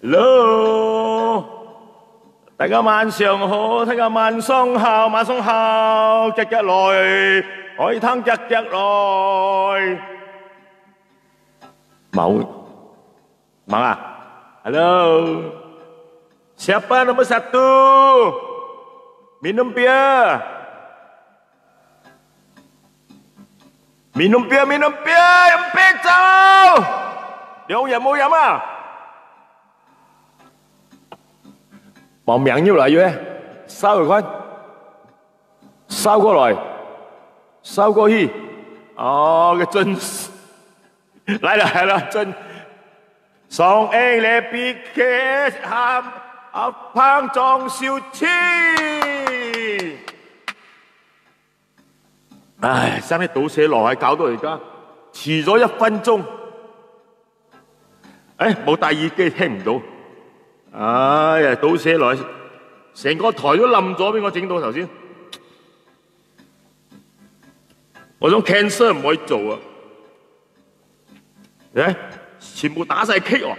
Hello， 大家晚上好，大家晚上好，晚上好，日日來，海灘日日來。mau ah? Halo, siapa nomor satu? Minum bir. Minum bir, em biết sao? Nhiều giờ mua dám à? Bọn miệng nhiêu lại vậy? Sao rồi con? Sao qua lại? Sao qua đi? Cái chân lại là chân song anh lệ bị kế hàm phang trong siêu chi. Ai, sáng nay倒瀉羅係搞到而家遲咗1分鐘。冇戴耳機聽唔到。哎呀，倒瀉來，成個台都冧咗，俾我整到頭先。我想 cancel 唔可以做啊！全部打晒 K 喎，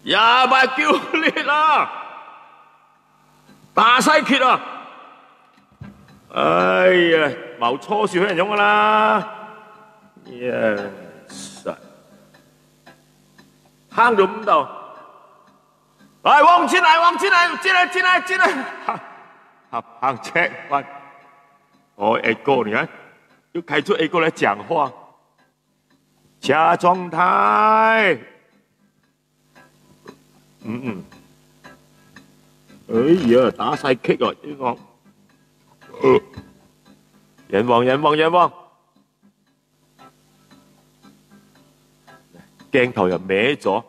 呀咪叫烈啊，打晒 K 啊！哎呀，冇初小人用噶啦，yes， 夯到咁度，來往前來，進來，夯 check one， echo 你看，又開出 echo 來講話。假狀態，哎呀，打晒 kick 啊！呢個，人王，鏡頭又歪咗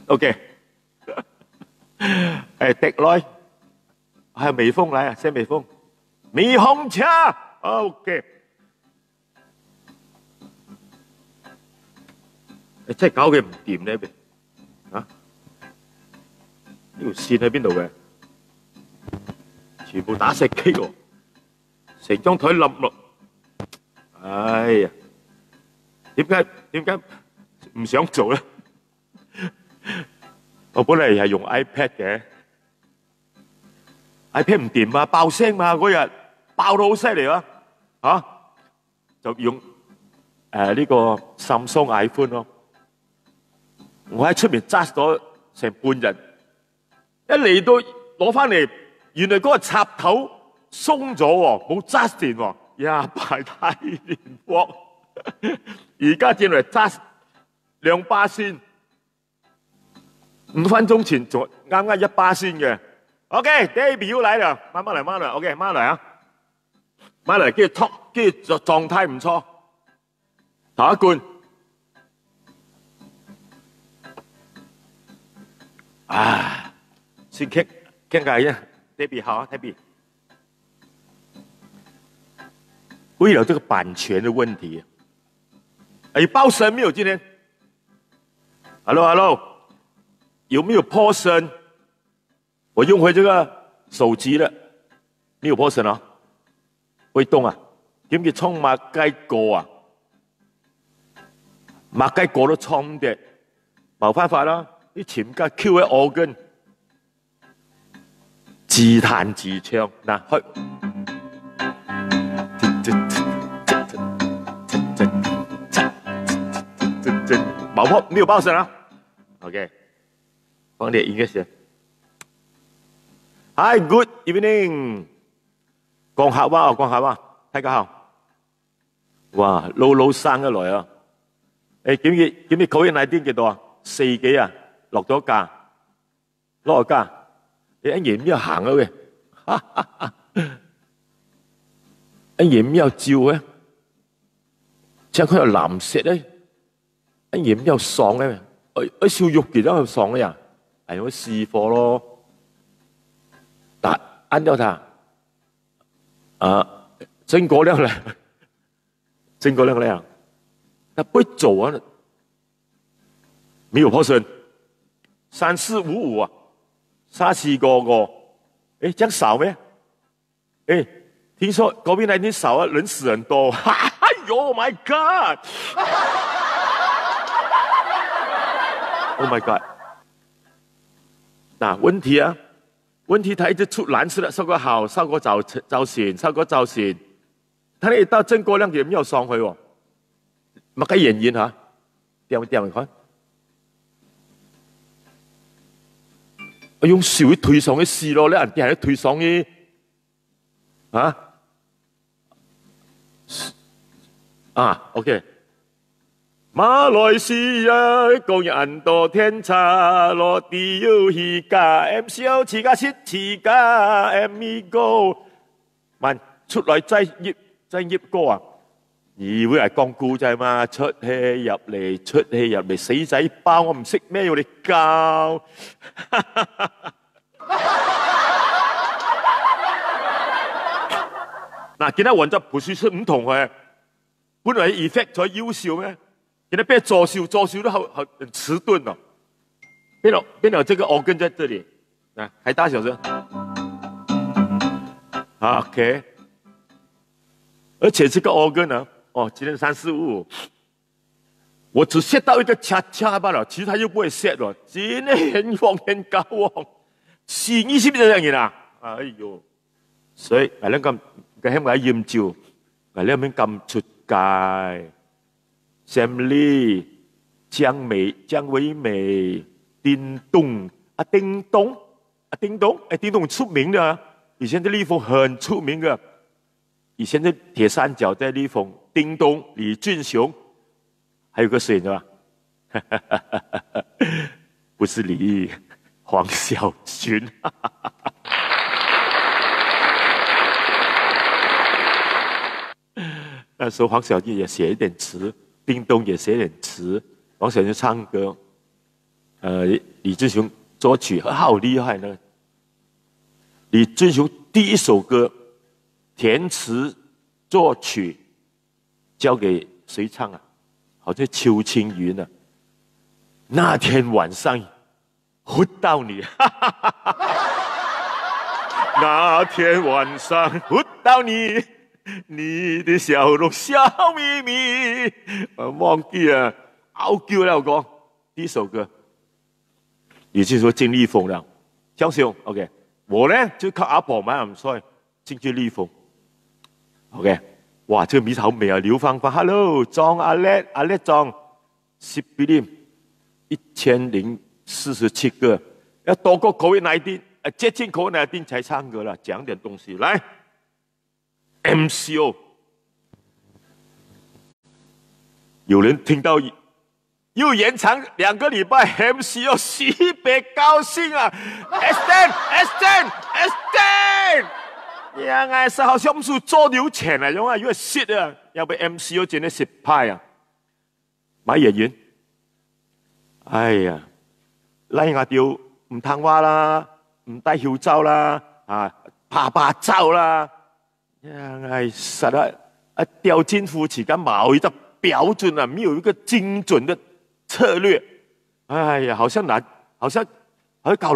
，OK， 滴來，係微風嚟啊，先微風。霓虹車 ，OK。你真係搞佢唔掂呢邊，啊？呢條線喺邊度嘅？全部打石機喎，成張台冧落。哎呀，點解唔想做咧？我本嚟係用 iPad 嘅。iPad 唔掂啊，爆聲嘛嗰日爆到好犀利啊！就用呢個 Samsung iPhone 咯。我喺出面揸咗成半日，一嚟到攞翻嚟，原來嗰個插頭鬆咗喎，冇揸電喎，呀排太連鑊！而家轉嚟揸2巴仙，5分鐘前仲啱1巴仙嘅。OK，Debbie 又來了，慢來 ，OK， 慢來啊，慢來，跟住狀態唔錯，頭一罐，先傾偈啊 ，Debbie 好啊 ，Debbie， 為了這個版權的問題，包聲沒有今天 ？Hello， 有沒有破聲？我用回這個手機了，沒有破聲啊？會動啊？點解衝馬雞過啊？馬雞過都衝嘅，冇辦法啦！啲潛家 Q 喺我根，自彈自唱嗱，去。沒有爆聲啊 ？OK， 放點音樂先。Hi, good evening。講客話，大家好。哇，老生一來啊！檢疫COVID-19幾多啊？4幾啊？落咗價，攞個價。你一年邊行啊？喂，一年邊照嘅？即係佢有藍色咧，一年邊有爽嘅？燒肉其他有爽嘅呀？係我試貨咯。按照它，增過量了，他不會走啊，沒有破聲，3455啊，34個，這樣少咩？听说 COVID-19 少了，人死很多。哎呦 ，Oh my God！Oh my God！ 那问题啊，问题他一直出蓝色的，效果好，效果早醒，效果早醒。他一到郑国亮也没有双回哦，乜嘅原因吓？掂你看，我用手去推上去試咯，你人哋係推上去，OK。馬來西亞工人多天差，落地要起價 ，MCO 起價先起價 ，Amigo， 慢出來再醃歌啊！議會係講故仔嘛，出氣入嚟，死仔包我唔識咩，要你教。嗱，見到雲集培樹出唔同嘅，本來 effect 才優秀咩？現在被作秀都很遲鈍了，變了這個 organ 在這裡，啊，還大小聲，OK， 而且這個 organ 呢，今天3、4、5，我只 set 到一個恰恰罷了，其實它又不會 set 了，今天很高喎，20的人啊，哎呦，所以係咁希望研究，係咁出街。Sam Lee、姜維美、叮咚，叮咚出名的啊！以前在立豐很出名的，以前在鐵三角在立豐，叮咚、李俊雄，還有個誰呢？不是李，黃小軍。那時候黃小軍也寫一點詞。叮咚也寫點詞，黃小軍唱歌，李俊雄作曲，好厲害呢！李俊雄第一首歌填詞作曲交給誰唱啊？好像邱青雲啊！那天晚上活到你，那天晚上活到你。你的笑容笑眯眯，忘記了，拗叫了講第一首歌，也就是說進立豐了。江兄 ，OK， 我呢就靠阿婆買唔衰進去立豐 ，OK， 哇，這個名字好美啊，劉芳芳 ，Hello， 莊阿叻莊 ，10 1047個，要多過COVID-19，接近COVID-19才唱歌了，講點東西來。MCO， 有人聽到又延長2個禮拜 ，MCO 特別高興啊 ！Extend， 呀，哎，是好像是做流錢啊，因為蝕啊，要被 MCO 真係蝕派啊！買演員，哎呀，拉我掉唔聽話啦，唔戴口罩啦，拍照啦。哎，實在掉進夫妻間冇一個標準啊，沒有一個精準的策略。哎呀，好像搞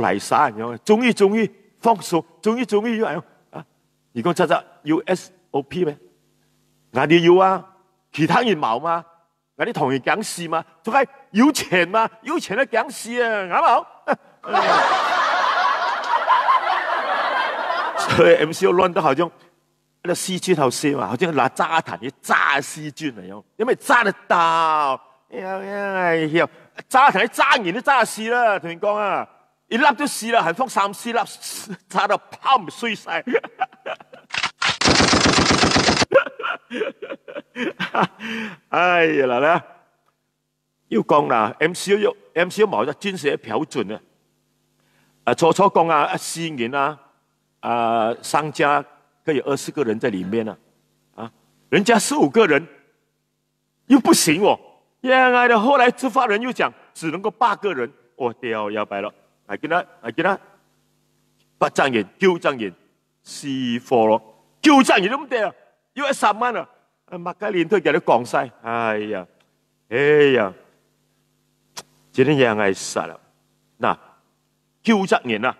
泥沙，終於放鬆，終於要啊！而家要 SOP 咩？我哋要啊，其他人冇嘛？我哋同人講事嘛，仲係要錢嘛？要錢都講事啊，啱冇？所以 MCO 亂得好像。那細菌好些嘛，好像拿炸彈去炸細菌嚟樣，因為炸得到，炸彈炸人都炸死啦，同你講啊，一粒就死啦，還放3、4粒，炸到泡唔碎晒。哎呀嗱咧，要講啦 ，MCO 冇咗專業標準啊，初講啊，4年啊，商家。可以20個人在裡面人家15個人又不行哦，原來的後來執法人又講只能夠8個人，我屌要敗了，係見啦，8張人9張人4咯，9張人都唔得啊，要130萬啊，麥嘉蓮都叫你講晒，哎呀，今天嘢係實啦，嗱9張人啊，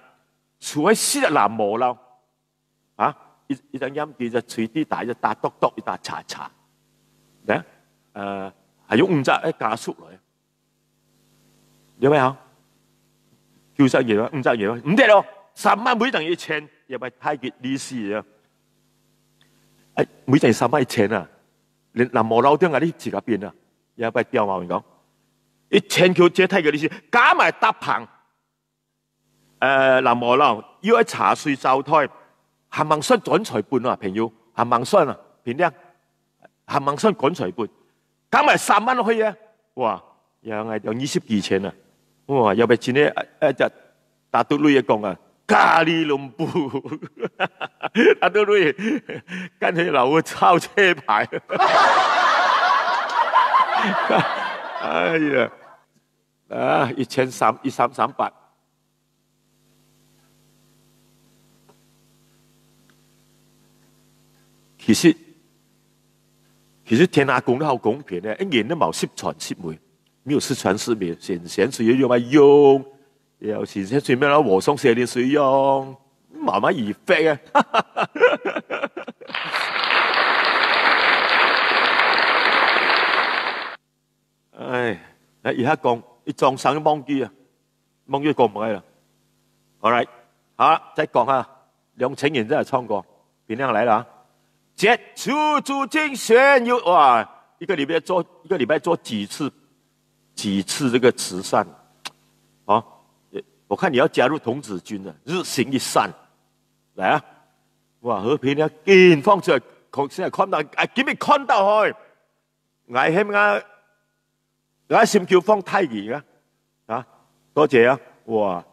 除非死得難無啦，一張音記就隨啲打一打篤篤一打查查，咧係用5隻一加速嚟，有咩啊？叫實嘢啦，5隻嘢啦，唔得咯，3萬每張1000，又咪太極利是啊！誒，每張3萬1000啊，連南無老丁啊啲自己變啊，又咪掉毛講，1000條這太極利是加埋搭棚，南無老要喺茶水灶台。冚唪唥趕財半啊，朋友，冚唪唥啊，片靚，冚唪唥趕財半，加埋3萬落去啊！哇，又係有20幾千啊！哇，又咪前呢就打到女嘅講啊，咖喱龍布，打到女，跟住留個抄車牌，哎呀，1338。其實天下公都好公平嘅，一年都冇10傳10媒，沒有10傳10媒，閒水用咪用，有時閒水咩啦，和尚寫啲水用，慢慢而飛啊！唉，而家講一撞上啲忘記啊，忘記講唔係啦。好嚟，好，再講下2000年真係唱過，邊樣嚟啦？傑出主競選有哇，一個禮拜做幾次這個慈善，啊，我看你要加入童子軍了，日行一善，來啊，哇，和平呢，見放出來，現在看到，今日看到去，我先叫放太極啊，多謝啊，哇，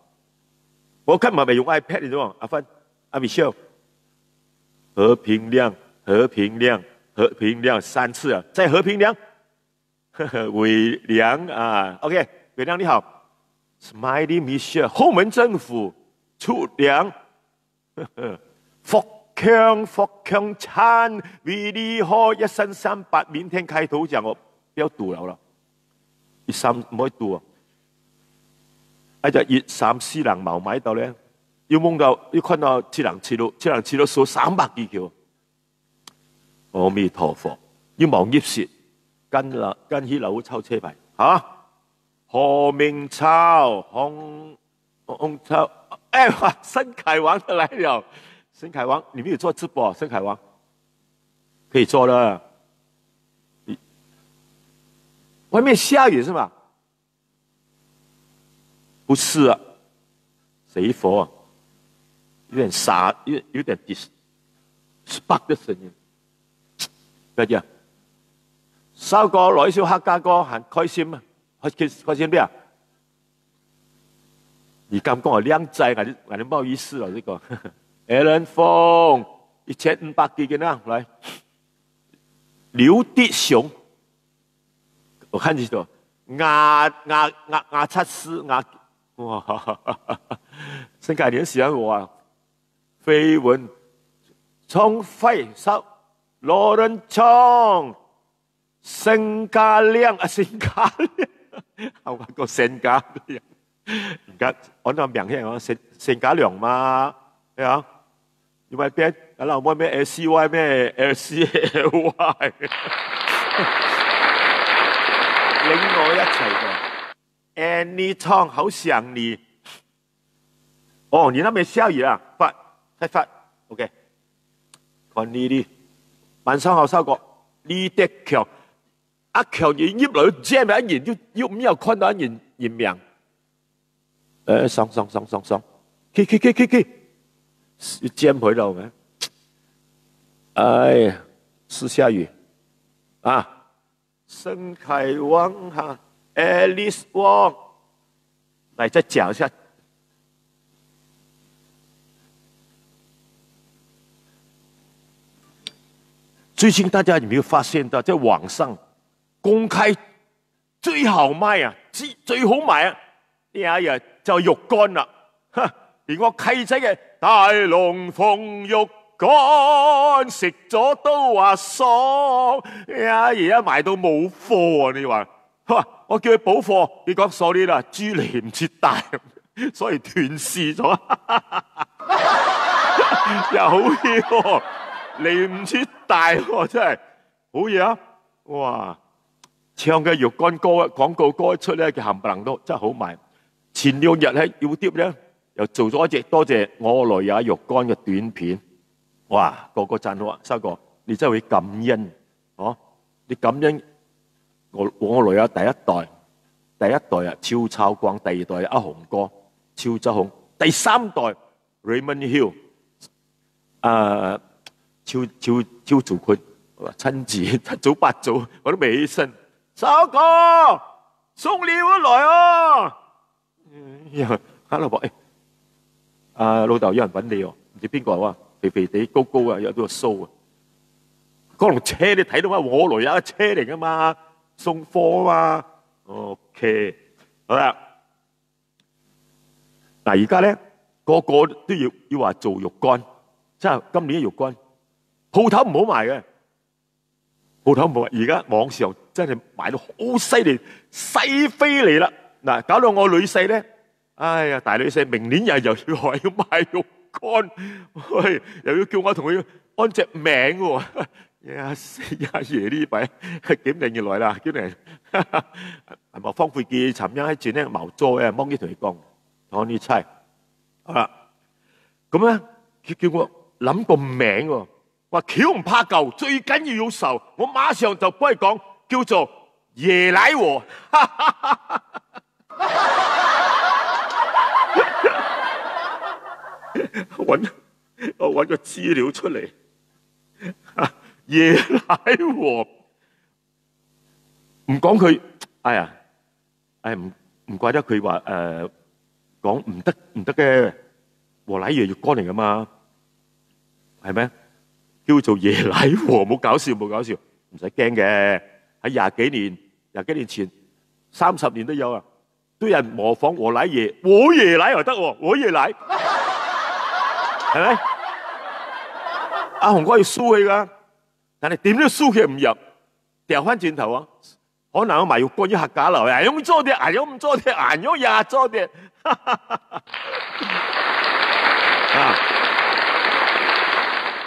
我今日咪用 iPad 嚟啫，阿芬，阿 Michelle， 和平亮。和平亮3次啊！再和平亮，伟良啊 ，OK， 伟良你好 ，Smiley Michelle， 後門政府出糧，福強餐為你好1338，明天開頭講我不要賭了，13唔可以賭啊！哎就134人冇買到咧，要夢到要看到7人7路數300幾條。阿彌陀佛，要望葉舌，跟起樓抽車牌嚇。何明超、洪超，哎哇，申凱王都來了。申凱王，你們有做直播？申凱王可以做了。外面下雨是嗎？不是啊，誰佛啊？有點沙，有點 spark 的聲音。乜嘢？收個來小客家歌，很開心啊！開心咩啊？你咁講我靚仔，我哋唔好意思啦，呢個。Alan 峰1500幾件啦，來。劉迪雄，我看清楚，牙測試牙，哇！申凱你很喜歡我啊！绯聞，從廢收。羅仁聰、申家亮啊，申家亮，我個申家亮，而家按照名氣講申家亮嘛，係啊，因為邊啊老妹咩 LCY 咩 LCLY， 領我一齊嘅 Anytime 好想你，哦，你那邊下雨啊？太發 ，OK， 看呢啲。晚上好，收過李德強，阿強人入嚟 jam 一言，要唔要看到一人名？上，去，要 jam 佢度嘅。哎呀，是下雨啊！申凱王哈 ，Alice Wong， 來再講一下。最近大家有沒有發現到，在網上公開最好賣啊，最好賣啊！呢呀就肉乾啦，連我契仔嘅大龍鳳肉乾食咗都話爽，呀而家賣到冇貨啊！你話，我叫佢補貨，你講 sorry 啦，豬嚟唔切大，所以斷市咗。又好嘢喎，嚟唔切大喎，真係好嘢啊！哇，唱嘅肉乾歌廣告歌一出咧，佢冚唪唥都真係好賣。前2日喺 YouTube 咧，又做咗一隻多謝我來也肉乾嘅短片，哇，個個讚好啊！修哥，你真係會感恩，哦，你感恩我來也第一代啊，超抄光，第2代阿紅哥，超周紅，第3代 Raymond Hill， 超做佢親自7早8早我都未起身，修哥送料啊來啊！喺度話老豆有人揾你喎，唔知邊個啊？肥肥地高高啊，有個鬚啊！嗰輛車你睇到嗎？我來有一車嚟噶嘛，送貨啊嘛。OK， 好啦，嗱而家咧個個都要話做肉乾，即係今年嘅肉乾，鋪頭唔好賣嘅，鋪頭唔好賣。而家網上真係賣到好犀利，犀飛嚟啦！嗱，搞到我女婿咧，哎呀大女婿明年又要賣肉乾，喂，又要叫我同佢安隻名喎。呀死呀爺呢擺檢定要來啦，檢定係咪方悔記尋日喺前咧茅咗嘅，幫佢同佢講，我呢猜好啦。咁咧佢叫我諗個名喎，話橋唔怕舊，最緊要受。我馬上就幫佢講，叫做椰奶和。我揾個資料出嚟。椰奶和唔講佢，唔怪得佢話講唔得嘅，和奶椰肉乾嚟噶嘛，係咩？叫做椰奶和，冇搞笑，唔使驚嘅。喺廿幾年前，30年都有啊，都有人模仿和奶椰，我椰奶又得喎，我椰奶，係咪？阿紅哥要輸佢噶。但係點都輸佢唔入，掉翻轉頭啊！可能我賣肉乾要客家樓，用多啲，用唔多啲，用廿多啲。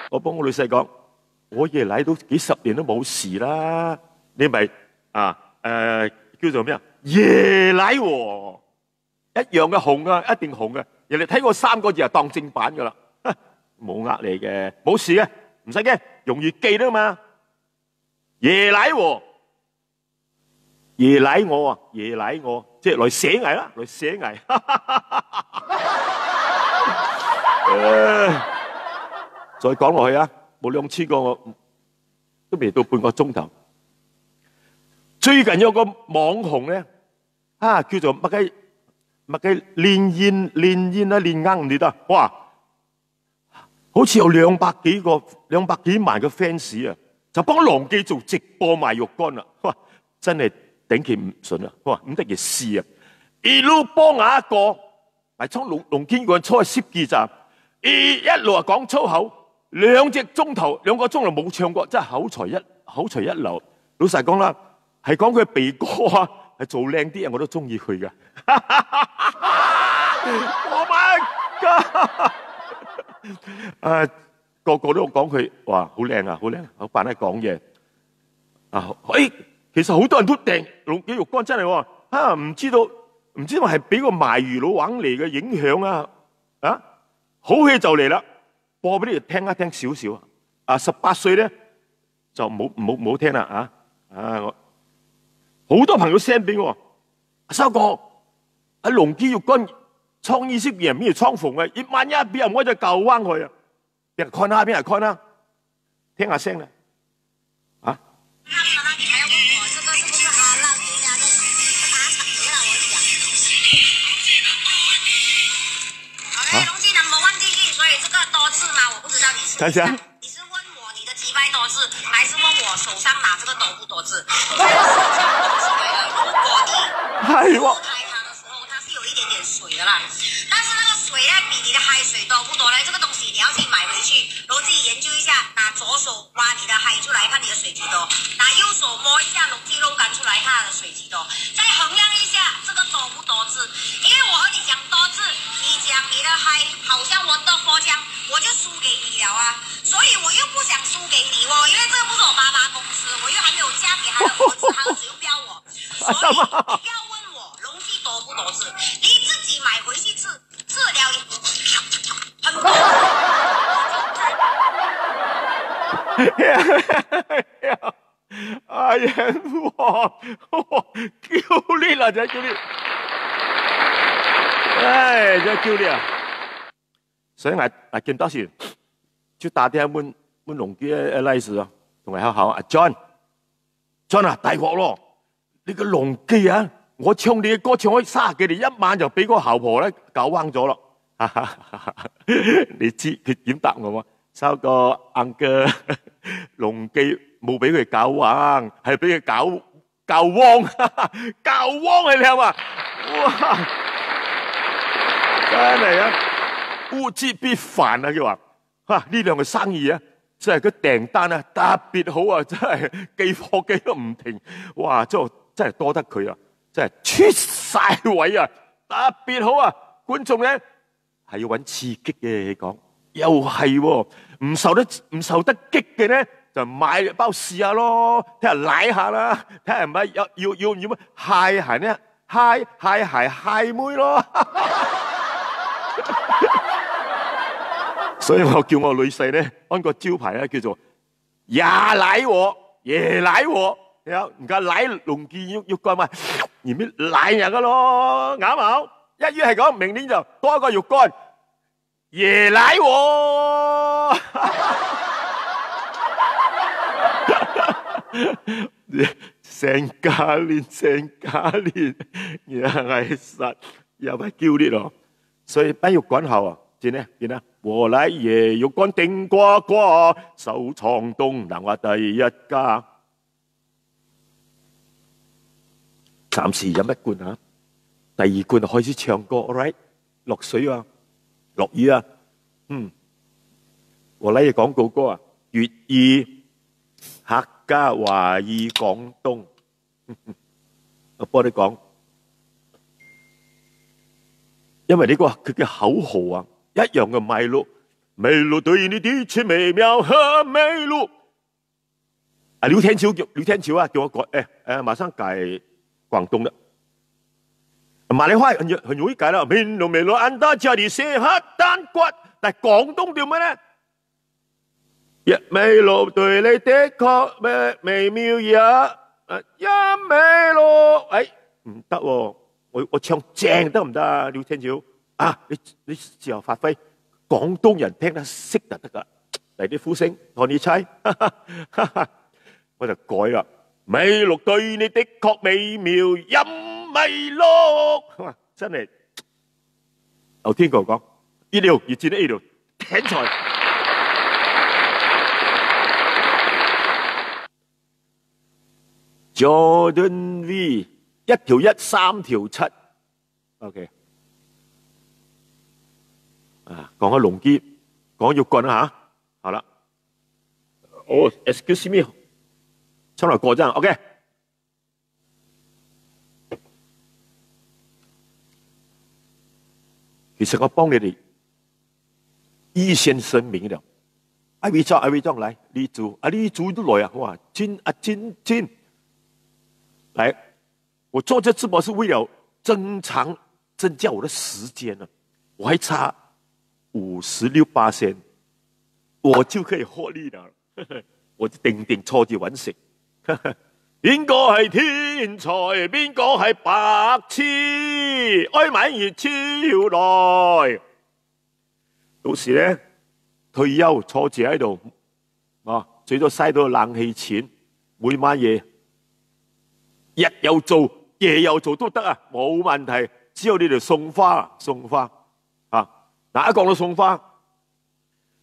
我幫我女婿講，我爺奶都幾10年都冇事啦，你咪叫做咩啊？椰奶喎，一樣嘅紅啊，一定紅嘅。人哋睇過3個字就當正版噶啦，冇呃你嘅，冇事嘅。唔使驚，容易記得嘛。椰奶和椰奶我啊，椰奶我，即係來寫藝啦，來寫藝。再講落去啊，冇2次過我都未到半個鐘頭。最近有個網紅咧，叫做乜雞練煙啊，練啱唔記得，哇！好似有200幾萬嘅 fans 啊，就幫狼記做直播賣肉乾啦！哇，真係頂佢唔順啊！哇，唔得嘅事啊！一路幫下一個，嚟衝龍堅個初去攝記站，一路啊講粗口，2個鐘頭冇唱過，真係口才一流。老實講啦，係講佢鼻哥啊，係做靚啲啊，我都中意佢嘅。Oh my god！個個都講佢，哇，好靚啊，好靚，好扮得講嘢其實好多人都訂龍記肉乾真係喎，唔知道係俾個賣魚佬玩嚟嘅影響啊！好戲就嚟啦，播俾你哋聽一聽少少18歲咧就唔好聽啦好多朋友 send 俾我，修哥喺龍記肉乾創意識別人邊度倉逢嘅，萬一俾人我就救翻佢啊！邊人看啦，邊人看啦，聽下聲啦，你还要问我这个是不是哈浪人家的打场别了？我讲，龙记 No.1 第一，所以这个多字嘛，我不知道你是你是问我你的击败多字，还是问我手上拿这个多不多字？我觉得是这样东西来的。如果你开它的时候，它是有一点点水的啦，但是那个水呢，比你的海水多不多呢？这个东西你要自己买回去，然后自己研究一下，拿左手挖你的海出来，看你的水几多；拿右手摸一下龙记肉干出来，看它的水几多。再衡量一下这个多不多字，因为我和你讲多字，你讲你的海好像我的佛江，我就输给你了啊，所以我又不想输给你哦，因为这个不是我爸爸公司，我又还没有嫁给他的儿子，他儿子又不要我，所以你不要问我龙记多不多次，你自己买回去吃，吃了你很多。哎呀，叫你啦，真係叫你，唉，真係叫你啊！所以我見到時就打電話問龍基嘅歷史啊，同埋好阿 John 啊，大鑊咯！你個龍基啊，我唱你嘅歌唱開30幾年，一晚就俾個姣婆咧搞彎咗咯。你知佢點答我嗎？收個 uncle 龍基冇俾佢搞彎，係俾佢搞汪，搞汪係你係嘛？哇！真係啊，物極必反啊！佢話呢兩個生意啊，真係個訂單啊特別好啊，真係寄貨寄都唔停，哇！真係多得佢啊，真係出晒位啊，特別好啊！觀眾咧係要揾刺激嘅你講，又係喎，唔受得激嘅咧。就買包試下咯，睇下舐下啦，睇下係咪要乜蟹鞋呢？蟹妹咯。所以我叫我女婿咧安個招牌咧叫做呀奶我爺奶我，唔該奶龍記要幹嘛？而咩奶人噶咯，啱唔啱？一於係講明年就多一個肉乾，爺奶我。成家練，又係實，又係叫啲咯。所以不要滾後啊，見啊，和奶爺肉乾頂呱呱，收藏東南亞第一家。暫時飲一罐啊，第二罐就開始唱歌 ，all right？ 落水啊，落雨啊，和奶爺廣告歌啊，粵語、客家華語廣東，我幫你講，因為呢個佢嘅口號啊，一樣嘅美露對你的確美妙和美露。啊，劉天橋啊，叫我改，馬上改廣東的。馬來話很容易改啦，美露按大家的寫下單骨，但係廣東叫咩咧？一美露對你的確美妙一美露，唔得喎，我唱正得唔得啊？廖天橋啊，你自由發揮，廣東人聽得識就得噶，嚟啲呼聲，看你猜，我就改啦。美露對你的確美妙一美露，真係有天哥講，一流，越戰得一流，天才。Jordan V 1條1 3條7 ，OK 啊，講下龍基，講肉棍啊嚇，好啦，excuse me， 出來過陣 ，OK。其實我幫你哋預先聲明了，阿偉章來，李祖都來啊，哇，真。来，我做这直播是为了增加我的时间了，我还差56%，我就可以获利了。我就定坐住揾食。邊個係天才？邊個係白痴？愛買熱超來。到時咧退休坐住喺度，最多嘥到冷氣錢，每晚嘢。日又做，夜又做都得啊，冇問題。只要你哋送花啊！嗱，一講到送花，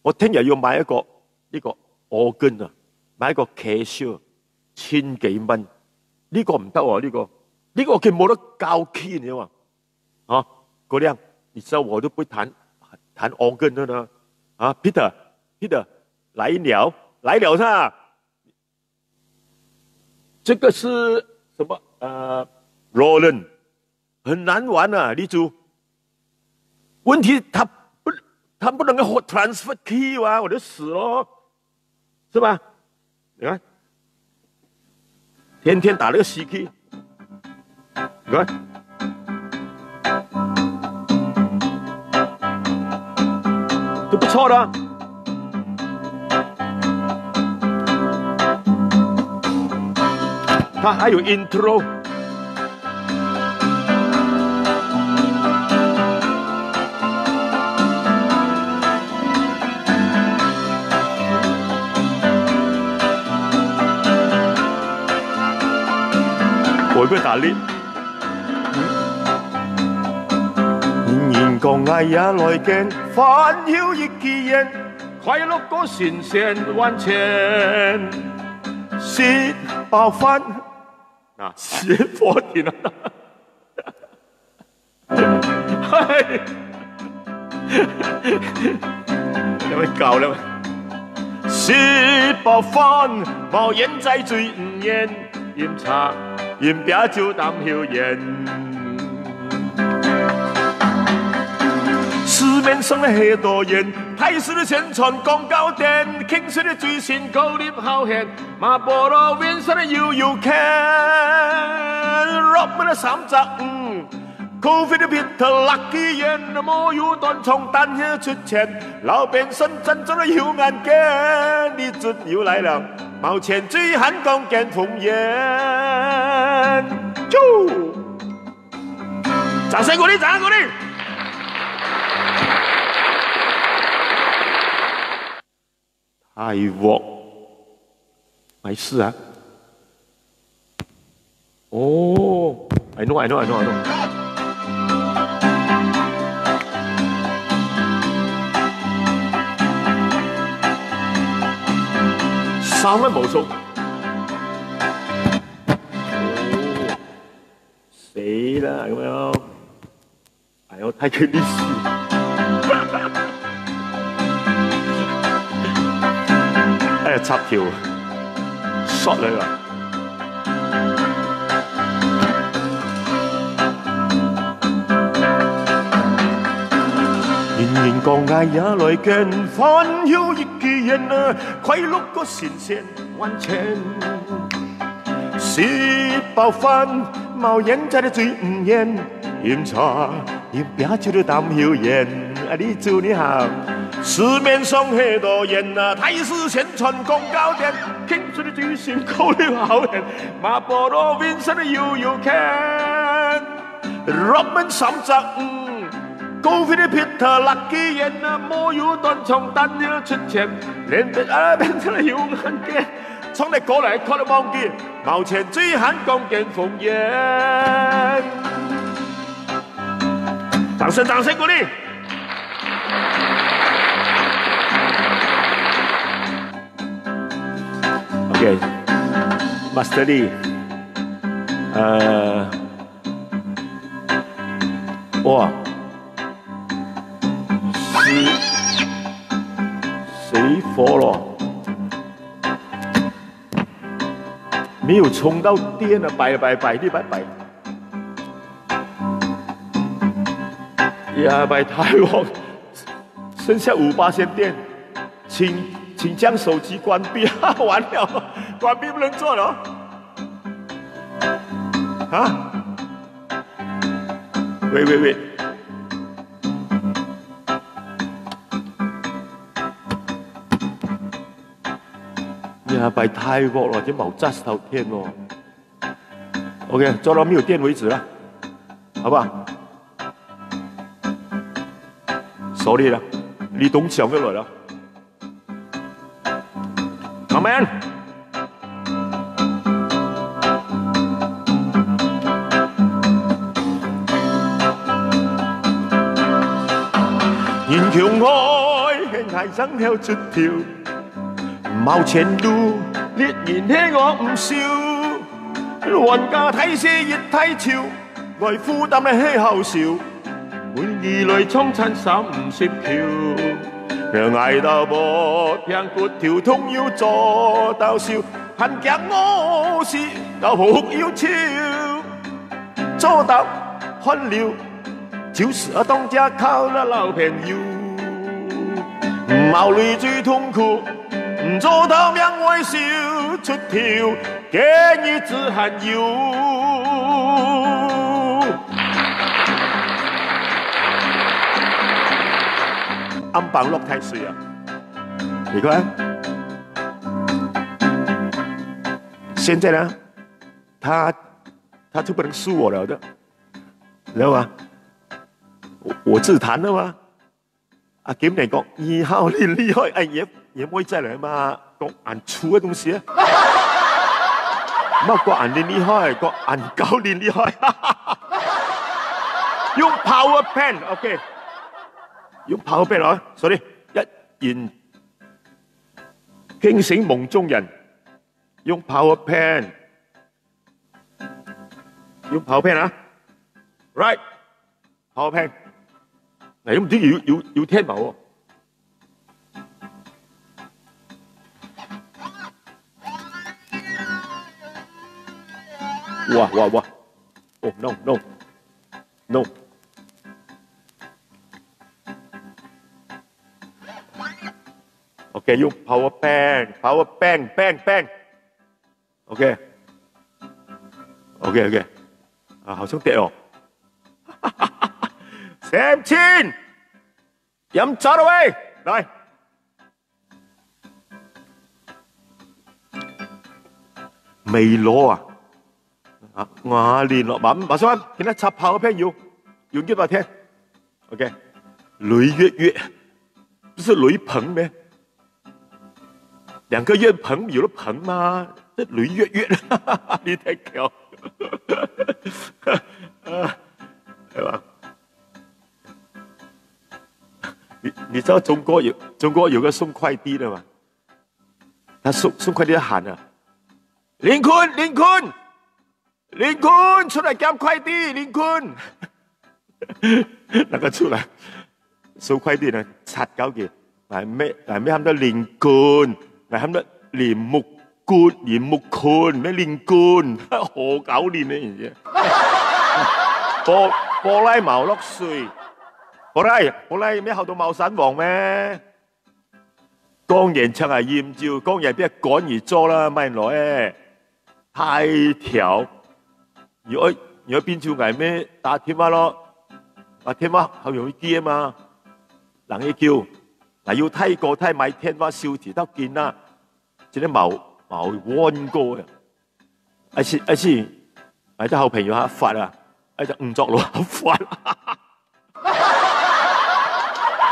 我聽日要買一個呢個organ啊，買一個 cashier 1000幾蚊，呢個唔得喎，呢個佢冇得教 key 嘅嘛，嗰啲你知道我都不彈 organ 的呢，Peter 來了噻，這個是。什麼Roland 很難玩啊，李主。問題他他不能够 transfer key 啊，我就死咯，是吧？你看，天天打那个 C key， 你看，都不错的啊。它还有 intro。會唔會打裂？仍然講愛也來見，煩擾亦自然，快樂過神仙萬千，舌爆飯啊，舌火甜啊！係，有咩教咧？舌爆飯，無言在嘴唔言，飲茶。飲啤酒當謠言，市面上的許多人，台式的宣傳廣告店，傾水的最新高麗好漢，馬菠蘿面上的悠悠看 ，rock 們的三隻，Covid 的 Peter Lucky 人，冇有斷從單嘢出錢，老變身真正的有眼鏡，你準又來了。毛前追寒光見烽煙，啾！掌聲鼓勵，掌聲鼓勵！泰國沒事啊？哦 ，I know。3蚊無數，死啦咁樣，係我睇佢啲事，哎呀插條 shot 你啦！仍講愛也來見，煩擾亦自然啊，快樂過神仙萬千。舌爆飯，冇煙在的嘴唔煙，飲茶飲啤酒的談謠言。啊，你祝你好，市面上許多人啊，台式宣傳廣告店，傾出的最新高麗好人，馬菠蘿面上的悠悠看 ，rock 們三隻Covid 的 Peter Lucky 人啊，冇有斷從單嘢出錢，連變成了有眼鏡，從你過來看都忘記，毛前追寒光見烽煙。掌聲鼓勵！OK， Master Lee， 哇！死火了，没有充到电啊！拜，呀，拜太旺，剩下5%电，请将手机关闭，完了，关闭不能做了，啊！喂。呀，拜泰國或者某扎頭天哦。OK， 做到沒有電為止了，好不好？手裏了，李東強就來了。Come on！ 人強愛，輕愛生跳出跳。冇前路，烈焰欺我唔笑，雲家睇戲亦睇潮，為負擔你欺後笑，滿意淚沖親手唔攝橋，讓捱到不平骨條痛要坐到笑，恨夾我是到哭要笑，做到看了，就是當家靠那老朋友。毛里最痛苦，做到命外笑出條，竟然只限要。安邦落太水啊！你看，现在呢，他就不能输我了的，知道吗？我自彈啊嘛。阿檢嚟講，以後你厲害，哎也唔可以再來嘛，講硬粗嘅東西啊，乜講硬練厲害，講硬狗練厲害，用 power pen，OK， 用 power pen 啊 ，sorry， 一言驚醒夢中人，用 power pen， 用 power pen 啊 ，right，power pen。嗱，咁唔知要聽埋喎。哇！哦 no！ OK， 用 power bank。OK， 啊，好像跌哦。Sam Chin， 飲酒啦喂，嚟，未攞啊？啊，我練落馬上揾，見得插炮嘅片要給我聽。OK， 雷月月，不是雷朋咩？2個月朋有了朋嗎？這雷月月，你太巧，係嘛？你知道中國有個送快遞的嘛？他送快遞的喊啊，林坤出來夾快遞，林坤，那個出來送快遞呢，擦搞嘅，係咩喊得林坤，係喊得連木坤，咩林坤，何搞練呢？人啫，波拉毛落水。好啦，咩後到茂山王咩？江人唱係豔照，江人邊係趕而捉啦，咪來太條。如果邊條係咩打天話咯？打天話好容易記啊嘛，人一叫嗱要睇過睇買天話笑詞得見啦，即係毛彎歌啊！一次買得好朋友嚇發啊，一隻唔作佬發。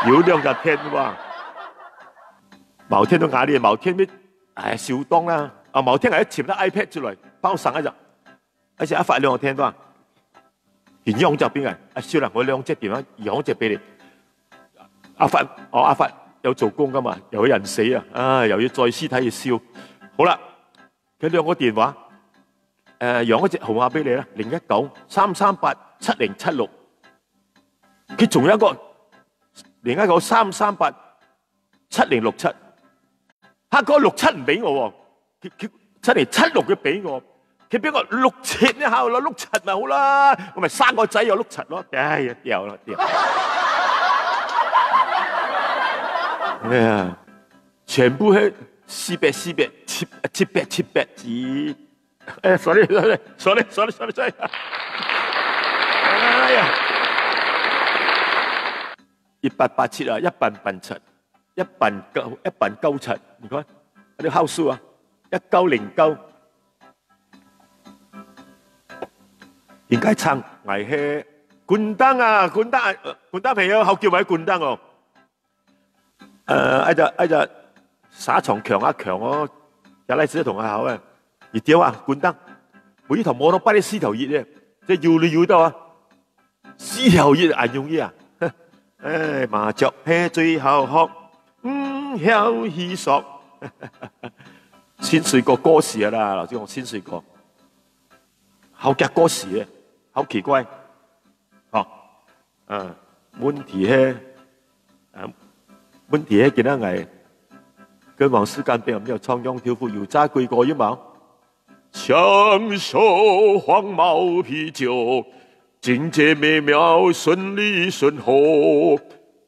有兩隻天話，毛天都壓力，毛天咩？哎，小當啦，啊毛天係一潛得 iPad 出嚟，幫我สั่ง一隻一發兩個天話，連2隻邊嘅？啊算啦，我2隻電話2隻俾你。阿發有做工噶嘛，又有人死啊，又要載屍體去燒。好啦，佢2個電話，養一隻號碼俾你啦，019-338-7076。佢仲有一個。另一個338-7067，嚇嗰67唔俾我喎，佢7076佢俾我，佢俾我67一下咯，67咪好啦，我咪生個仔又67咯，哎呀掉啦掉！咩啊？全部係400紙，哎，sorry，哎呀！1887啊，1887， 1897，你看嗰啲號數啊，1909，點解撐危係冠燈啊？冠燈朋友後叫埋冠燈哦。一隻沙場強哦，有嚟自同阿口啊，而屌啊冠燈，每頭摸到不啲絲頭熱嘅，即係要你到啊，絲頭熱硬用嘢啊！哎，麻雀係最後學，唔曉起索。先睡過歌詞啦，老師我先睡過，好夾歌詞嘅，好奇怪。問題係幾多藝？跟往事干變，沒有創用條褲油炸貴過一毛，享受黃毛啤酒。境界美妙，順利順後。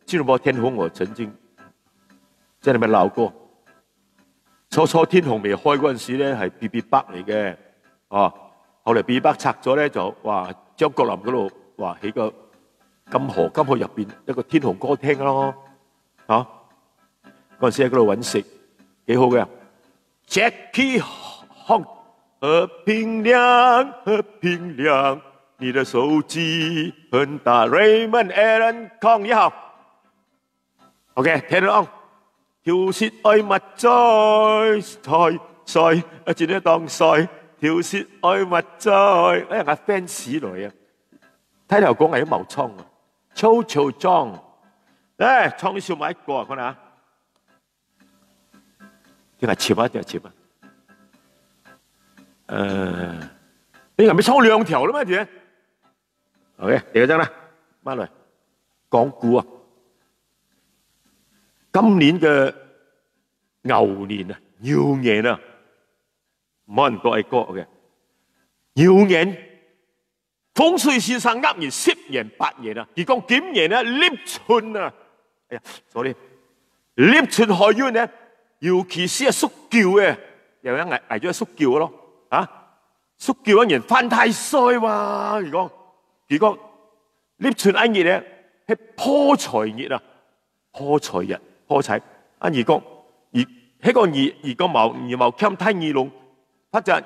知道冇天空我曾經即係你咪鬧過？初天虹未開嗰陣時咧，係 BB 北嚟嘅，哦，後嚟 BB 北拆咗咧，就話將國林嗰度話起個金河入邊一個天虹歌廳咯，嚇嗰陣時喺嗰度揾食，幾好嘅。Jackie Hong 和平亮，你的手機很大。Raymond Aaron Kong 你好 ，OK， 聽到。調舌愛物在，一轉一當賽，調舌愛物在。哎呀，我 fans 來啊！睇頭講係啲毛倉啊，粗裝。誒，創啲笑埋一個啊，講下。定係切啊？你係咪抽兩條啦咩？住 ？OK， 第二張啦，翻嚟講股啊。今年嘅牛年啊，牛年啊，冇人過係過嘅。牛年風水先生噏完10年8年啊，而講今年咧立春啊，哎呀 ，sorry， 立春開運咧，尤其是係屬狗嘅，又有捱咗屬狗咯，啊，屬狗一年犯太歲哇！如果立春一日咧係破財日啊，破財日。破財，而講喺個而個毛襟睇二龍，或者而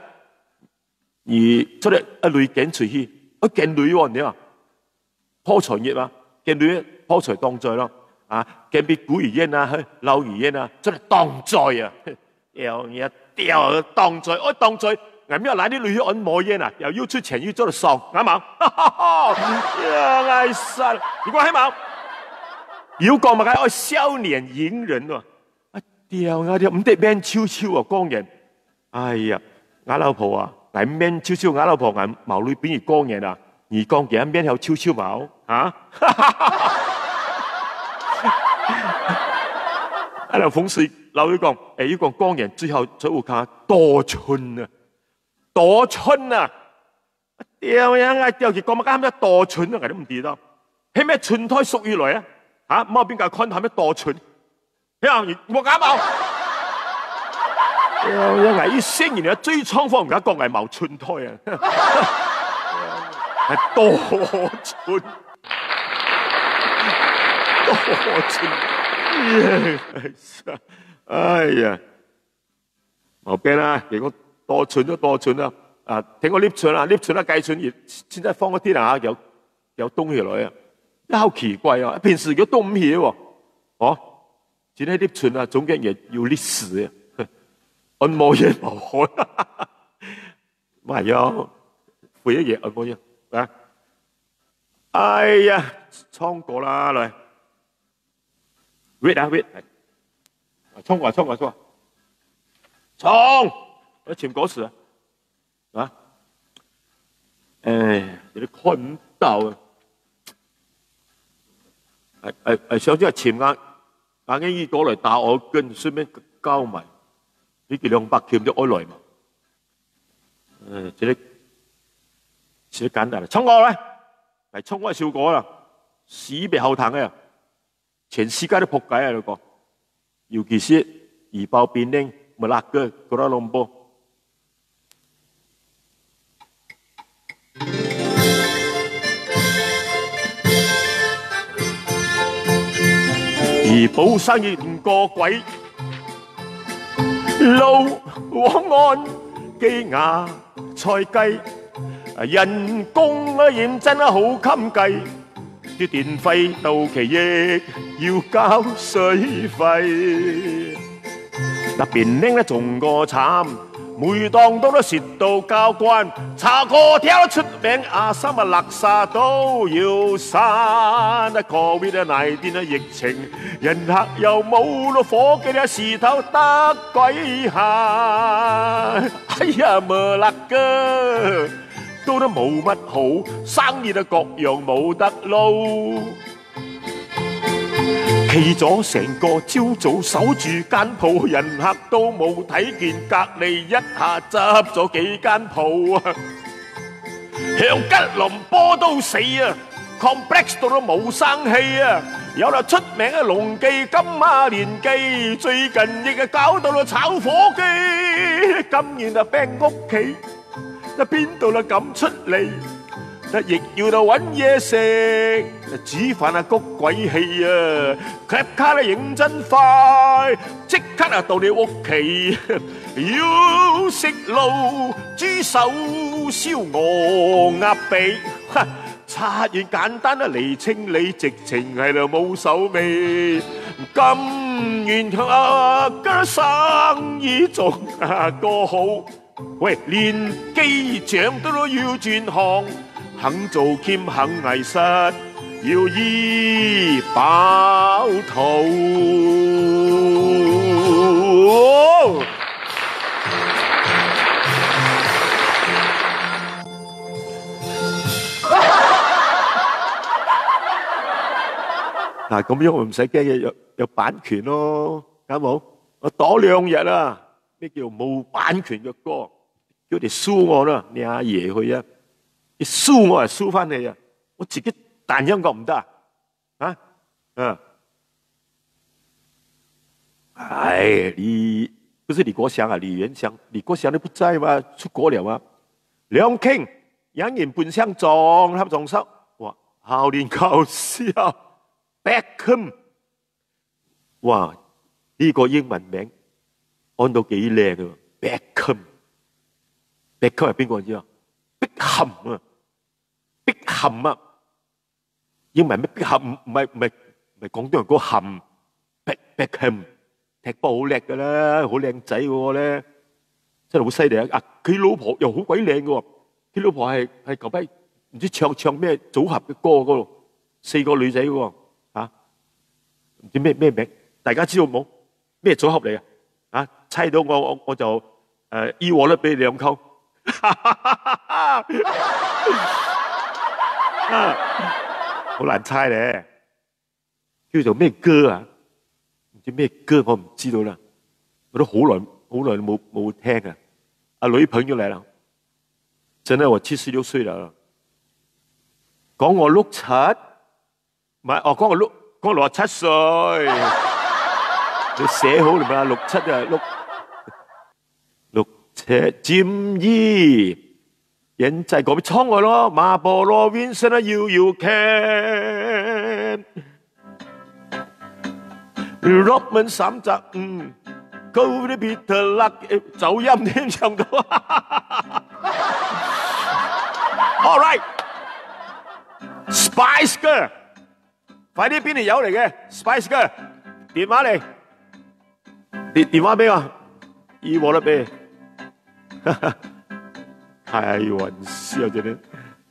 出嚟一類鏡出去，一鏡女喎，你話破財熱嘛？鏡女破財當災咯，啊鏡別古如煙啊，老如煙啊，出嚟當災啊，又嘢掉當災，我當災，係咩嚟啲女去按摩煙啊？又要出錢要做嚟喪，啱冇？呀，嗌晒，如果係冇。要講咪係愛少年迎人喎，掉我哋唔得面超啊，光人。哎呀，我老婆啊，係面超，我老婆係毛裏邊而光人啊，而光人面有超毛啊！喺度風水老要講，要講光人最後會講多春啊，多春啊！掉呀，我掉住講咪啱咩多春啊，我都唔記得，係咩春胎屬於來啊？啊！貓邊個坤係咩多春？呀，我假冇。因為一聲人哋追倉方唔敢講係冇春胎啊，係多春，多春。哎呀，冇變啦，如果多春都多春啦。啊，聽過立春啦，立春啦，計春熱，現在放嗰啲啊，有東西來啊。好奇怪啊！平時佢都唔起喎，哦，只係啲春啊，總嘅嘢要歷史啊，按摩嘢冇開，唔係啊，會一嘢按摩嘢啊！哎呀，衝過啦嚟 ，wait 啊 wait， 衝過，我潛果樹啊，誒，你看唔到啊！想即係潛硬衣過嚟打我根，順便交埋呢幾200條都愛來嘛。這啲簡單啦，衝過嚟，嚟衝開笑果啦，死背後彈嘅，全世界都仆街啊！你講，尤其是怡保、檳城、馬拉哥、哥拉隆坡。怡保生意唔過鬼，路往岸雞鴨菜雞，人工啊認真啊好襟計，啲電費到期亦要交水費。嗱檳城咧仲個慘，每檔都蝕到交關，茶果條出名，阿三啊垃圾都要刪。COVID-19 啊疫情，人客又冇咯，伙計啊時頭得鬼閒。哎呀冇啦哥，都冇乜好，生意啊各樣冇得撈。企咗成個朝早守住間鋪，人客都冇睇見，隔離一下執咗幾間鋪啊！響吉隆坡都死啊！ complex 到冇生氣啊！有啦出名嘅農記金馬年記，最近亦係搞到啦炒火機，今年啊病屋企，啊邊度啦咁出嚟？亦要到揾嘢食，煮飯啊谷鬼氣啊 ，clap 卡咧認真快，即刻啊到你屋企，要食爐、豬手、燒鵝、鴨髀，刷完簡單啊嚟清理，直情係度冇手尾，咁完嘅生意仲過好，喂連機長都要轉行。肯做兼肯藝術，要醫飽肚。嗱，咁樣我唔使驚嘅，有版權咯，啱冇？我躲2日啊！咩叫冇版權嘅歌？叫你輸我啦，你阿爺去啊！你輸我係輸翻你啊！我自己彈音樂唔得啊！哎，你不是李國祥啊？李元祥，李國祥你不在嗎？出國了嗎？梁傾兩人半相撞合撞手，哇！校年搞笑 ，Beckham， 哇！呢個英文名按到幾靚啊 ！Beckham，Beckham 係邊個知啊？碧咸啊，碧咸啊，英文咩？碧咸唔係廣東人嗰咸，碧咸踢波好叻噶啦，好靚仔嘅咧，真係好犀利啊！佢老婆又好鬼靚嘅，佢老婆係舊批唔知唱咩組合嘅歌嗰度，4個女仔嘅嚇，唔知咩名，大家知道冇？咩組合嚟啊？啊，猜到我就依我咧俾你2溝。好難猜咧，叫做咩歌啊？唔知咩歌我唔知道啦，我都好耐冇聽啊！啊，女朋友嚟啦，真係我76歲啦，講我67，唔係哦，講我67歲，你寫好嚟嘛？67啊67佔2。人就係講俾衝我咯，馬波羅 Vincent 要 can Robin 3集高啲 Peter Luck 走音添唱到 All right Spice Girl 快啲邊條友嚟嘅 Spice Girl 電話嚟電話俾我依我啦俾開玩笑真係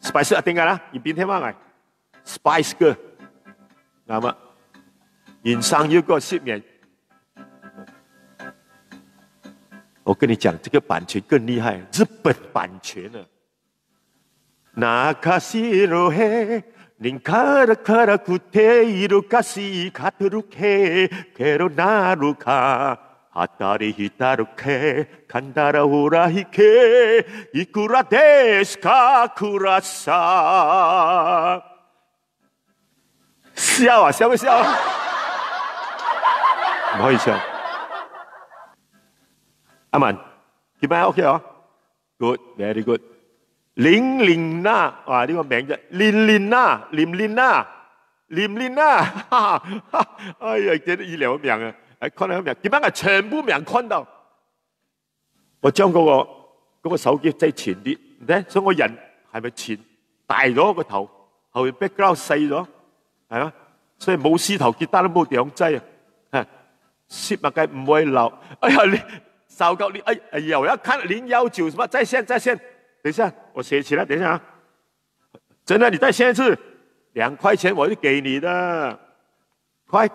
Spice 啊，點解啦？而變聽翻嚟 Spice Girl 啱啊，演上一個10年。我跟你講，這個版權更厲害，日本版權啊！中へ人からからくているかしかとるけけどなるか当たり浸るけ噛んだらほら引けいくらですかくらさ笑啊笑不笑啊唔可以笑阿文見唔見 OK 啊 Good very good 玲玲娜哇呢個名啫玲玲娜玲玲娜玲玲娜哎呀記得醫療名啊看到名，點解係全部名看到？我將嗰個手機擠前啲，睇，所以我人係咪前大咗個頭，後面 background 細咗，係啊，所以冇獅頭結單都冇點擠啊，攝物計唔會漏。哎呀，你少夠你哎呀，我要看019什麼在線，等一下我寫起來，等一下啊，真的你再寫一次，2塊錢我就給你的，快！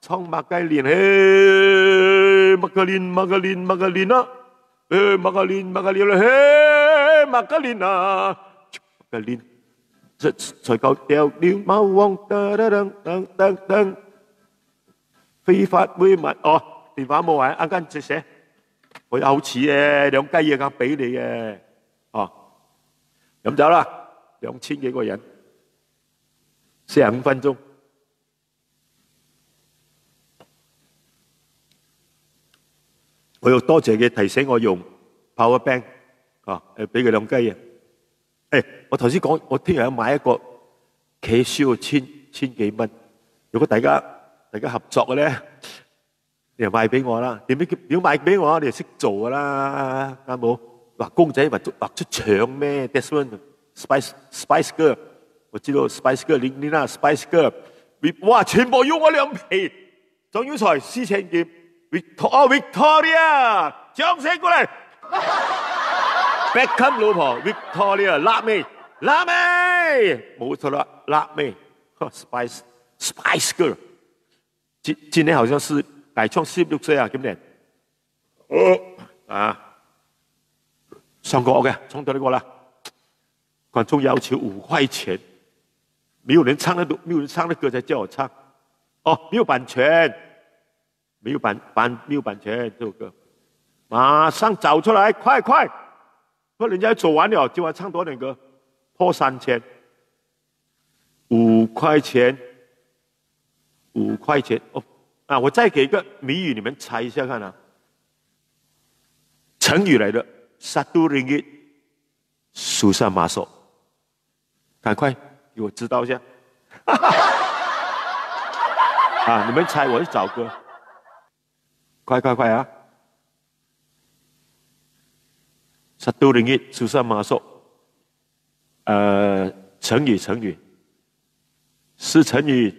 唱瑪格蓮，嘿，瑪格蓮啊，瑪格蓮啦，嘿，瑪格蓮啊，瑪格蓮，才夠掉了貓王，噔，非法猥物，哦，電話冇啊，啱啱直寫，我有錢嘅，2雞嘢咁俾你嘅，哦，飲酒啦，2000幾個人， 45分鐘。我要多謝佢提醒我用 power bank 俾佢兩雞啊！我頭先講，我聽日要買一個企燒千幾蚊。如果大家合作嘅咧，你就賣俾我啦。點賣俾我？你就識做噶啦，啱冇？畫公仔畫出腸咩 ？That's one Spice Girl， 我知道 Spice Girl， 你那 Spice Girl， 哇，全部要我兩皮，總要財4000件。Victoria， 掌聲過嚟 ！Beckham 老婆 Victoria， 辣妹，冇錯啦，辣妹 ，Spice Girl， 今年好像是改創16歲啊，今年。上過嘅，唱到呢個啦。觀眾要求5塊錢，沒有人唱的歌才叫我唱。沒有版權。沒有版權，這首歌馬上找出來，快！說人家做完了，今晚唱多點歌，破3000，5塊錢，5塊錢我再給一個謎語，你們猜一下看啊，成語來的，1 ringgit susah masuk，趕快給我知道一下，你們猜，我去找歌。快啊！1 ringgit susah masuk， 成語是成語，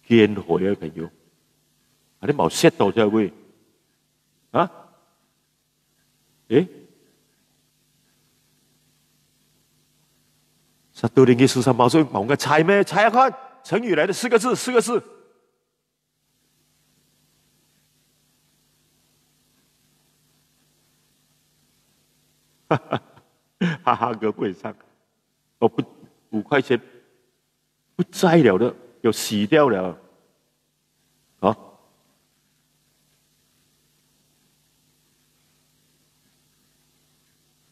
見海啊朋友，你冇 set 到啫會1 ringgit susah masuk， 冇個猜咩？猜下看，成語來的4個字。哈哈歌不會唱，5塊錢不在了的，又洗掉了，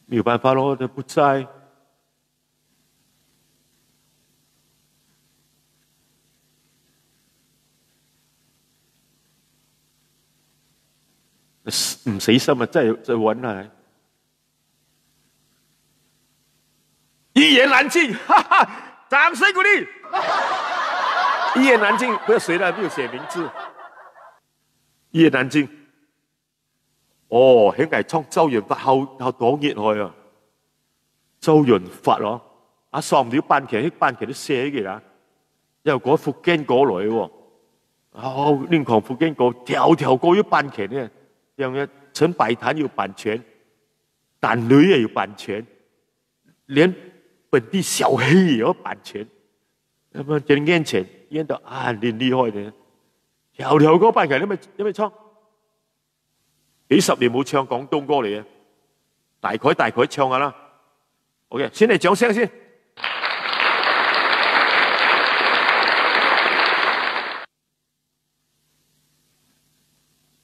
沒有辦法咯，都不在。唔死心啊，真係揾下。一言難盡，掌聲鼓勵。一言難盡，不要誰了，沒有寫名字。一言難盡。喺藝創周潤發後黨熱愛啊，周潤發咯，上唔了版權都寫嘅啦，又講福建過來喎，連講福建過，條過要版權嘅，像嘅陳百潭有版權，蛋女也有版權，連本地小黑也有版權，咁啊，在你眼前演到你厲害嘅，條個版權你咪唱，幾十年冇唱廣東歌嚟嘅，大概唱下啦。OK， 先嚟掌聲先。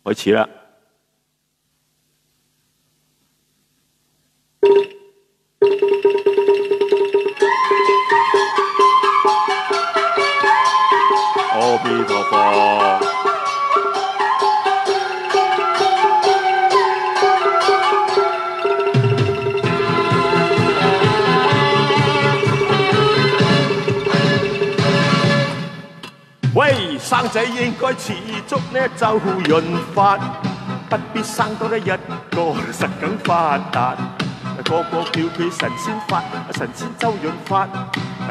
開始啦。阿彌陀佛。喂，生仔應該持續呢周潤發，不必生多得一個實梗發達。個個叫佢神仙發，神仙周潤發，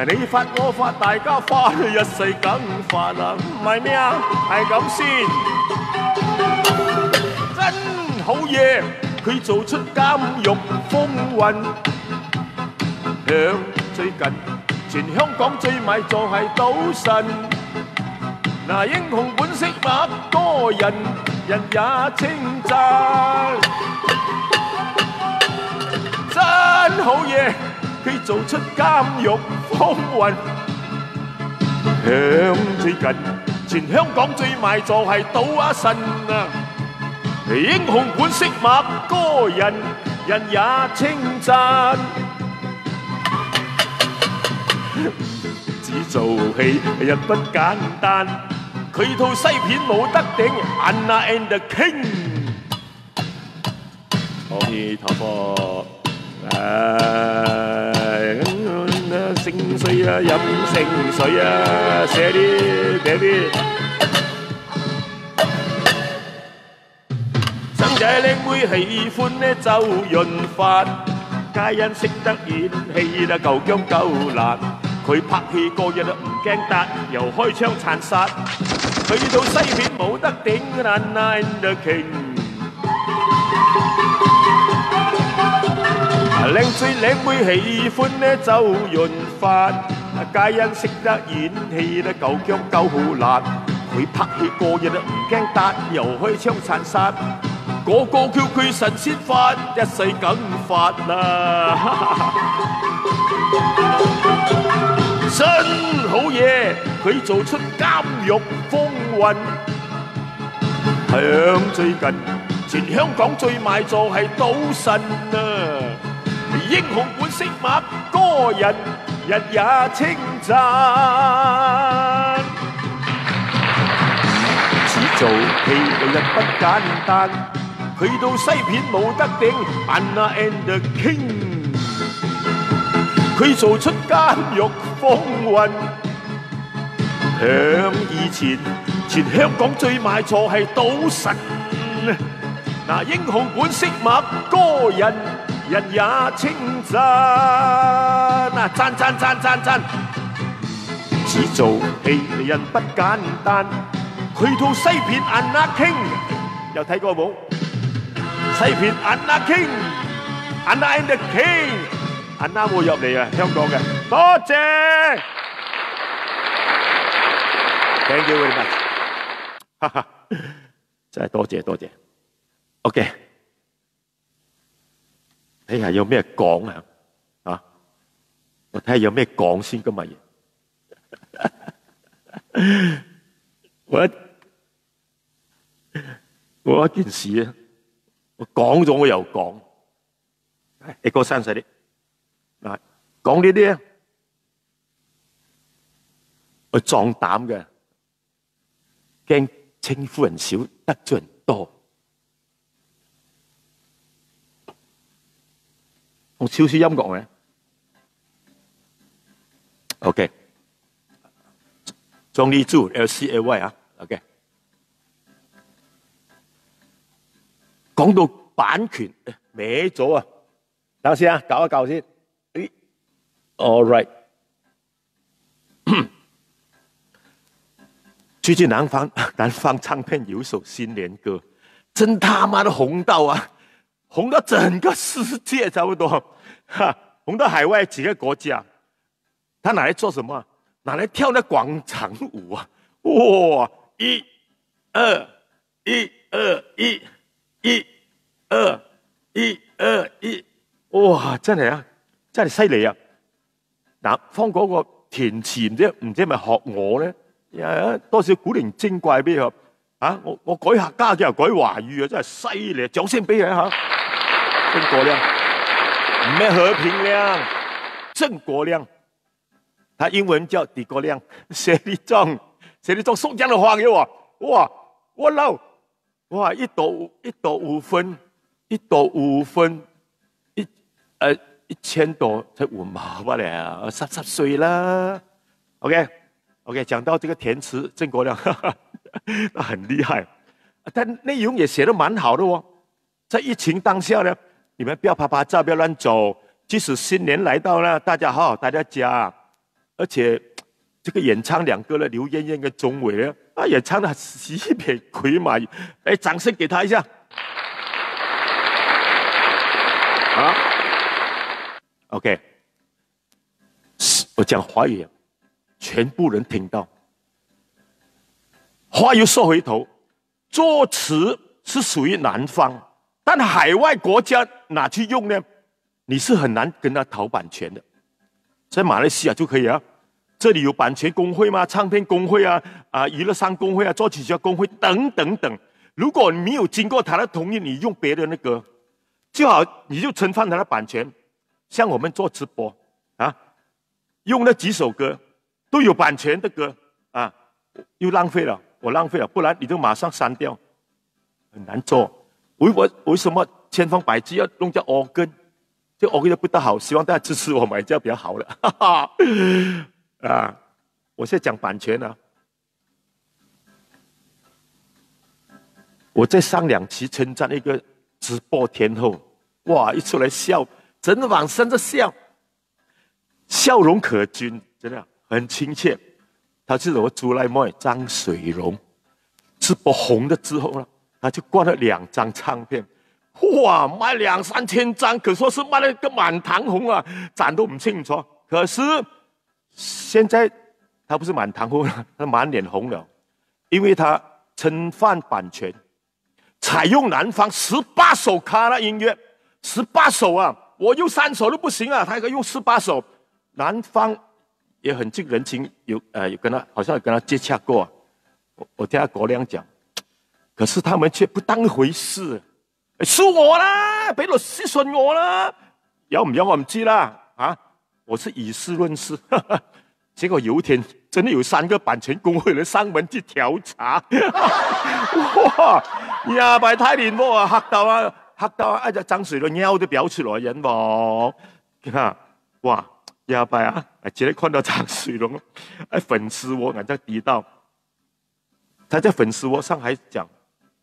你發我發大家發，一世梗發啦，唔係咩啊？係咁先，真好嘢！佢做出監獄風雲，響最近全香港最賣座係賭神。嗱，英雄本色乜多人，人也稱讚。真好嘢，佢做出監獄風雲。響最近，全香港最賣座係賭神啊！英雄本色乜多人，人也稱讚。只做戲人不簡單，佢套西片冇得頂 ，Anna and the King。阿彌陀佛，聖水啊，飲聖水啊，寫啲baby。生仔靚妹喜歡呢周潤發，皆因識得演戲啦，夠薑夠辣。佢拍戲個日都唔驚突，又開槍殘殺。佢套西片冇得頂 ，Anna and the King。靚嘴靚妹喜歡呢周潤發，皆因識得演戲啦，夠薑夠辣。佢拍戲個日都唔驚突，又開槍殘殺。個個叫佢神仙法，一世梗發啦！真好嘢，佢做出監獄風雲。響最近，全香港最賣座係賭神啊！英雄本色馬歌人，日也稱讚。只做戲嘅人不簡單。佢到西片冇得頂 ，Anna and the King。佢做出監獄風雲，響以前，全香港最賣座係賭神。嗱，英雄本色馬歌人，人也稱讚。嗱，讚！只做戲人不簡單，佢套西片 Anna King， 有睇過冇？西片 Anna King，Anna and the King，Anna 會入嚟啊，香港嘅，多謝 ，thank you very much， 哈哈，真係多謝 ，OK， 睇下有咩講啊，啊，我睇下有咩講先今日我一件事啊。我講咗我又講，你過生細啲，嗱講呢啲咧，我壯膽嘅，驚稱呼人少得罪人多。用少少音樂嘅 ，OK， 莊立柱 LCAY 啊 ，OK。講到版權歪咗啊！等先啊，搞一搞先。All right 最近南方唱片有首新年歌，真他媽的紅到啊！紅到整個世界差不多，紅到海外幾個國家。他拿來做什麼？拿來跳那廣場舞啊！哇！1、2、1、2、1。1、2、1、2、1，哇！真係啊，真係犀利啊！嗱，方嗰個填詞唔知係咪學我咧？多少古靈精怪俾佢啊！我改客家嘅又改華語啊，真係犀利！掌聲俾佢嚇！鄭國亮，唔係和平亮，鄭國亮，他英文叫狄國亮，寫啲裝宋江的話給我，哇！我嬲！哇！1朵5分，1朵5分，1000朵才5毛罢了，30歲啦。OK， 講到這個填詞，鄭國亮，他很厲害，但內容也寫得蠻好的哦。在疫情當下呢，你們不要拍拍照，不要亂走。即使新年來到呢，大家好好待在家，而且這個演唱兩個呢，劉燕燕跟鍾偉呢。也唱得喜別鬼嘛！哎，掌聲給他一下。啊 ，OK， 我講華語，全部人聽到。話又說回頭，作詞是屬於南方，但海外國家拿去用呢，你是很難跟他討版權的。在馬來西亞就可以啊。這裡有版權工會嗎？唱片工會啊，娛樂商工會啊，作曲家工會等等等。如果你沒有經過他的同意，你用別人的歌，就好你就侵犯他的版權。像我們做直播啊，用那几首歌都有版权的歌啊，又浪费了，我浪费了，不然你就马上删掉，很难做。我为什么千方百计要弄叫耳根？这耳根不大好，希望大家支持我买，这样比较好了。哈哈啊，我现在讲版权啊。我在上2期称赞一个直播天后，哇，一出来笑，整晚上在笑，笑容可掬，真的很亲切。他是我朱赖妹张水荣，直播红了之后呢，他就挂了2张唱片，哇，卖2、3千张，可说是卖了一个满堂红啊，展都不清楚。可是现在他不是满堂红了，他满脸红了，因为他侵犯版权。采用南方18首卡拉音乐，18首啊，我用3首都不行啊，他还可以用18首。南方也很尽人情，有跟他好像有跟他接洽过、啊，我听他国良讲，可是他们却不当回事，是我啦，俾律師信我啦，有唔有我唔知啦，啊，我是以事論事，结果有一天真的有3个版权工会来上门去调查，哇！呀，拜太連喎啊，嚇到啊！一隻張水都尿都飆出來，人喎，看，哇，呀拜啊！直接看到張水龍，粉絲窩俺在提到，他在粉絲窩上還講，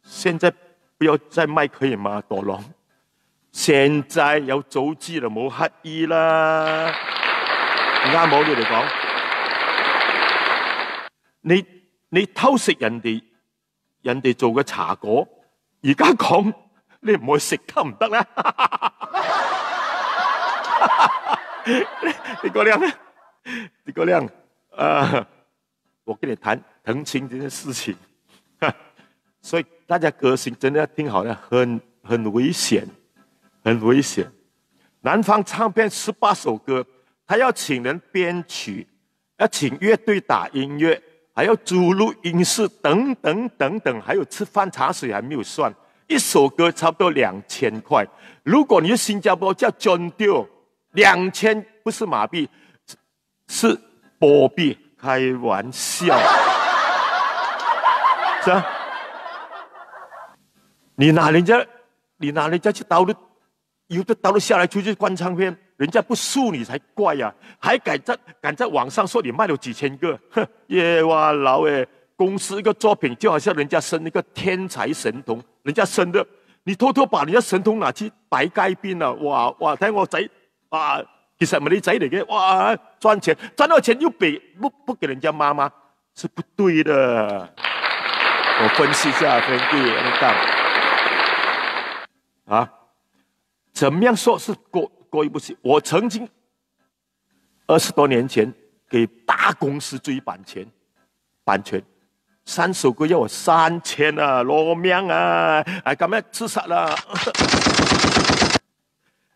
現在不要再賣可以嗎？朵龍，現在有組織了，冇乞衣啦，啱冇你嚟講，你偷食人哋做嘅茶果，而家講你唔去食得唔得咧？你哥亮，我跟你談澄清這件事情，所以大家歌星真的要聽好了，很危險，很危險。南方唱片18首歌，他要請人編曲，要請樂隊打音樂。還要租錄音室等等等等，還有吃飯茶水還沒有算，一首歌差不多2000塊。如果你是新加坡叫真丟，2000不是馬幣，是波幣，開玩笑，是啊？你拿人家去刀的，有的刀的下來出去灌唱片。人家不訴你才怪呀、啊，還敢在網上說你賣了幾千個，哼，耶哇老誒！公司一個作品就好像人家生一個天才神童，人家生的，你偷偷把人家神童拿去擺街邊啊！哇！睇我仔啊，其實唔係你仔嚟嘅，哇！賺錢賺到錢又不給人家媽媽，是不對的。我分析一下，兄弟，你看啊，怎麼樣說是過意不去。我曾經20多年前給大公司追版權，3首歌要我3000啊，攞命啊！咁樣自殺啦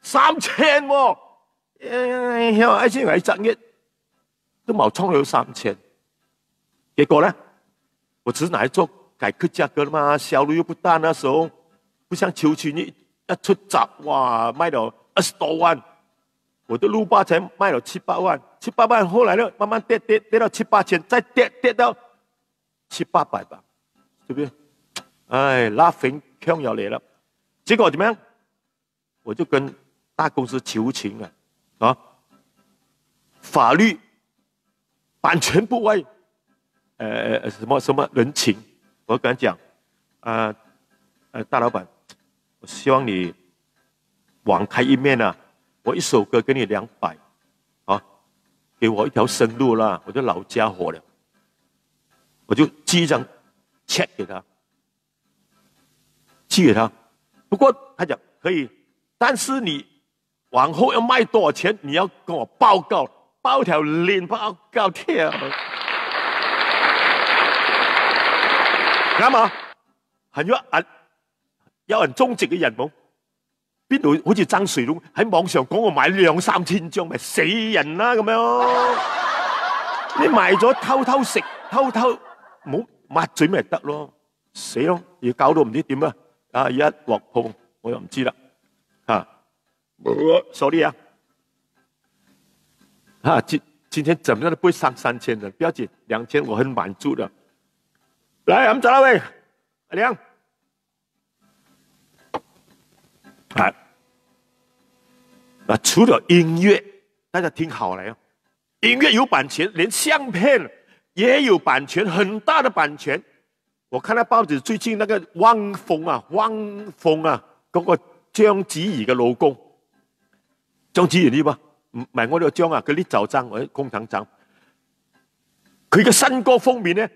，3000喎！而且我1月都冇創到3000，結果呢，我只是拿來做改革價格嘛，銷路又不大，那時候不像秋曲一出閘，哇，賣到20多萬，我的路霸才賣了7、8萬，7、8萬，後來呢，慢慢跌到7、8千，再跌到7、800吧，對不對？哎，拉粉強要嚟了，結果怎麼樣？我就跟大公司求情啊，法律版權部外，什麼人情，我跟他講，大老闆，我希望你網開一面啊，我一首歌給你200，啊，給我一條生路啦，我就老家伙了，我就寄一張 check 給他，寄給他。不過他講可以，但是你往後要賣多少錢，你要跟我報告，報條鏈報告條，啱嘛？有人終極嘅人冇。邊度好似爭水龍喺網上講我買2、3千張，咪死人啦咁樣！你賣咗偷食，偷冇抹嘴咪得咯，死咯！要搞到唔知點啊！啊，一鑊泡我又唔知啦嚇，sorry 啊！嚇，今天怎么样都不会上3000的，不要紧，2000我很满足的。来，我们找那位阿亮，除了音乐，大家听好了哟，音乐有版权，连相片也有版权，很大的版权。我看到报纸最近那个汪峰啊，嗰個章子怡嘅老公，章子怡呢嘛？唔係我呢個章啊，佢呢就章或者工廠章，佢嘅新歌封面呢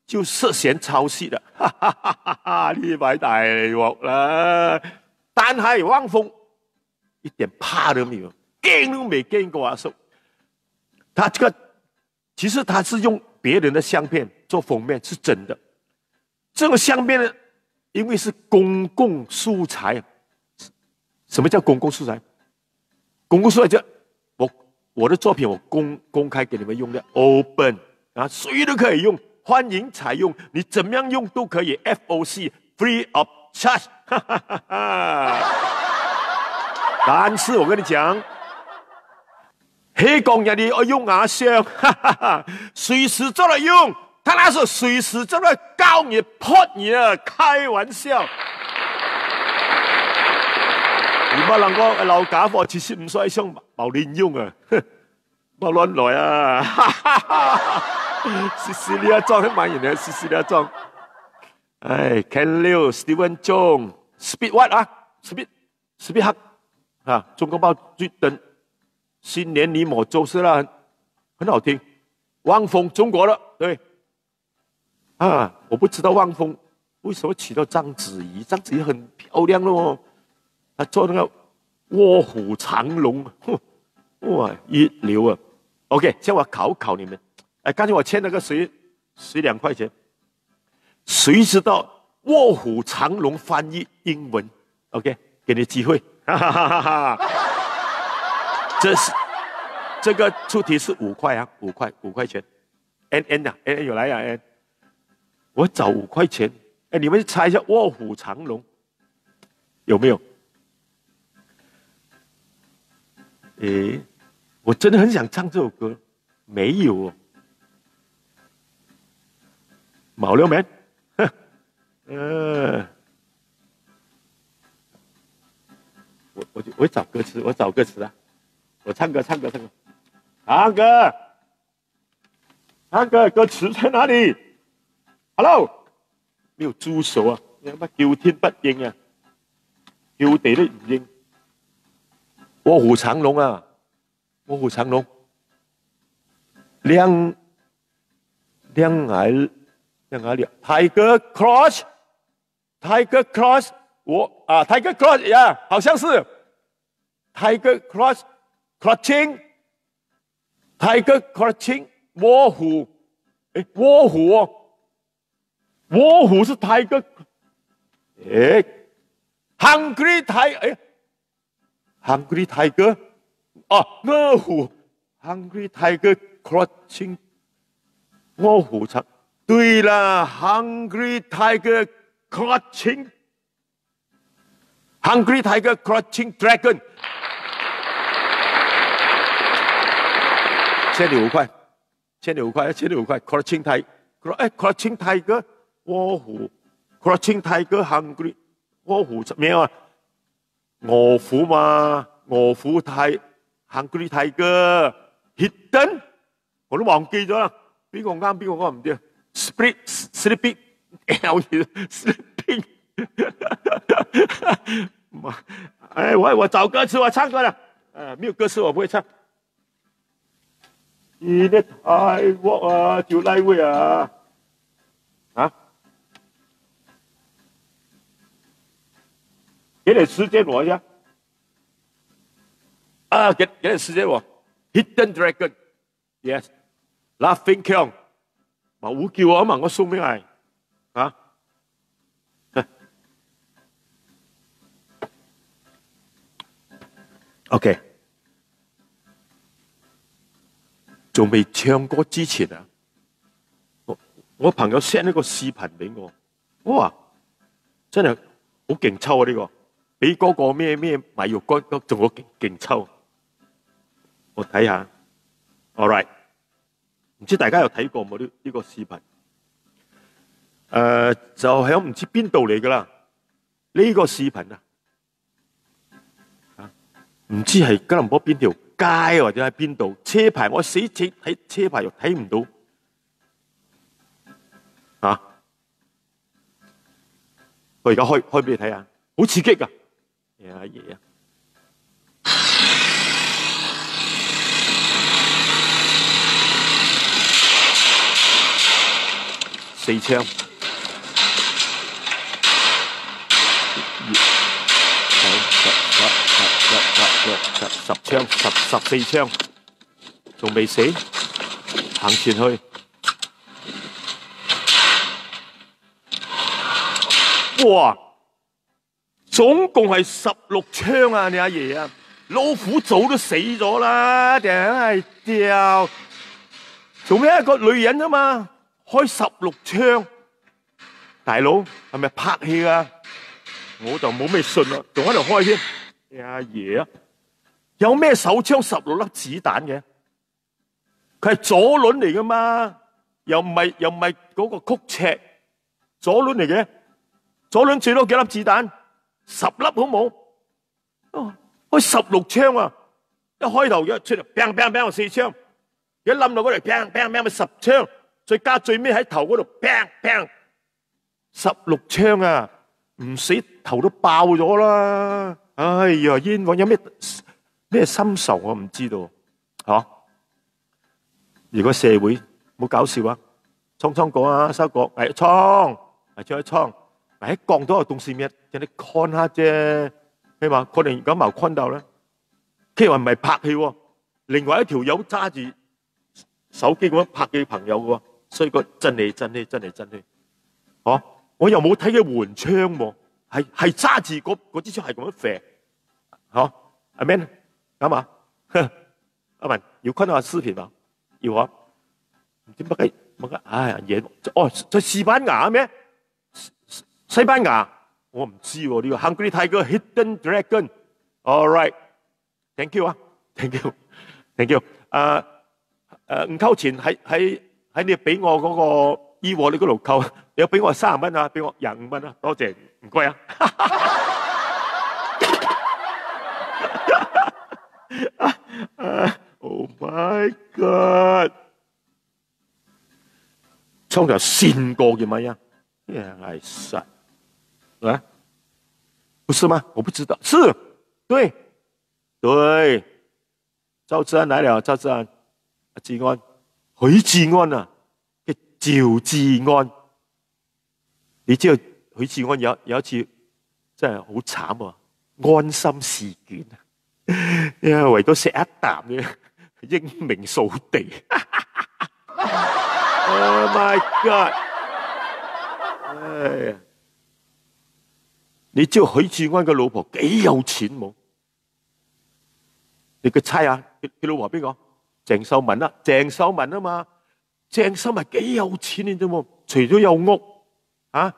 就涉嫌抄襲啦，哈哈哈哈哈！呢擺大鑊啦！但係汪峰一點怕都沒有，驚都沒驚過阿叔。他這個其實他是用別人的相片做封面，是真的。這個相片呢，因為是公共素材。什麼叫公共素材？公共素材就我的作品我公開給你們用的 ，open 啊，誰都可以用，歡迎採用，你怎麼樣用都可以 ，FOC free of charge 哈哈哈哈。但是我跟你講，香港人哋要用牙相，哈哈哈，隨時就來用。他那時候隨時就在告你、潑你啊！開玩笑，你冇諗過老假貨75歲上冇練用啊！冇亂來啊！哈哈哈！試試呢一裝都買完啦，試試呢一裝。哎 ，Ken Liu、Steven Chong、Speed What 啊 ？Speed 黑啊！中國報最等新年你我就是啦，很好聽。汪峰中國的，對。啊，我不知道汪峰为什么娶到章子怡，章子怡很漂亮咯，她做那个卧虎藏龙，哇，一流啊 ！OK， 现在我考你们，哎，刚才我欠那个谁2块钱，谁知道卧虎藏龙翻译英文 ？OK， 给你机会，哈哈哈哈哈！这个出题是5块啊，5块钱 ，N 啊 ，N 有来呀 ，N。我找5块钱，哎，你们猜一下《卧虎藏龙》有没有？哎，我真的很想唱这首歌，没有哦。冇了没？我找歌词，啊！我唱歌，歌詞在哪裡？ Hello， 沒有助手啊！你乜叫天不應啊，叫地都唔應。卧虎藏龍啊，卧虎藏龍，亮眼了 ，Tiger Cross，Tiger Cross， Tiger Cross 呀，好像是 Tiger Cross Crouching，Tiger Crouching， 卧虎，哎，卧虎哦。 卧虎是 tiger， 哎 ，hungry tiger， 哎 ，hungry tiger， 哦，卧虎 ，hungry tiger crouching， 卧虎藏，对了 ，hungry tiger crouching，hungry tiger crouching dragon， 欠你5块，crouching tiger， 哎 ，crouching tiger。 卧虎 ，Crouching Tiger Hungry， 卧虎沒有啊？卧虎嘛，卧虎Hungry Tiger，Hidden， 我都忘記咗啦。邊個啱，邊個唔知啊 ？Sleeping， 哎，我找歌詞，我唱歌了。沒有歌詞我不會唱。你的愛我啊，就來為啊，啊！ 給點時間我一下，啊，給點時間我。Hidden Dragon，yes，Laughing King， 冇叫我嘛，我送俾你，啊 ，OK， 仲未唱歌之前啊，我朋友 send 呢個視頻俾我，哇，真係好勁抽啊呢個！ 比嗰個咩米肉乾仲好勁抽，我睇下。All right， 唔知大家有睇過冇呢個視頻？就喺唔知邊度嚟噶啦。呢個視頻啊，唔知係吉隆坡邊條街或者喺邊度，車牌我死睇車牌又睇唔到。我而家開俾你睇下，好刺激噶！阿爺啊！4槍，10槍，14槍，仲未死，行前去。哇！總共係16槍啊！你阿爺啊，老虎早都死咗啦，定係掉？做咩？一個女人啊嘛，開16槍，大佬係咪拍戲啊？我就冇咩信啦，仲喺度開添。你阿爺啊，有咩手槍16粒子彈嘅？佢係左輪嚟噶嘛，又唔係嗰個曲尺，左輪嚟嘅。左輪最多幾粒子彈？10粒好冇？開16槍啊！一開頭一出嚟，bang bang bang 4槍，一冧到嗰度，bang bang bang 咪10槍，再加最尾喺頭嗰度，bang bang 16槍啊！唔死頭都爆咗啦！哎呀，冤枉有咩深仇我唔知道嚇。如果社會冇搞笑啊，倉過啊，收過，係倉，係出去倉。喺講到個東西面，人哋看下啫，係嘛？可能而家冇看到咧。佢話唔係拍戲喎，另外一條友揸住手機咁樣拍佢朋友嘅喎，所以個真係，哦，我又冇睇佢換槍喎，係揸住嗰支槍係咁樣射，哦，阿 Man， 啱嘛？阿文要看到視頻嘛？要啊？唔知乜嘅，哎呀嘢，哦，在西班牙咩？西班牙我唔知喎，呢個 Hungry Tiger Hidden Dragon。All right，thank you 啊 ，thank you。唔扣錢喺你俾我嗰個醫護你嗰度扣，你有俾我30蚊啊，俾我25蚊啊，多謝，唔該啊。Oh my God！ 衝就信過嘅咪呀？哎塞！啊，不是嗎？我不知道，是，對，趙志安來了，趙志安，志安，許志安啊，嘅趙志安，你知道許志安有一次真係好慘啊，安心事件啊，為咗食一啖嘅英明掃地。Oh my God！ 哎呀！你知道許志安嘅老婆幾有錢冇？你嘅猜下，佢老婆邊個？鄭秀文啊，鄭秀文啊嘛，鄭秀文幾有錢你知冇？除咗有屋啊，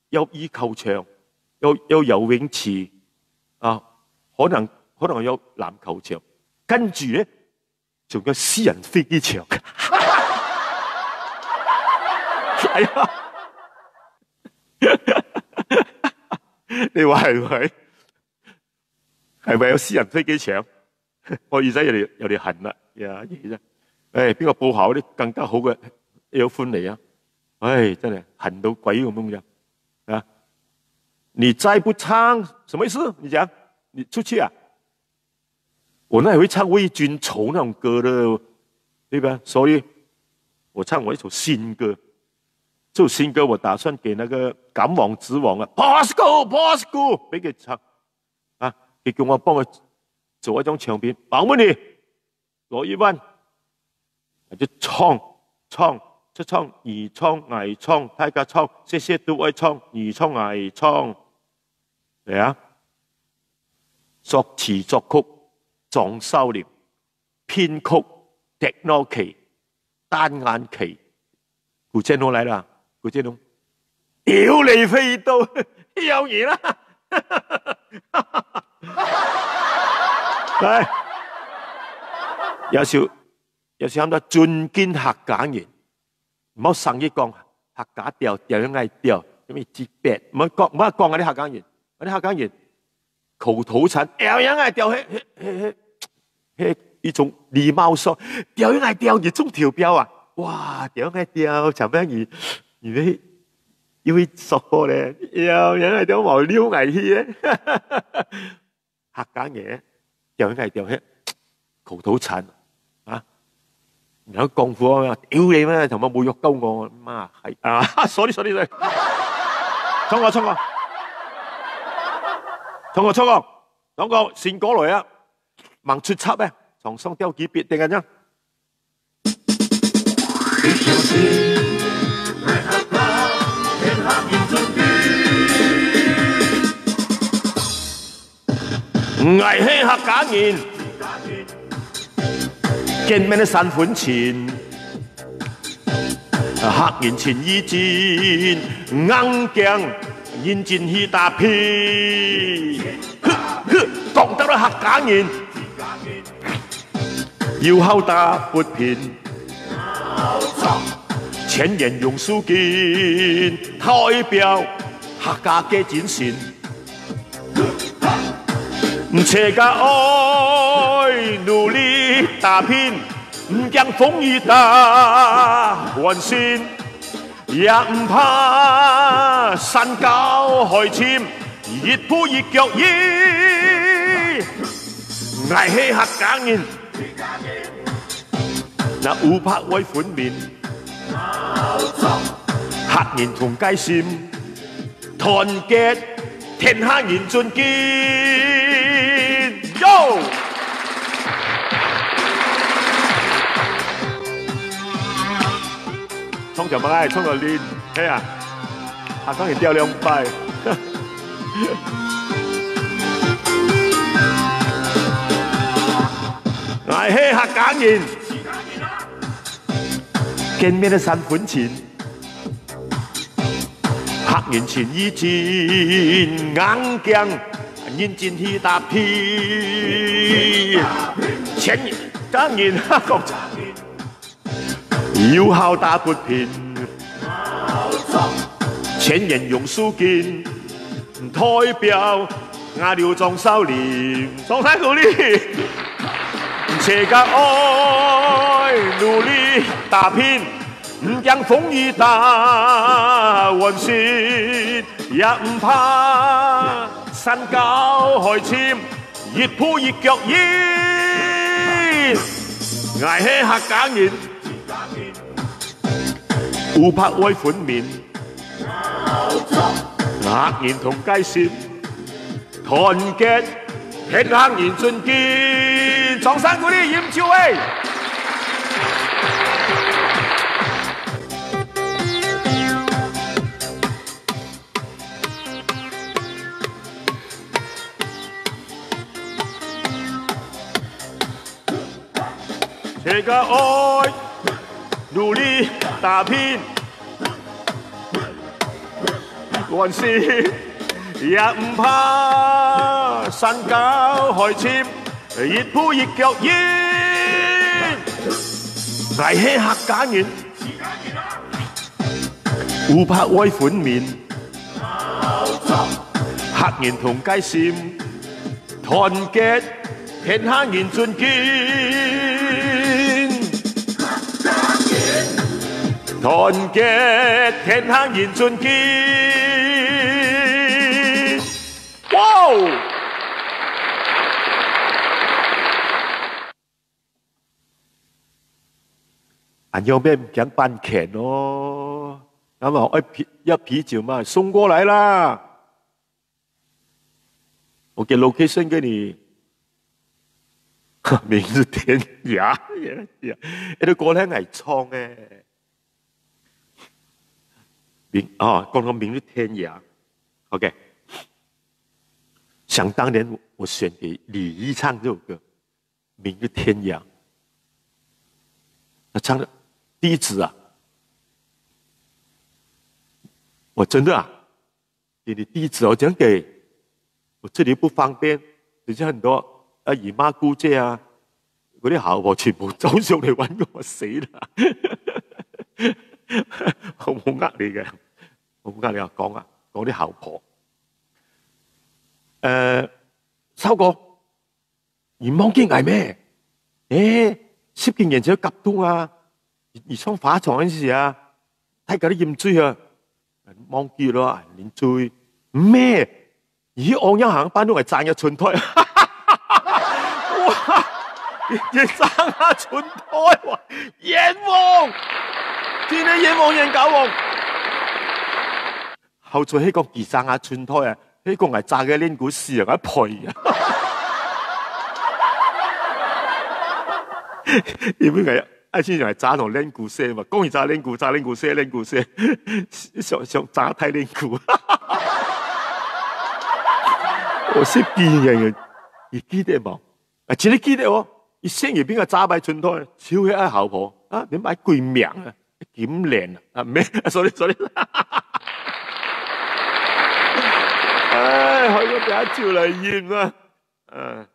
有羽球場，有游泳池啊，可能有籃球場，跟住咧仲有私人飛機場。係啊！你話係咪？係咪有私人飛機場？我耳仔有啲痕啦，呀嘢啫！誒，邊個報考啲更加好嘅有歡嚟啊？唉，真係痕到鬼咁樣啊！你再不唱，什麼意思？你講，你出去啊？我那也會唱《為君愁》那種歌的，對吧？所以我唱我一首新歌。這首新歌我打算給那個港網子網啊 ，Bosco 俾佢唱啊，佢叫我幫佢做一張唱片，保護你攞1萬，或者唱出唱二唱捱唱，大家唱，謝謝都愛唱二唱捱唱，嚟啊！作詞作曲莊修廉，編曲迪諾奇、單眼奇，古天樂來啦！古天樂，屌你飛到有嘢啦！嚟，有時諗到尊敬客家人，唔好成日講客家調調樣嗌調，咁咪節別，唔好講嗰啲客家人，嗰啲客家人口頭禪，調樣嗌調，一種禮貌說，調樣嗌調一種調標啊，哇，調樣嗌調，就咩而要會說咧，調樣嗌調無溜危氣咧，客家嘢調樣嗌調，口頭禪啊！然後功夫啊，屌你咩？同埋侮辱鳩我，媽係啊！sorry，衝我，先過來啊！盲出輯咧，床上吊幾別定嘅啫。危氣客家人。見面的3分錢，客人情意戰，硬頸認真去打拼。講到了客家人，要好打不平，千言用書經，代表客家嘅精神。切家愛努力打拼，唔驚風雨打橫線，也唔怕山高海淺，一步一腳印。捱起客家人，那烏拍為款面，客人同街線，團結天下人盡見。Yo！ 衝條乜嘢？衝個鏈，睇啊！客家人掉2塊。捱起客家人，見面的3分錢，客人情意戰，硬頸。認真去打拼，前當然講要好打不平，前言用書經，代表亞廖莊少年，雙手鼓勵，切家愛努力打拼，唔驚風雨打橫線，也唔怕。山高海淺，一步一腳印，捱起客家人，烏拍為款面，客人同街線，團結天下人盡見，掌聲鼓勵嚴少偉。切家愛努力打拼，還是也唔怕山高海淺，一步一腳印。捱起客家人，烏拍為款面，客人同街線，團結天下人盡見。團結天下人盡見，哇！俺要咩唔講扮劇咯？咁啊，一啤酒嘛，送過來啦。我給 location 給你，明日天涯，呢個歌咧係唱嘅。講到明日天涯 ，OK。想當年我選給李怡唱這首歌《明日天涯》，他唱的地址啊，我真的給你地址，我講給我這裡不方便，等下很多姨媽姑姐啊，嗰啲姣婆全部走上嚟揾我死啦！我冇呃你嘅，我冇呃你啊，講啲姣婆。收哥，你望見係咩？10件嘢就急到啊！而沖化床嗰陣時啊，睇嗰啲鹽水啊，望見咯，連追咩？咦，我一行班都係賺嘅春胎，哇！你賺下春胎喎，冤枉！天天冤枉人搞喎。後在喺個二賺下春胎啊，呢個係賺嘅練股市啊，一賠啊！因為係一先係揸同練股社嘛，講完揸練股社，想揸睇練股。我識見人，你記得冇？真係記得哦！你生完邊個揸擺春胎，超起阿姣婆啊！你買貴命啊，點靚啊？咩 ？sorry， 唉，開個第一條嚟驗啊！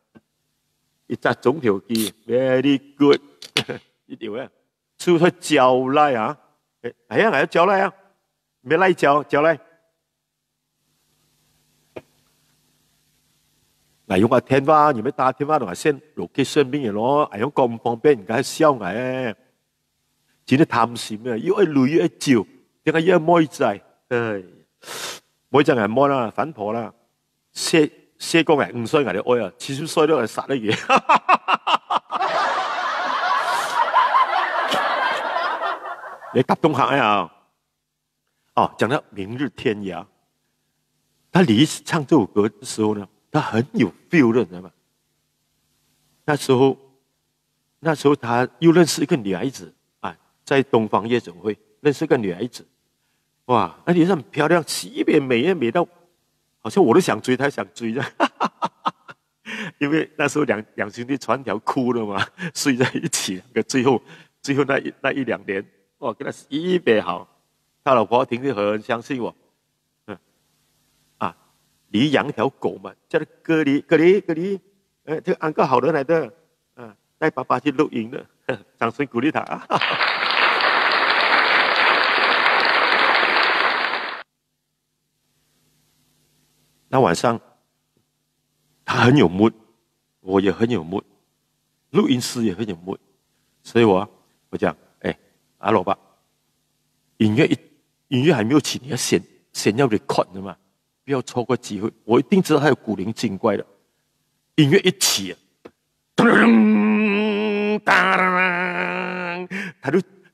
一隻總條機 ，very good， 呢條咧，出去嚼來啊！係啊，嚼來啊，咩來嚼來？嗱，用個電話，你咪打電話同埋 send location 邊嘢咯，係用咁方便，而家燒嘅，只係貪心啊！要一累要一照，點解要妹仔？妹仔係妹啦，反婆啦，寫個係5歲係你愛啊，70歲都係殺你嘢。你急東客呀？哦，講到明日天涯，他第一次唱這首歌的時候呢？他很有 feel 的，你知道嗎？那時候他又認識一個女孩子啊，在東方夜總會認識一個女孩子，哇，那女生很漂亮，特別美到，好像我都想追，她想追的。因為那時候兩兄弟穿條褲了嘛，睡在一起，最後那一兩年，哇，跟他特別好，他老婆聽得很相信我。你養條狗嘛，叫佢隔離，這個安哥好人來的，帶爸爸去錄影的，掌聲鼓勵他。那晚上，他很有 mood， 我也很有 mood， 錄音師也很有 mood， 所以我講，阿老爸，音樂還沒有起，你要先要 record 的嘛。不要錯過機會，我一定知道他有古靈精怪的音樂一起，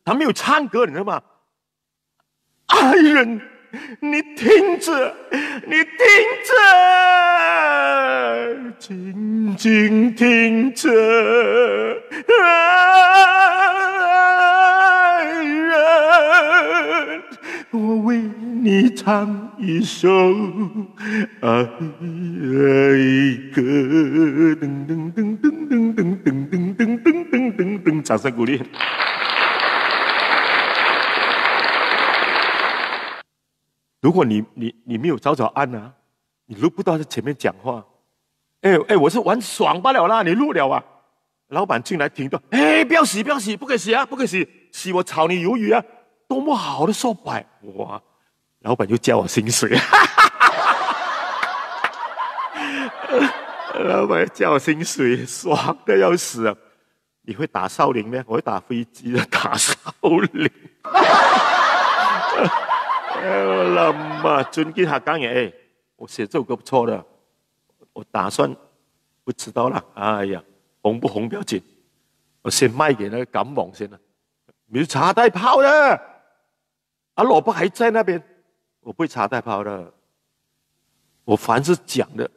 他沒有唱歌，你知道嗎？愛人，你聽着，靜靜聽着，愛人，我為你唱一首愛歌，噔噔噔噔噔噔噔噔噔噔，掌聲鼓勵。如果你沒有早按啊，你錄不到在前面講話。我是玩爽罷了啦，你錄了啊？老闆進來聽到，不要洗，不可以洗啊，不可以洗，洗我炒你魷魚啊！多麼好的說法，哇！老闆就加我薪水，老闆加我薪水，爽得要死啊！你會打少林咩？我會打飛機的，打少林。我諗啊，尊敬下講嘢，我寫這首歌不錯的，我打算不知道啦。哎呀，紅不紅不要緊，我先賣給那個感網先啦。沒有茶帶炮的，阿蘿蔔還在那邊。我不會茶帶炮的，我凡是講的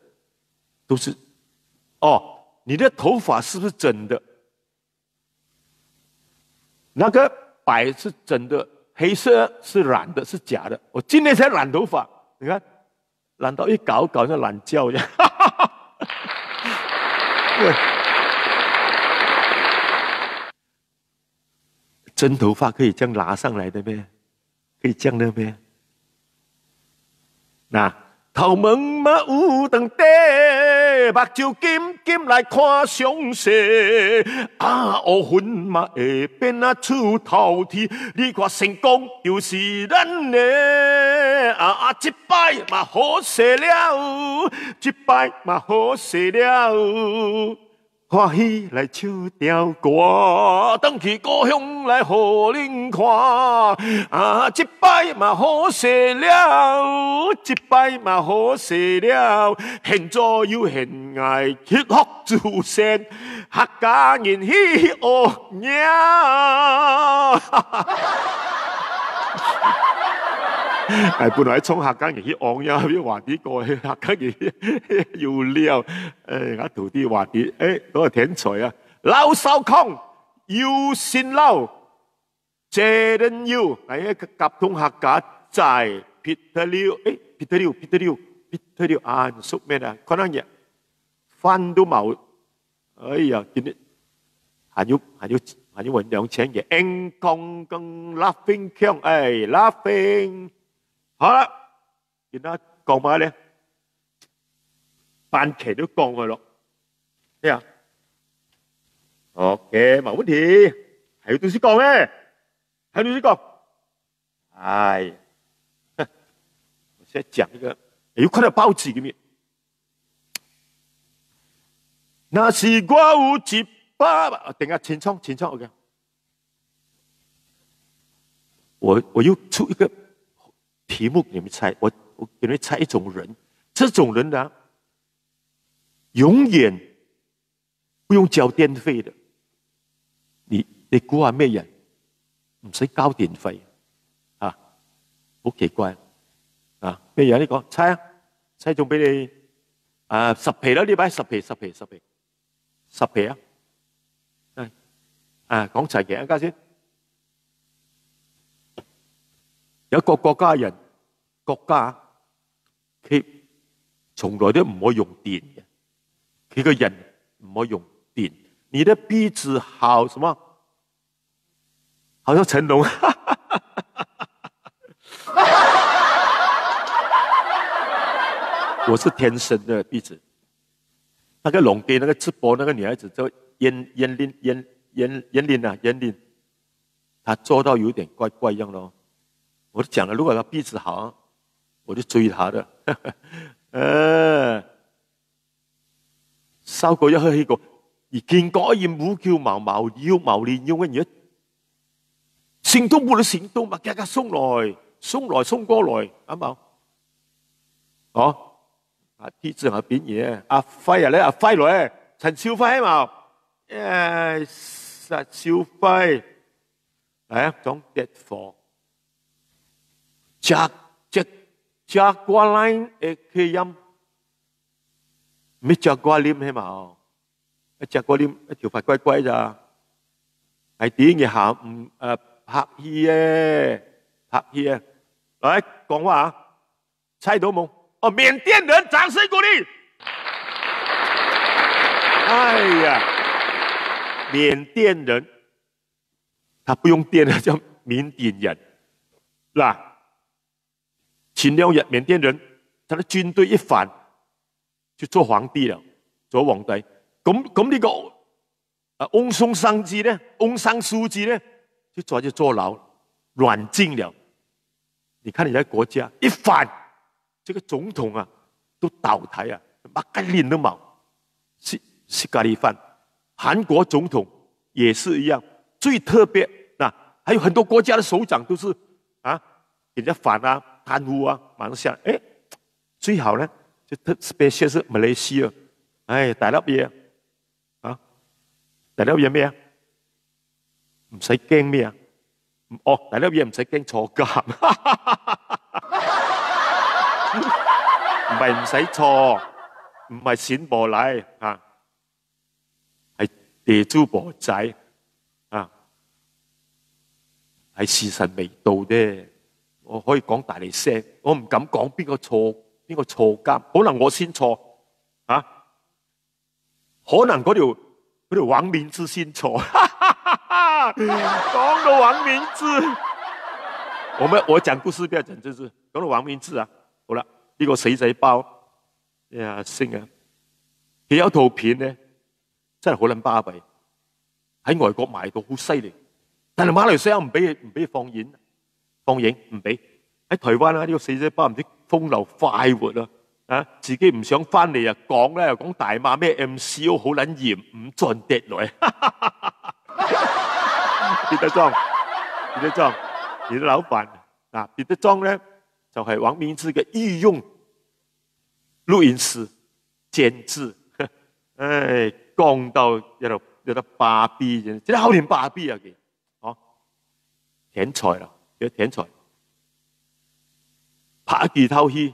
都是，你的頭髮是不是真的？那個白是真的，黑色是染的，是假的。我今天才染頭髮，你看染到一搞像懶覺一樣。真頭髮可以這樣拿上來的咩？可以這樣的咩？嗱，頭毛嘛有長短，目睭金金來看詳細。啊，烏雲嘛會變啊出頭天，你看成功就是咱的。一擺嘛好勢了，一擺嘛好勢了。歡喜來唱條歌，返去故鄉來互恁看。一擺嘛好勢了，一擺嘛好勢了。現左有現愛，乞福自身，客家人喜學鳥。本來衝客家人去昂呀，啲話啲過去客家人要料，我徒弟話啲，嗰個天才啊，老少康要善lau這人要，一個夾通客家在撇得了，撇得了啊，熟咩啊？可能嘢飯都冇，哎呀，今日還要揾2000嘅，硬剛剛 laughing 強，laughing。好啦，而家講乜咧？半期都講去咯，咩啊 ？OK， 冇問題，還有東西講咩？還有東西講。哎，我先講一個，有看到報紙嘅咩？那是我有一把，等下前窗 ，OK。我又出一個題目給你們猜，我給你們猜一種人，這種人呢，永遠不用交電費的。你估下咩人？唔使交電費啊，好奇怪啊！咩人？你講猜啊，猜中俾你10皮啦，呢排10皮啊！講齊嘅一家先。有一個國家佢從來都唔可以用電嘅，佢個人唔可以用電。你的鼻子好什麼？好像成龍，我是天生的鼻子。那個龍給那個直播那個女孩子叫燕玲，她做到有點怪怪樣咯。我都講了，如果他鼻子好，我就追他的。收過一去呢個，而見過一無叫毛連用嘅嘢，行動不能行動嘛，夾送來送過來，啱冇？哦，啲字係邊嘢？阿輝啊，你阿輝來，陳少輝冇？實少輝，講跌貨。加瓜蘭嘅氣音，咩加瓜黏係嘛？加瓜黏一條髮乖乖咋？係點嘅下午拍戲嘅，來講話啊！猜到冇？哦，緬甸人，掌聲鼓勵！哎呀，緬甸人，他不用電，叫緬甸人嗱。前2日緬甸人，他的軍隊一反就做皇帝了，做皇帝。咁呢個翁松山書記呢，就抓去坐牢，軟禁了。你看人家國家一反，這個總統啊都倒台啊，乜嘅臉都冇，是咖喱飯。韓國總統也是一樣，最特別嗱，還有很多國家的首長都是人家反啊。貪污啊，馬上下，最好呢就特別是馬來西亞，大粒嘢啊，大粒嘢咩啊？唔使驚咩啊？大粒嘢唔使驚坐監，唔係唔使坐，唔係閃波嚟啊，係地豬婆仔啊，係時辰未到啫。我可以講大力聲，我唔敢講邊個坐監，可能我先錯啊，可能嗰條王明志先錯。講到王明志，我講故事不要講政治，講到王明志啊，好啦，呢個死仔包，呀星啊！佢有套片咧，真係好撚巴閉，喺外國賣到好犀利，但係馬來西亞唔俾放映唔俾。喺台灣呢個死仔包唔知風流快活啊！自己唔想翻嚟啊，講咧又講大馬咩 MCO 好撚嚴，唔盡跌來。別德莊，你的老闆啊，別德莊咧就係黃明志嘅御用錄音師監製。唉，講到有得芭比，真係好連芭比啊！佢，哦，天才啦，叫天才，拍幾套戲，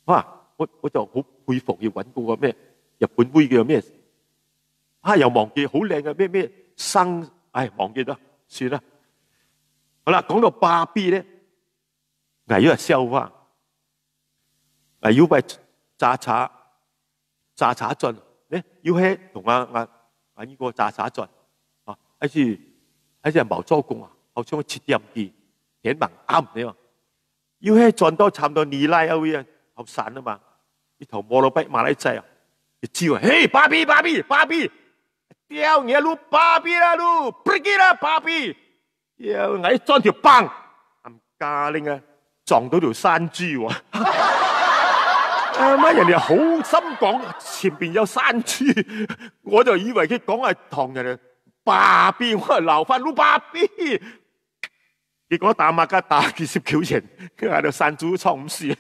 哇！我就好佩服要揾嗰個咩日本妹叫咩？又忘記好靚嘅咩生，忘記咗，算啦。好啦，講到芭比咧，係一個笑話，要by炸茶進咧，要喺同呢個炸茶進啊，喺隻毛周公啊，好似7點幾，天盲啱你嘛，要喺轉到差唔多2拉位啊，後散啊嘛，呢頭摩羅逼馬來仔啊，你知啊，嘿，芭比，屌你路芭比啦路 ，pergi 啦芭比，屌我一轉條棒，冚家拎啊，撞到條山豬喎。乜人哋好心講前邊有山豬，我就以為佢講係唐人芭比，我係鬧翻路芭比。結果打馬家打幾10球錢，佢喺度山豬創唔事。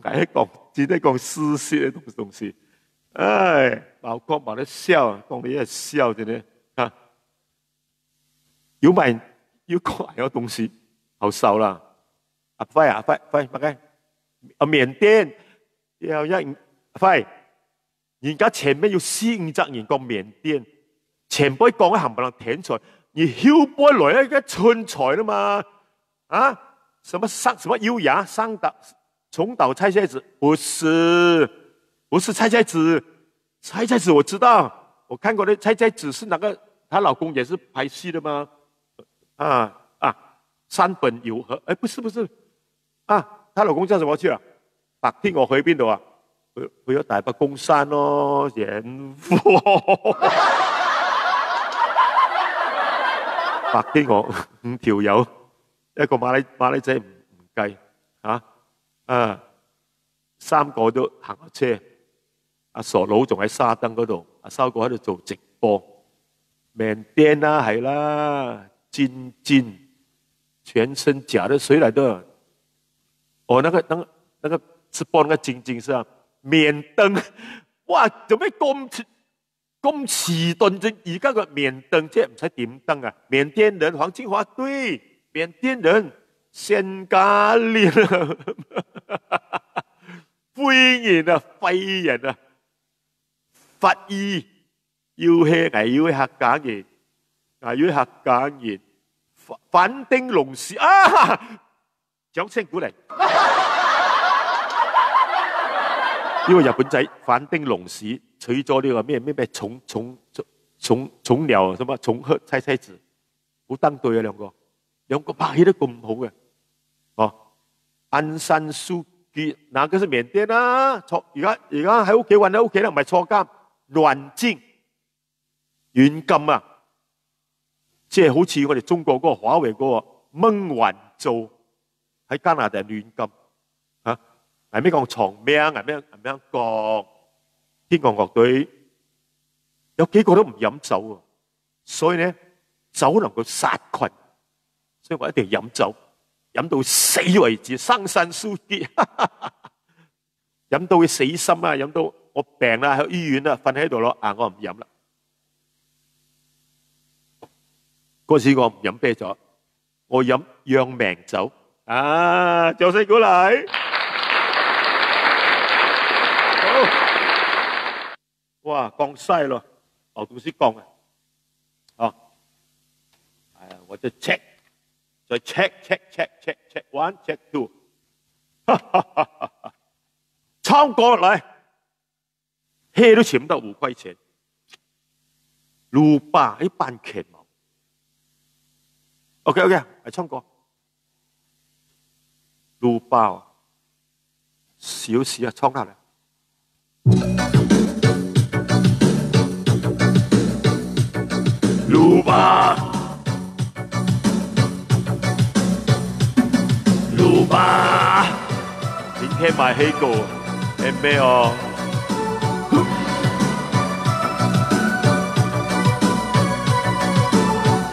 係講只係講私事嘅東西。老國冇得笑，講你一笑啫咧嚇。要問要講有東西，好瘦啦。快，緬甸要快，而家前面要4-5隻人講緬甸，前輩講嘅冚唪唥天才，而後輩來一個蠢材啦嘛，什麼優雅上島重島菜菜子，不是菜菜子我知道，我看過的菜菜子是那個，她老公也是拍戲的嗎？山本有和，不是，她老公叫什麼去了？白天鵝去邊度啊？去咗大北公山咯，人夫。白天鵝5條友，一個馬來仔唔計3個都行下車，阿傻佬仲喺沙燈嗰度，阿修哥喺度做直播，緬甸啦係啦，金全身假的，誰來的？那個直播那個晶是啊，緬登，哇，做咩咁遲鈍啫？而家個緬登即係唔使點燈啊！緬甸人黃金華對，緬甸人先加練啊，廢人啊，法醫要係要客家人，要客家人。反町隆史掌聲鼓勵。呢個日本仔反町隆史娶咗呢個咩重鳥什麼重鶴妻子，好登對啊兩個拍戲都咁好嘅。安山素姬，那個是緬甸啦，而家喺屋企韞喺屋企啦，唔係坐監，軟禁即係好似我哋中國嗰個華為嗰個孟晚舟喺加拿大亂禁係咩講長命，係咩講天國樂隊有幾個都唔飲酒啊，所以咧酒能夠殺群，所以我一定要飲酒，飲到死為止，生身蘇結，飲到佢死心啊，飲到我病啦，喺醫院啦，瞓喺度咯，我唔飲啦。嗰時我唔飲啤酒，我飲養命酒。掌聲鼓勵。好，哇，講晒咯，劉導師講嘅。我就 check， 再 check one check two， 唱歌來，黑都請不到5塊錢，魯巴一般錢嘛。OK，来唱歌。鲁巴，小时啊，唱下来。鲁巴，鲁巴，今天买黑狗，没有？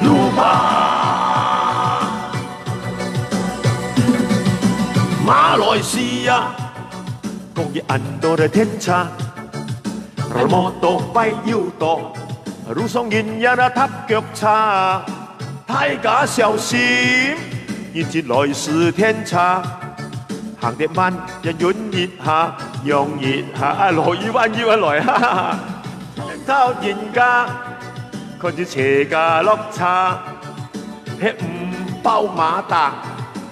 鲁巴，马来西亚，工业很多的天差，摩托快又多。路上人人啊踏腳叉，大家小心，日節來是天差，行得慢人潤熱下，讓熱下啊來要來哈哈，偷人家看住斜架落差，吃唔包馬達，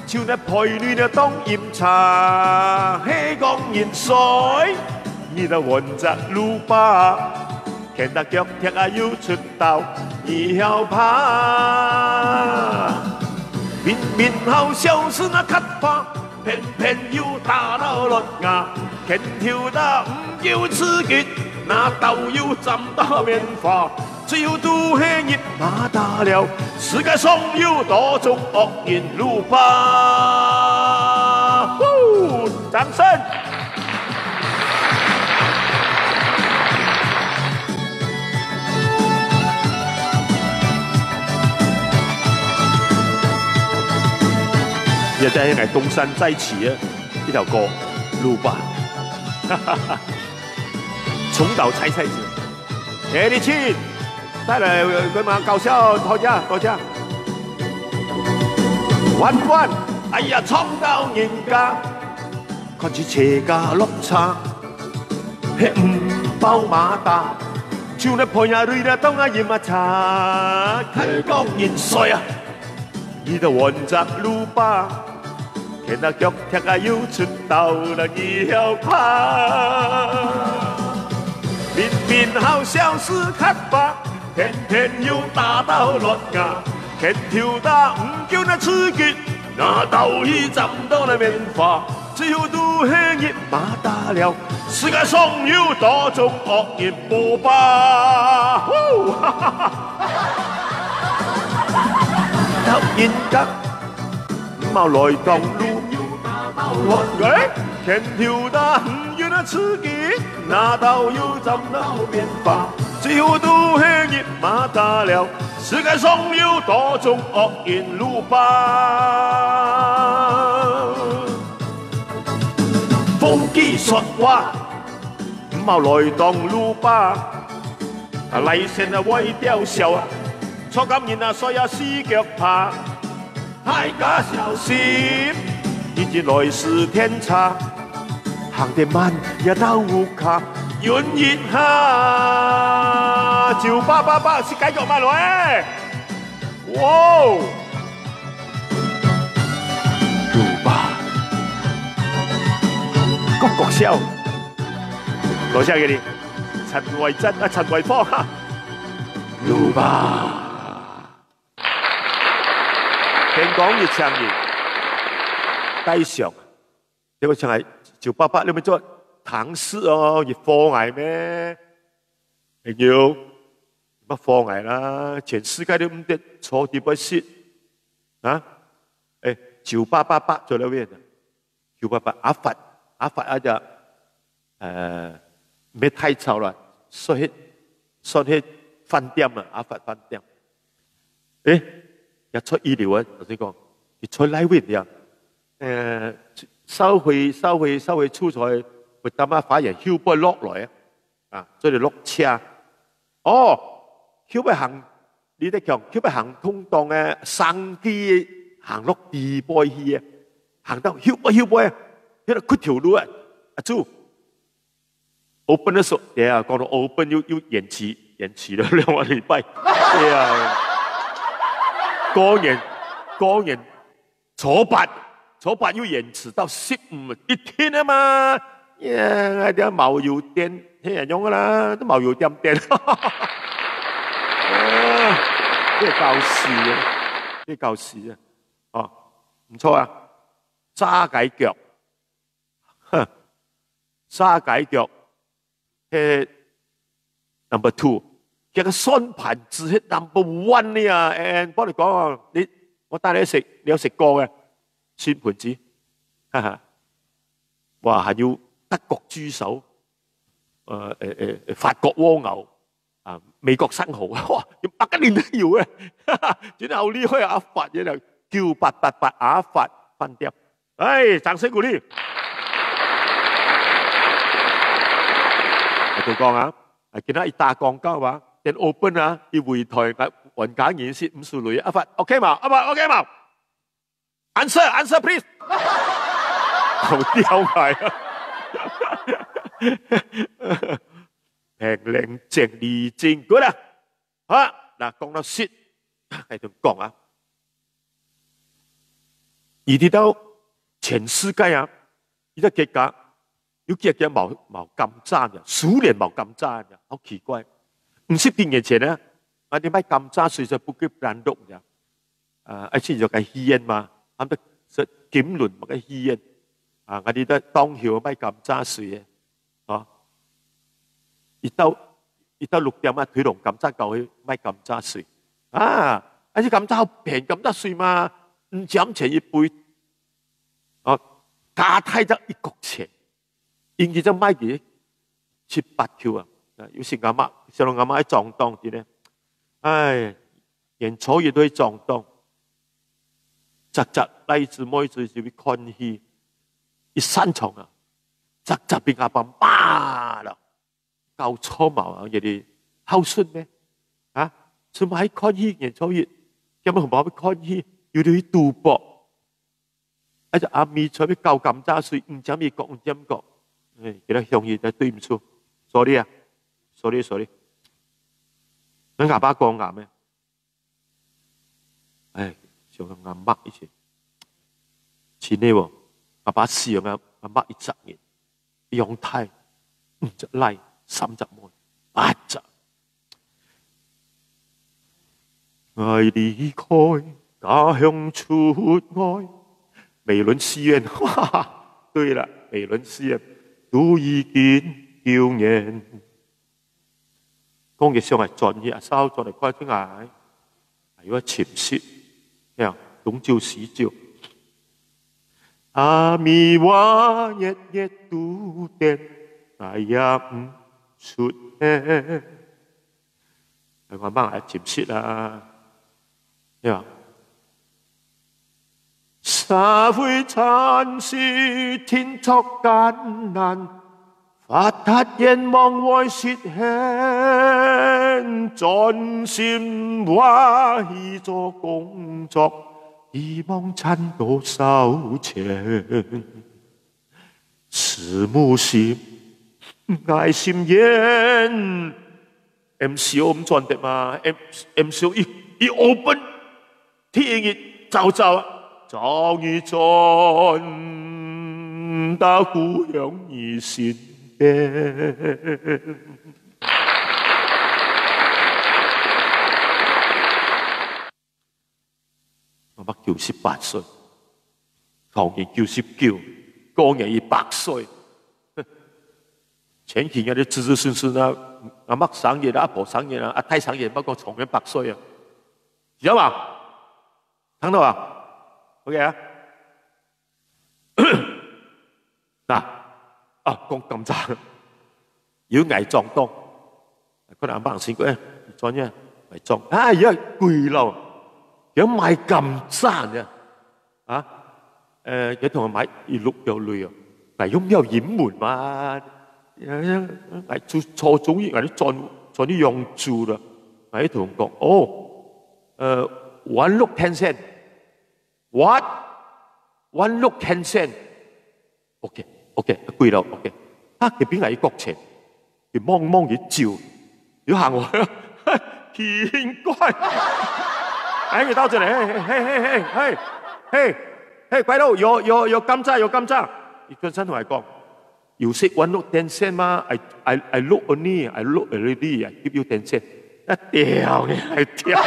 超那陪女啊當鹽茶，黑江鹽水，你的混雜路巴。看到腳踢啊要出道，以後怕。面面後笑是那咳怕，偏偏要打到落牙。拳跳得唔叫刺激，那豆要浸到棉花。只要都黑熱馬大了，世界上要多種惡言路吧。掌聲！也在喺東山再起啊！呢條歌路吧，重蹈猜子。李沁帶來佢嘛搞笑大家，彎，哎呀衝到人家，看住斜架落差，吃唔包馬達，像那陪下女啦當下鹽啊茶，睇講現帥啊！你的混雜路吧，看到腳踢啊要出道了以後怕，面面好像是黑白，偏偏要打到落牙，拳跳得唔叫那刺激，那豆已浸到那棉花，只要都黑熱馬大了，世界上要多種惡言播吧。突然間，貓來當路，拳跳得唔要那刺激，那豆要浸到棉花，只要都黑熱馬大了，世界上要多種惡言路吧。風機說話，貓來當路吧，嚟線啊會掉笑啊！錯感然啊，所有四腳爬，大家小心，日節來是天差，行得慢也到烏卡，潤熱下，9888是繼續慢落誒，哇！路吧，谷笑，多謝佢哋，陳慧珍啊，陳慧芳哈，路吧。聽講越唱越低尚，你個唱係988，你咪做唐詩哦，越科藝咩？要乜科藝啦？全世界都唔得錯啲不識啊！誒，988做咗咩？988阿發啊就咩太吵啦，說起飯店啊，阿發飯店，誒。一出意料啊！頭先講，一出來位呀，收回出彩，會等下發現曉不落來啊！所以落車，哦，曉不行，你哋講曉不行通當嘅生機行落地波去啊，行到曉不啊，喺度嗰條路啊，阿朱 open 嘅時候，講到 open 要延遲咗2個禮拜，係啊。過年初八要延遲到15一天啊嘛，啲冇油電聽人用噶啦，都冇油電，真係搞事啊！啲舊時啊，哦，唔錯啊，沙雞腳，沙雞腳係 number two， 其實酸盤子係 number one 呢啊 ，and 幫你講啊，我帶你去食，你有食過嘅酸盤子，哈哈，哇，還要德國豬手，法國蝸牛。啊！美國生蠔，哇！要百幾年都要嘅，然後呢開阿發嘢就叫八阿發飯店，哎，掌聲鼓勵。我同講啊，見到一打廣告話，電 open 啊，啲會台嘅雲假演示50類阿發 OK 嘛？阿發 OK 嘛 ？Answer please。好刁埋啊！平靚正義正 good 啊！好啦，嗱講到雪，繼續講啊。而啲到全世界啊，呢個國家有幾個冇咁渣嘅，數年冇咁渣嘅，好奇怪。50年前呢，我哋買咁渣水就不給難讀嘅，而且就係稀煙嘛，咁得實檢論冇嘅稀煙，我哋都當曉買咁渣水嘅，哦。一到6點啊，佢同甘蔗舊去買甘蔗水啊！而且甘蔗好平，甘蔗水嘛，5點錢一杯，哦，加太得1角錢，因為就買幾7、8 Q 啊！有時阿媽，小龍阿媽喺撞檔啲咧，唉，人坐嘢都喺撞檔，雜例子每次就會看戲，一散場啊，雜變阿爸媽啦。搞錯矛啊！人哋孝順咩？啊，全部喺看戲，人坐熱，有冇同爸爸看戲？要到去賭博，一隻阿咪坐喺教咁渣水，5點一角，5點角，誒，其他向嘢就對唔住 ，sorry 啊 ，sorry，你阿爸講啱咩？唉，上個阿媽以前，前呢喎，阿爸試用阿媽1年，陽太5隻例。30門8隻，愛離開家鄉出外，美輪詩苑，哇！對啦，美輪詩苑都已經叫人。講嘅上係專業收咗嚟開出嚟，係個潛色，呀，東照西照。阿咪話日日都定，但也唔出嚟，係我媽係潛色啦，呀！社會殘事天作艱難，發達願望愛實現，專心話去做工作，希望賺多少錢？是母心。愛心眼 ，MCO 唔轉得嘛？MCO 一 open， 天熱就終於轉到故鄉兒身邊。我媽98歲，後年99，過年100歲。前幾日啲子子孫孫啊，阿媽生日啊，阿婆生日啊，阿太生日，不過重陽100歲啊，有嘛？聽到啊 ？OK 啊？嗱，講咁渣，要偽裝當，可能阿媽先講，裝咩？偽裝啊！而家貴咯，有賣咁渣嘅啊？有同我買一碌有淚啊，但係有冇有隱瞞嘛？係錯總業，係啲做啲用住啦。係同講one look 10 cent，what one look 10 cent，OK， 貴咯 ，OK， 啊，佢邊係一角錢，佢望佢照，要行我，奇怪，哎，佢到這裡，嘿，鬼佬，有甘蔗，佢轉身同我講。You said 1 look 10 cent 嘛 ？I look only, I look already. I give you 10 cent. 一掉嘅係掉，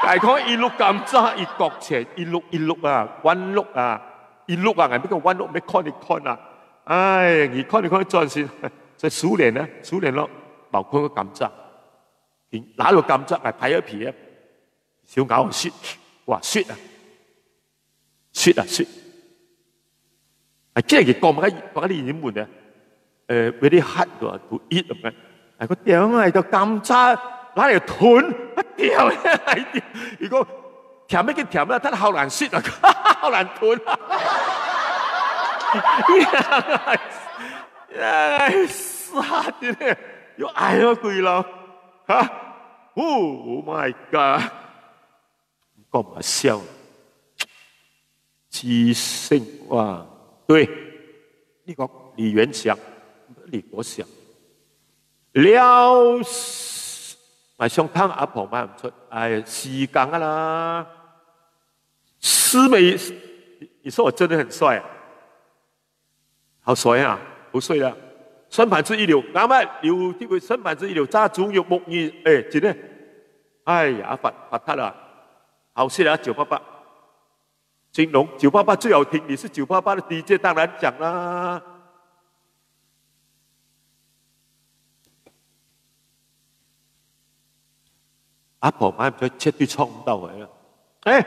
大概一路咁揸，一角錢，一路啊，彎路啊，一路啊，係邊個彎路？咩 con 啊？唉，而 con 轉先，在蘇聯咧，蘇聯咯，茅坤個咁揸，拿到咁揸係排一皮啊，小咬雪，哇雪啊！雪，係即係講啲英文啊，very hard to eat 咁嘅，係個點係個甘蔗拿嚟吞，一條係條，如果甜咩嘅甜啦，真係好難雪啊，好難吞啊，傻啲咧，要嗌咗句咯，嚇 ，Oh my god， 講唔係笑。七星哇，對，呢個李元祥、李國祥，了，咪上湯阿婆買唔出，哎，時間啊啦，思美，你說我真的很帥啊，好帥啊，好帥啦，身板子一流，啱啱有啲佢身板子一流，揸中肉木魚，誒，真係，哎呀，發達啦，好事啦，988。金龍988最好聽，你是988的 DJ， 當然講啦。阿婆買唔咗切啲倉唔到佢啦。誒，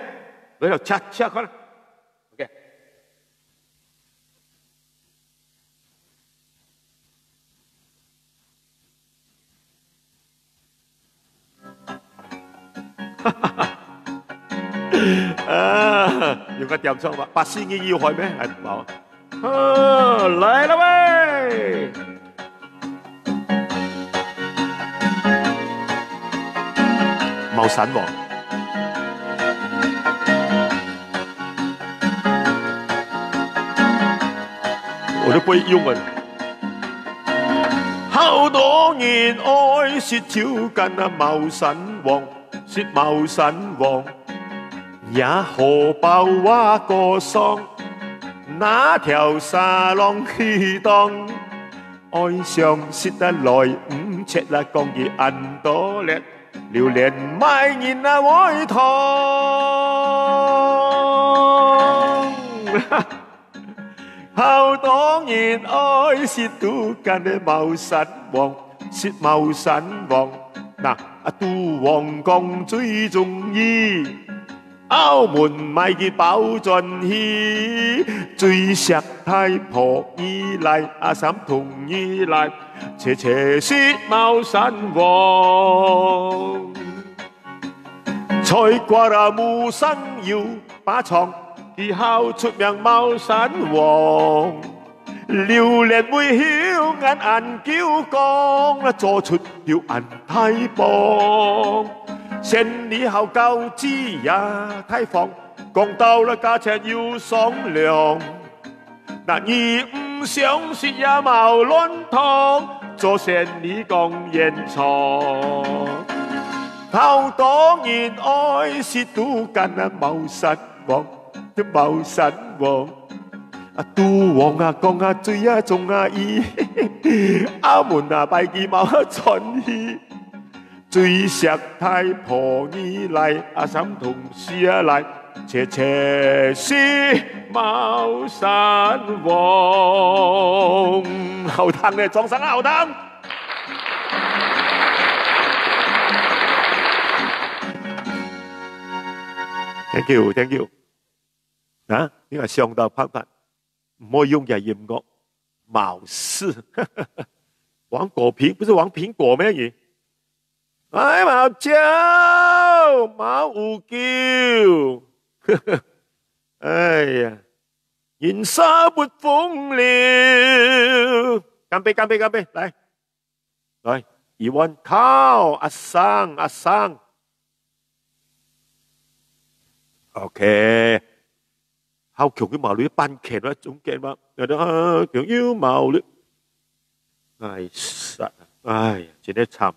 你度切開啦。OK。啊，用個點倉吧，把聲音要開咩？係唔好。啊，嚟啦喂！茂神王，我都不會英文。好多年愛是跳緊啊，茂神王，是茂神王。也何包挖個桑，那條沙浪去蕩，愛上識得來唔切啦，講嘢銀多叻，榴蓮買年啊會痛。好多年愛是都緊嘅茂神王，是茂神王，嗱阿都王講最中意。澳門買嘅包盡去，最石太婆依賴，阿三同依賴，斜斜説茂神王，菜瓜啊無生要把床，以後出名茂神王，榴蓮會曉銀叫講，做出條銀太磅。千里後夠知也太放，講到了價錢要商量。那你唔相信也冇亂講，做千里講現場。好多年愛是都緊啊茂神王，啲茂神王。啊都王啊講啊最啊重啊意，澳門啊拜記冇盡意。最石太婆依賴，阿三同事啊嚟，斜斜是茂神王。後堂咧，掌聲啊後堂！Thank you。啊，呢個上到拍拍，唔可以用嘅音樂，貌似玩果蘋，不是玩蘋果咩嘢？哎，毛椒，毛胡椒，哎呀，燃沙撥風了，乾杯，來，一碗烤，阿生，OK，好強嘅毛女班劇啦，總結嘛，有啲強腰毛女，哎呀，真係慘。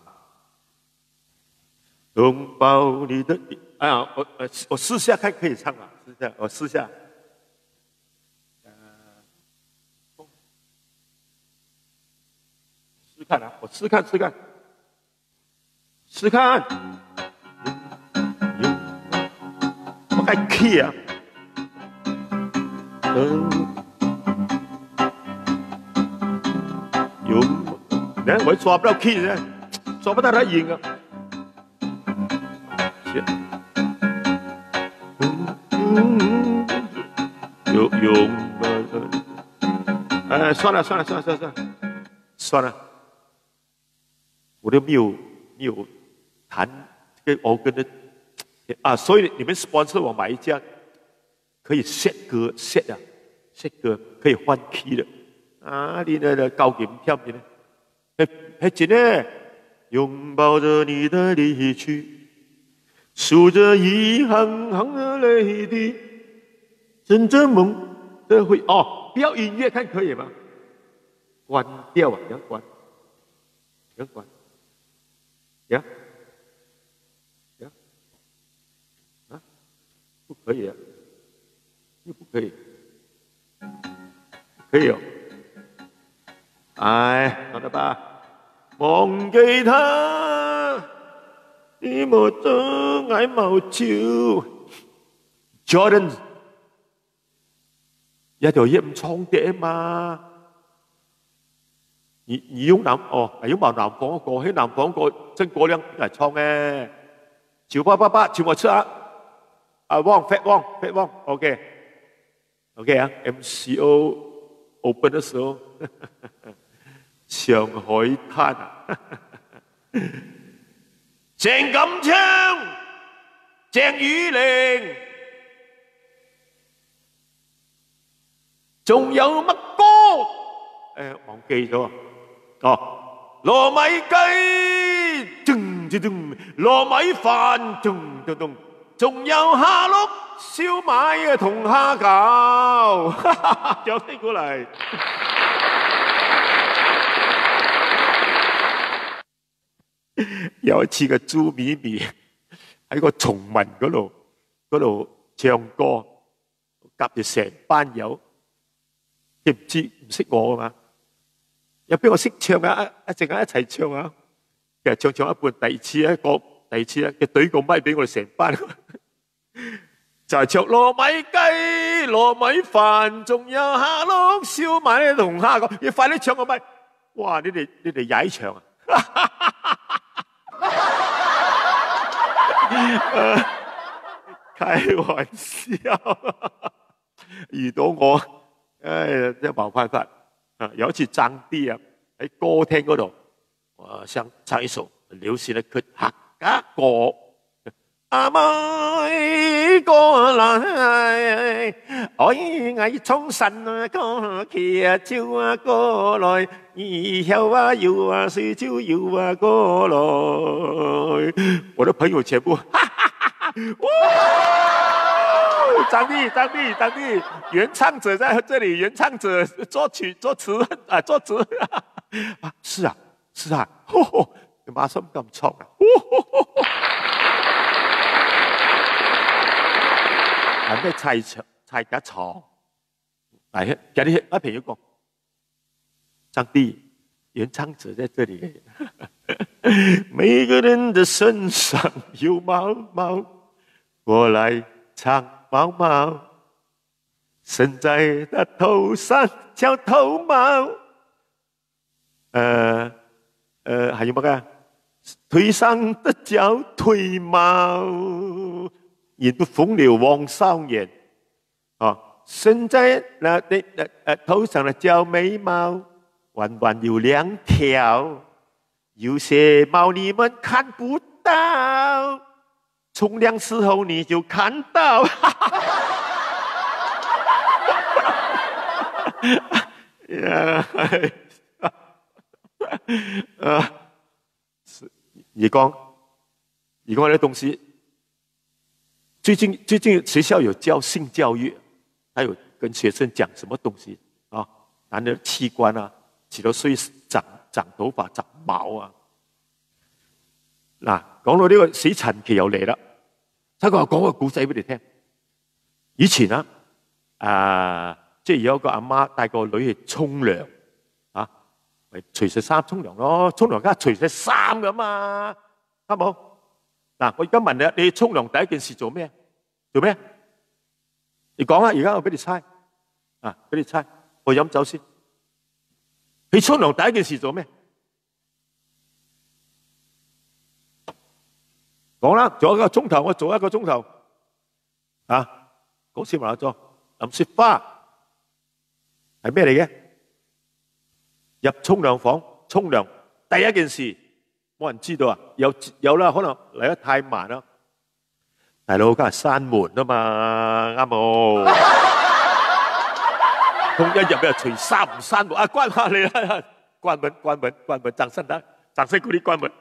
擁抱你的，哎呀，我試下看可以唱嗎？我試下。試看啊，我試看。太 key 啊！有，我抓不到 key 呢，抓不到它音啊。有，算了，我都没有弹这个 organ 的啊，所以你们 sponsor 我买一架可以 set 歌 set 歌可以换 key 的啊，你的高音跳的呢？还真的拥抱着你的离去，数着一行行的泪滴，枕着梦的回哦，不要音乐看可以吗？关掉啊，要关。呀，啊，不可以啊，又不可以，可以哦。哎，好的吧？忘記他，你無咗眼無照。Jordan， 一條嘢唔創嘅嘛。你用南用埋南方嗰個，喺南方個真過兩嚟創嘅。988，請我出啊！汪 Fat 汪 ，OK 啊 ，MCO open 的時候，上海灘啊，鄭錦昌、鄭雨玲，仲有乜歌？忘記咗。哦，糯米雞，糯米飯，仲有蝦碌燒賣啊同蝦餃，有飛過嚟。有一次個朱咪咪喺個崇文嗰度唱歌，夾住成班友，唔識我噶嘛？有邊個識唱啊？一陣間一齊唱啊！其實唱一半，第二次咧，佢懟個咪俾我哋成班，就係唱糯米雞、糯米飯，仲有蝦碌燒賣同蝦餃。你快啲唱個咪！哇！你哋踩場啊！開玩笑，遇到我，真係冇辦法。有一次爭啲啊，喺歌廳嗰度，我想唱一首流行的客家歌。阿妹過來，愛從神過去就過來，搖啊搖啊水就搖啊過來。我的朋友全部，哈哈哈哈！张帝，原唱者在这里，原唱者作词啊，是啊，马上咁唱啊，係咩砌架床？係有啲一朋友講，张帝，原唱者在这里，每個人的身上有毛毛，過來唱。毛毛生在他頭上叫頭毛，還有乜嘢？腿上的叫腿毛，引不風流望少年。哦，生在頭上的叫眉毛，彎彎有兩條，有些毛你們看不到。沖涼時候你就看到，你講的東西，最近學校有教性教育，還有跟學生講什麼東西啊？男人器官啊，幾多歲長頭髮、長毛啊？嗱，講到呢個死陳期又嚟啦。睇我講個故仔俾你聽。以前即係有一個阿媽帶個女去沖涼，咪除晒衫沖涼咯，沖涼梗係除晒衫噶嘛，啱冇？嗱，我而家問你，你沖涼第一件事做咩？你講啊，而家我俾你猜啊，俾你猜，我飲酒先。去沖涼第一件事做咩？講啦，做一個鐘頭，我做一個鐘頭。啊，講先話咗，淋雪花係咩嚟嘅？入沖涼房沖涼，第一件事冇人知道啊！有啦，可能嚟得太慢啦。大佬梗係閂門啊嘛，啱冇？通一入就除衫唔閂門啊！關下你啦，關門，掌聲鼓勵關門。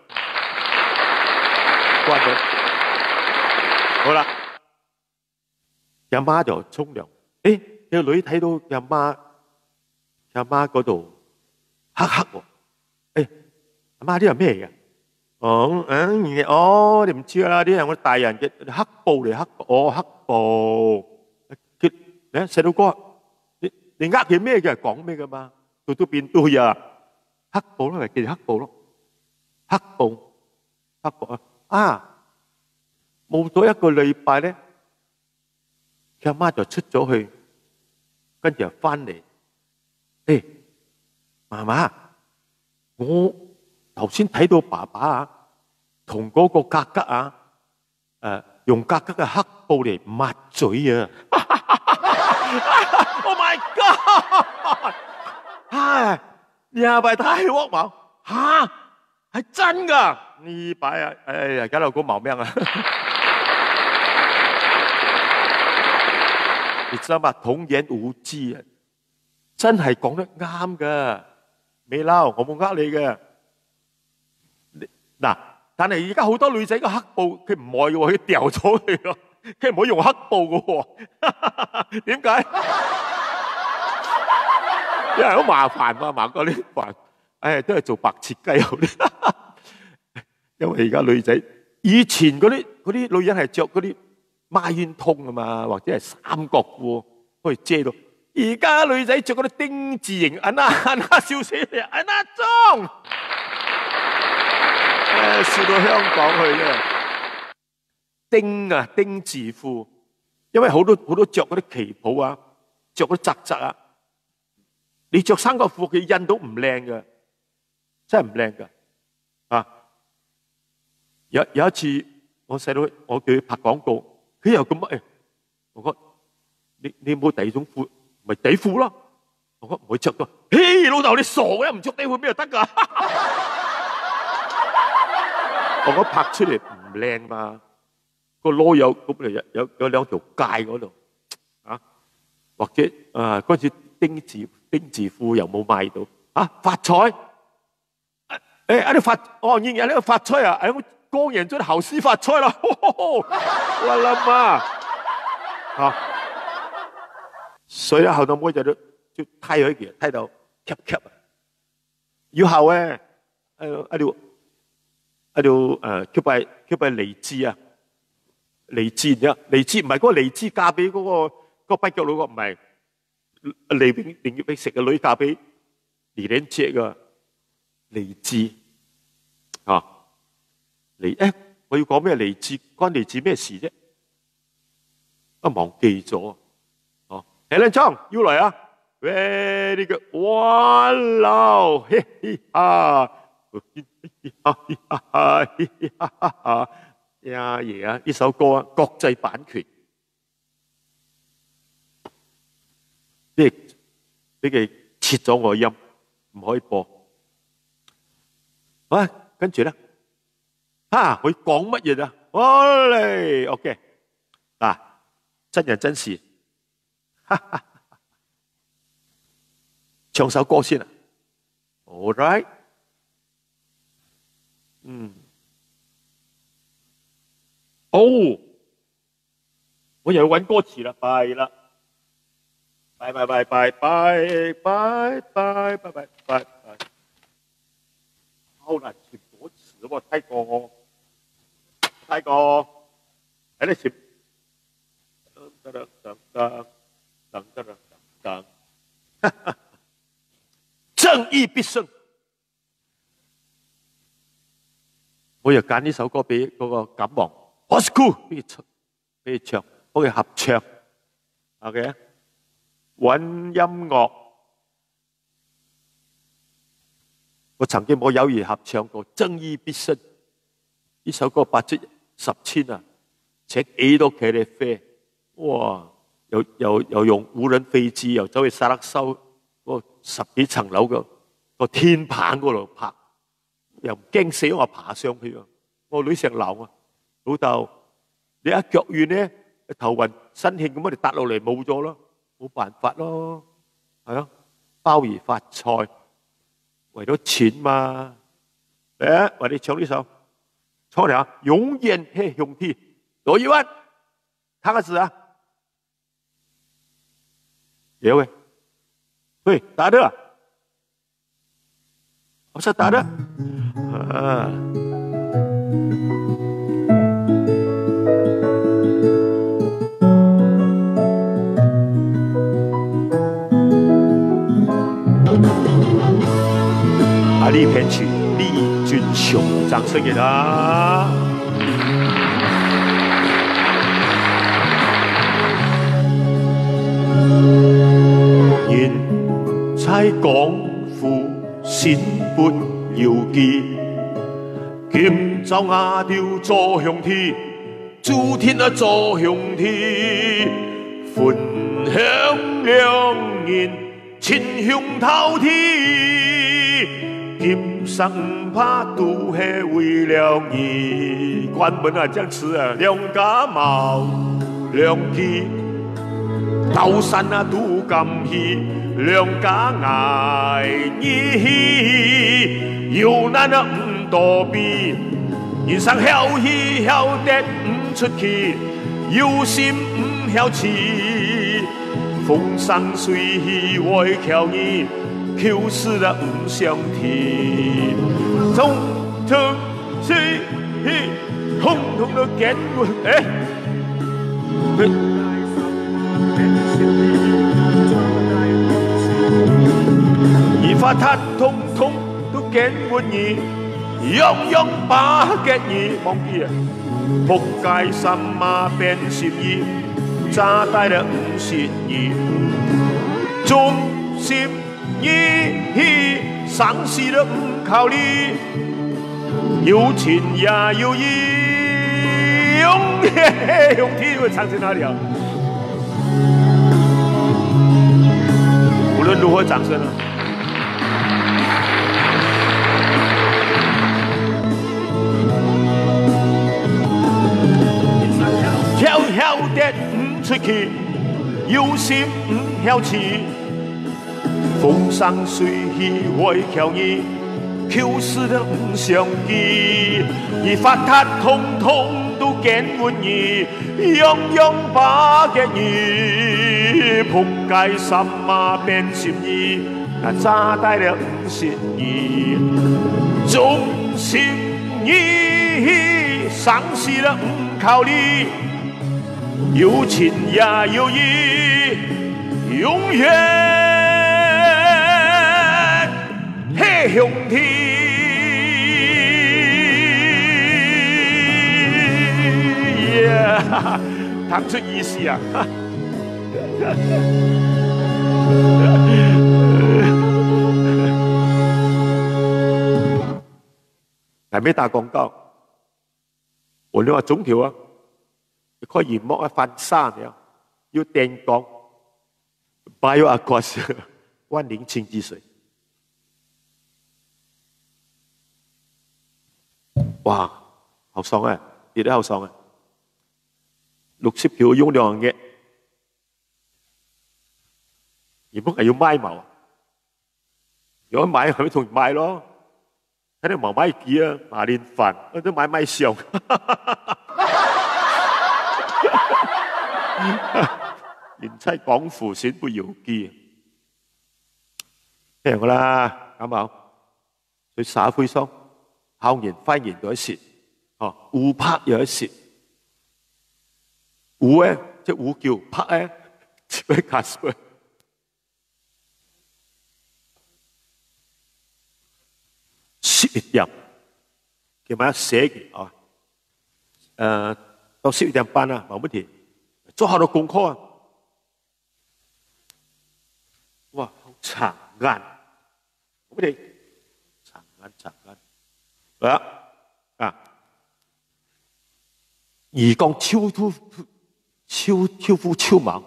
好啦，阿媽就沖涼。誒，個女睇到阿媽嗰度黑喎。誒，阿媽呢係咩嘅？你唔知啦，呢係我大人嘅黑布嚟，黑布。你細佬哥，你呃佢咩嘅？講咩噶嘛？都變對啊！黑布咯，咪叫黑布咯。黑布啊！冇咗一個禮拜咧，佢阿媽就出咗去，跟住又翻嚟。誒，媽媽，我頭先睇到爸爸啊，同嗰個格格啊，用格格嘅黑布嚟抹嘴啊！Oh my god！ 唉，你係咪太惡矛？嚇，係真㗎！呢擺啊，哎呀，搞到個毛命啊！你知道嗎？童言無忌啊，真係講得啱㗎，未嬲，我冇呃你嘅。嗱，但係而家好多女仔個黑布佢唔愛嘅喎，佢掉咗佢咯，佢唔可以用黑布嘅喎。點解？因為好麻煩嘛，麻過啲煩。唉，都係做白切雞好啲。因為而家女仔，以前嗰啲女人係着嗰啲孖煙通啊嘛，或者係三角褲可以遮到。而家女仔着嗰啲丁字型，笑死你，裝，笑到香港去咧。丁字褲，因為好多着嗰啲旗袍啊，着嗰啲窄窄啊，你着三角褲佢印到唔靚嘅，真係唔靚嘅啊！有一次我細佬我叫佢拍廣告，佢又咁乜？我講你冇第二種褲，咪底褲咯。我講唔會着到。嘿，老豆你傻嘅，唔着底褲邊度得㗎？我講拍出嚟唔靚嘛，個籮柚咁嚟有兩條界嗰度啊，或者嗰陣時丁字褲又冇買到啊，發財喺度發現喺度發財啊！公然將後師發財啦！我諗啊，所以後頭妹就睇佢嘅，睇到 cap 啊！以後咧，喺度叫拜荔枝啊，荔枝唔係嗰個荔枝嫁俾嗰個跛腳佬個，唔係寧願俾食嘅女嫁俾李連杰嘅荔枝啊！我要講咩荔枝？關荔枝咩事啫？忘記咗。哦，李連昌要嚟啊 ！Very good， 哇啦，嘿嘿哈，呀爺啊！呢首歌啊，國際版權，俾佢切咗我音，唔可以播。啊，跟住咧。佢講乜嘢啊？嚟 ，OK， 嗱，真人真事，唱首歌先啊 ，All right， 我又要揾歌詞啦，弊啦，拜，好難填歌詞喎，睇過。喺度接，正義必勝。我又揀呢首歌俾嗰個感王 ，Oscar 俾佢唱，幫佢合唱。OK， 玩音樂，我曾經冇友誼合唱過《正義必勝》呢首歌，8折10千啊，請幾多茄喱啡，哇！又用無人飛機，又走去沙勒修嗰10幾層樓個天棚嗰度拍，又唔驚死我爬上去啊！我女成鬧啊，老豆，你一腳軟咧，頭暈身興咁，我哋跌落嚟冇咗咯，冇辦法咯，係啊，鮑魚發菜，為咗錢嘛，嚟，我哋唱呢首，唱嚟啊，永遠係兄弟，羅一萬，看個字啊，有喂，喂，打的，我說打的，啊。呢片曲李俊雄，掌聲給他。人在廣府先不要記，今朝亞調做兄弟，注天啊做兄弟，分享兩人親兄饕餮。今生怕都係為了你，關門啊，這樣詞啊，兩家矛兩機，高山啊都咁喜，兩家愛你，有難啊唔躲避，人生曉喜曉得唔出奇，有心唔曉氣，風生水起愛靠你。就是了唔相提，從頭起統統都見過，而發他統統都見過你，樣樣把嘅你忘記啊，仆街什麼變心意，炸帶了唔是你，中心。你喪失了唔靠你，有情也有義，永遠兄弟會唱在哪裡啊？無論如何，掌聲啊！曉曉得唔出去，有心唔曉氣。風生水起愛靠你，就是了唔相記，而發他統統都見過你，樣樣把嘅你，仆街什麼變心意，那炸帶了唔是你，忠心你，喪失了唔靠你，有情也有義，永遠。嘿，兄弟，彈出意思啊！係咪打廣告？我哋話總條啊，開鹽幕一翻山嘅，要電講 ，Bioacqua 萬寧清之水。哇，好爽啊！跌得好爽啊！60條用2嘅，而唔係要買毛，如果買係咪同買咯？睇你毛買幾啊？馬連飯我都買上，人在廣府先不要記，聽我啦，啱冇？佢灑灰霜。校園歡迎有一時，哦，胡拍有一時，胡咧即係胡叫，拍咧只係卡斯貝。11點，叫咩寫嘅啊？到11點半啊，冇問題，做好多功課啊。長安，我哋長安，而講超夫超猛，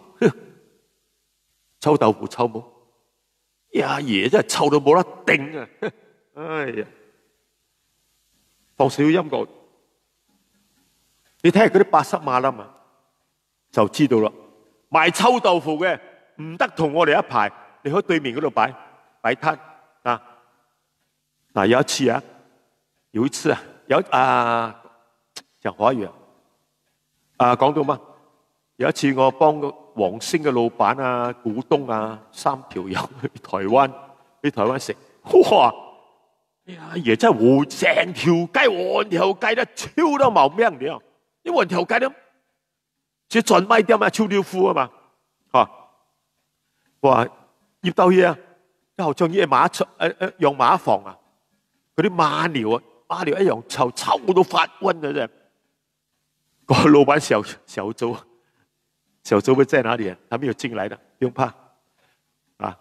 臭豆腐臭冇，阿爺真係臭到冇得頂啊！哎呀，放少音樂，你睇下嗰啲八濕馬冧啊，就知道啦。賣臭豆腐嘅唔得同我哋一排，你喺對面嗰度擺攤啊！嗱，有一次啊，講華語講到乜？有一次我幫個黃星嘅老闆啊、股東啊3條友去台灣食，哇！阿爺真係成條街都超到冇命嘅，因為條街都即係專賣店啊、臭豆腐啊嘛，哇！入到去啊，好像用馬房啊，嗰啲馬尿一樣臭到發瘟嘅啫。個老闆小周會在哪裡啊？他沒有進來的，不用怕啊。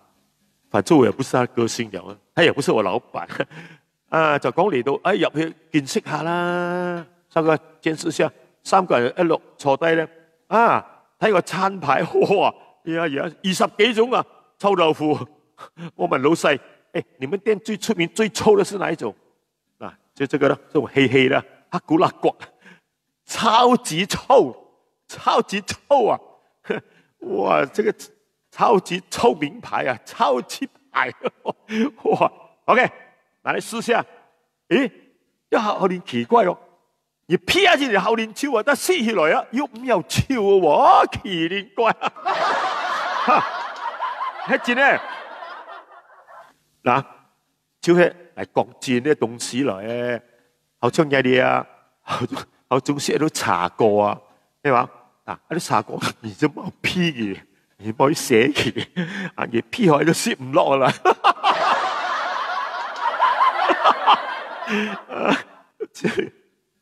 反正我也不是他歌星了，他也不是我老闆啊。就講嚟到，入去見識下啦，見識下，3個人一路坐低咧，睇個餐牌，哇，20幾種啊，臭豆腐。我問老細，你們店最出名最臭的是哪一種？就這個啦，這種黑黑的黑古辣骨，超級臭啊！哇，這個超級臭名牌啊，超級牌！哇 ，OK， 嚟試下。一好點奇怪咯，而撇下隻後臉超啊，但撕起來啊，又唔又超啊，哇，奇連怪啊！睇見咧，嗱，就係嚟講賤嘅東西嚟，好像嘢啲啊，好中式都查過啊，咩話？啲茶果而家冇 P 嘅，而冇寫嘅，而 P 開都攝唔落啦。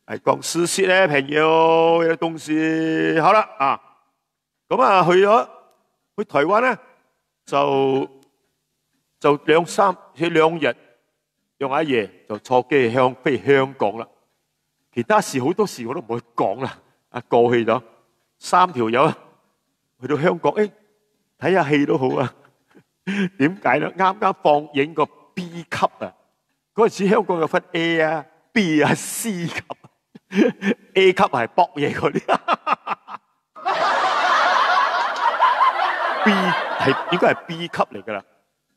係講事實咧，朋友有東西好啦咁啊去台灣咧，就2日，用阿爺就坐機飛香港啦。其他事好多事我都唔可以講啦，過去咗。3條友去到香港，睇下戲都好啊。點解咧？啱啱放映個 B 級啊！嗰陣時香港有分 A 啊、B 啊、C 級。A 級係搏嘢嗰啲，B 係應該係 B 級嚟噶啦，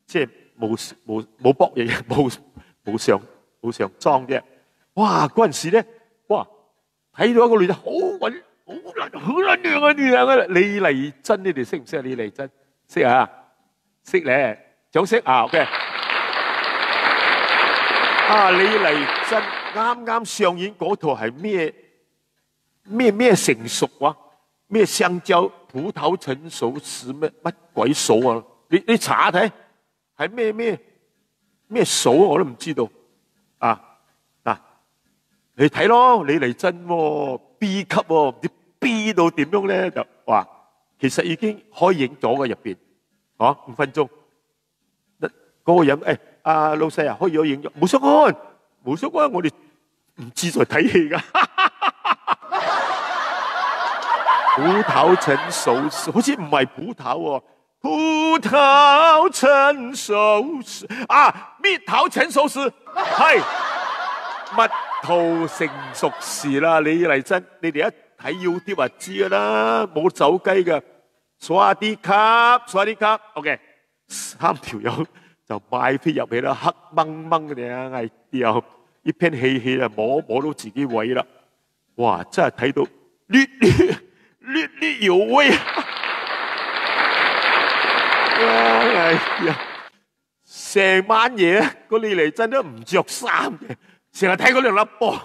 即係冇搏嘢，冇上裝啫。哇！嗰陣時咧，哇！睇到一個女仔好靚啊！李麗珍，你哋識唔識啊？李麗珍識啊？識咧，掌聲OK。李麗珍啱啱上演嗰套係咩成熟啊？咩香蕉葡萄成熟時乜鬼數啊？你查下睇，係咩數我都唔知道你睇咯，李麗珍B 級唔知 B 到點樣咧？就話其實已經開影咗嘅入邊，5分鐘。嗰個人老細啊，開咗影咗，冇相干，我哋唔志在睇戲噶。葡萄成熟時，好似唔係葡萄喎，葡萄成熟時蜜桃成熟時係蜜桃成熟時啦。李麗珍，你哋一睇 YouTube 就知噶啦，冇走雞噶。刷啲卡 ，OK， 3條友就買飛入去啦，黑掹掹嘅嘢係掉一片氣氣啦，摸到自己位啦。哇！真係睇到略有味。成晚嘢個李麗珍都唔着衫嘅，成日睇嗰兩粒波，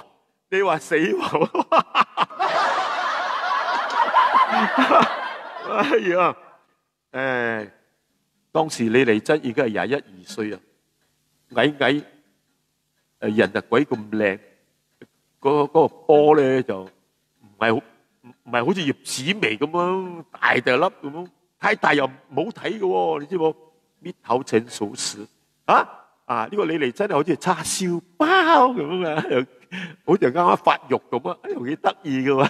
你話死我？當時李麗珍已經係21、22歲啊，矮人就鬼咁靚，嗰個波咧就唔係好似葉子楣咁樣大粒咁樣，太大又唔好睇嘅喎，你知冇？搣口請數時呢個李麗珍好似叉燒包咁啊，好似啱啱發育咁啊，幾得意嘅喎。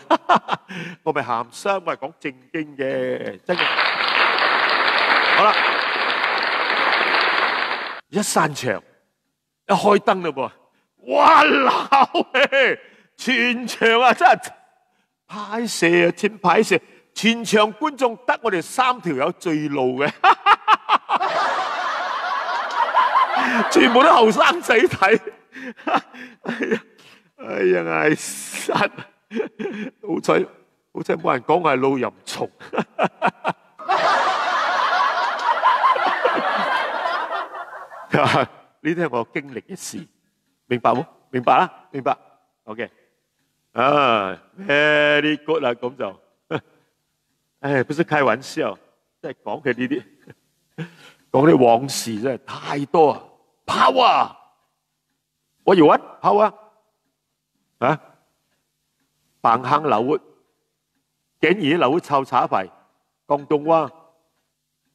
我咪鹹濕，我係講正經嘅，真嘅。好啦，一散場，一開燈嘞噃，哇鬧氣，全場啊真係派射啊，天派射，全場觀眾得我哋3條友最路嘅。全部都後生仔睇，哎呀嗌殺！好彩冇人講我係老淫蟲。呢啲係我經歷嘅事，明白冇？明白啦，明白。OK， very good 啦，咁就，不是開玩笑，即係講嘅呢啲，講啲往事真係太多啊！Power， 我要what power？ 彭坑流活，竟然流活抄茶牌，廣東話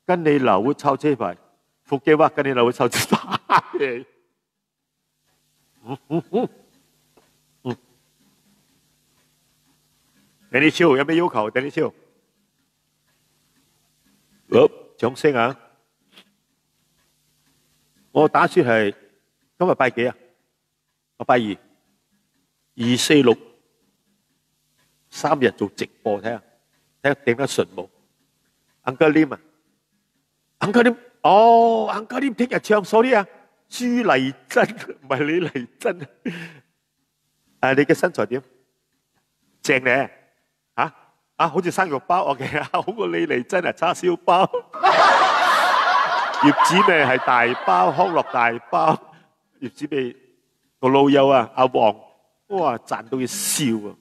跟你流活抄車牌，福建話跟你流活抄車牌。Danny Chiu 有咩要求 ？Danny Chiu， 好，掌聲啊！我打算係今日拜幾啊？我拜2、2、4、6 3日做直播，睇下頂得順冇 ？Uncle Lim 啊 ，Uncle Lim， Uncle Lim 聽日唱 sorry 啊，朱麗珍唔係李麗珍你嘅身材點？正咧好似生肉包 ，OK 好過李麗珍啊，叉燒包。葉子味係大包，康樂大包。葉子味個老友啊，阿黃，哇賺到要笑啊！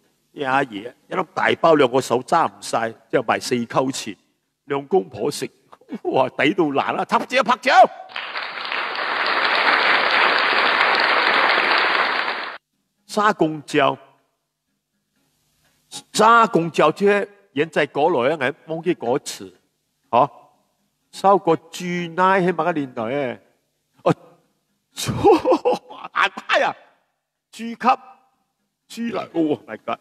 阿爺一粒大包兩個手揸唔晒，之後賣4溝錢，兩公婆食，哇抵到爛啦！拍掌拍掌！沙公椒，即係現在過來啊，我忘記嗰詞，燒個豬奶喺某個年代嘅，大牌啊，豬級豬奶 ，Oh my god！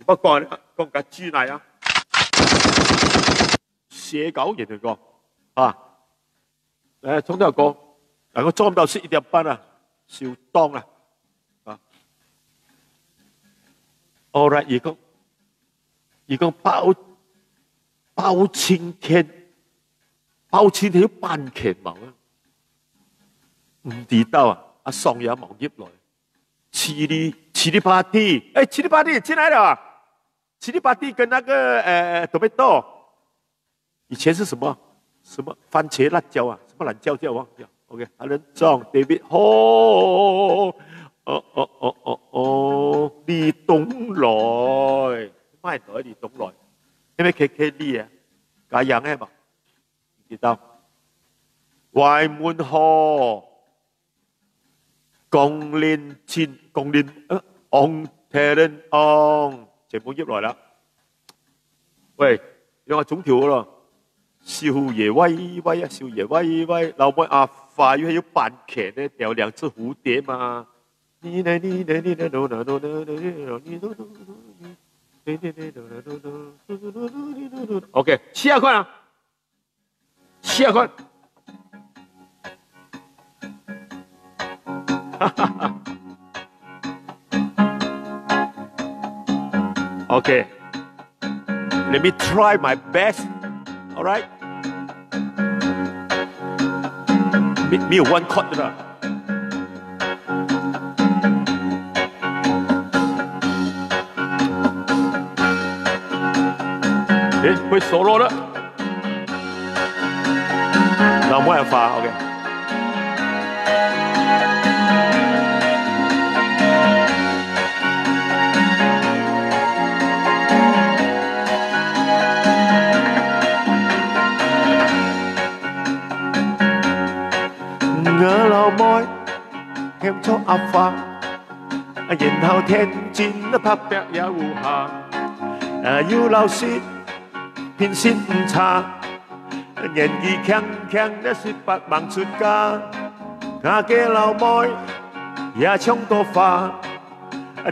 不過講緊豬奶啊，寫狗人嚟講從頭講，我裝到11點半啊，小當啊，All right， 而講包青天要扮劇謀啊！唔知道啊！阿喪有網頁來，七里八地，七里八地進來了啊！七里八地跟那個tomato， 以前是什麼番茄辣椒啊？什麼辣椒叫忘記了 ？OK， 阿仁壯 David， 李東來，咩來？李東來。係咪 KK 啊？假樣係嘛？唔記得。懷滿河，共練昂鐵人昂，全部入來啦。喂，有個總條噶咯，少爺威威啊，少爺威威，老妹阿發要要扮劇咧，掉2隻蝴蝶嘛。OK， 70塊啊，70塊。OK， let me try my best. All right， 沒有 one cut 的啦。會 solo 了，那我也發 OK。我老妹向出阿發，然後聽見拍壁也胡下，要老師。偏先唔差，年紀輕輕的18忙出家，那個老妹也唱到花，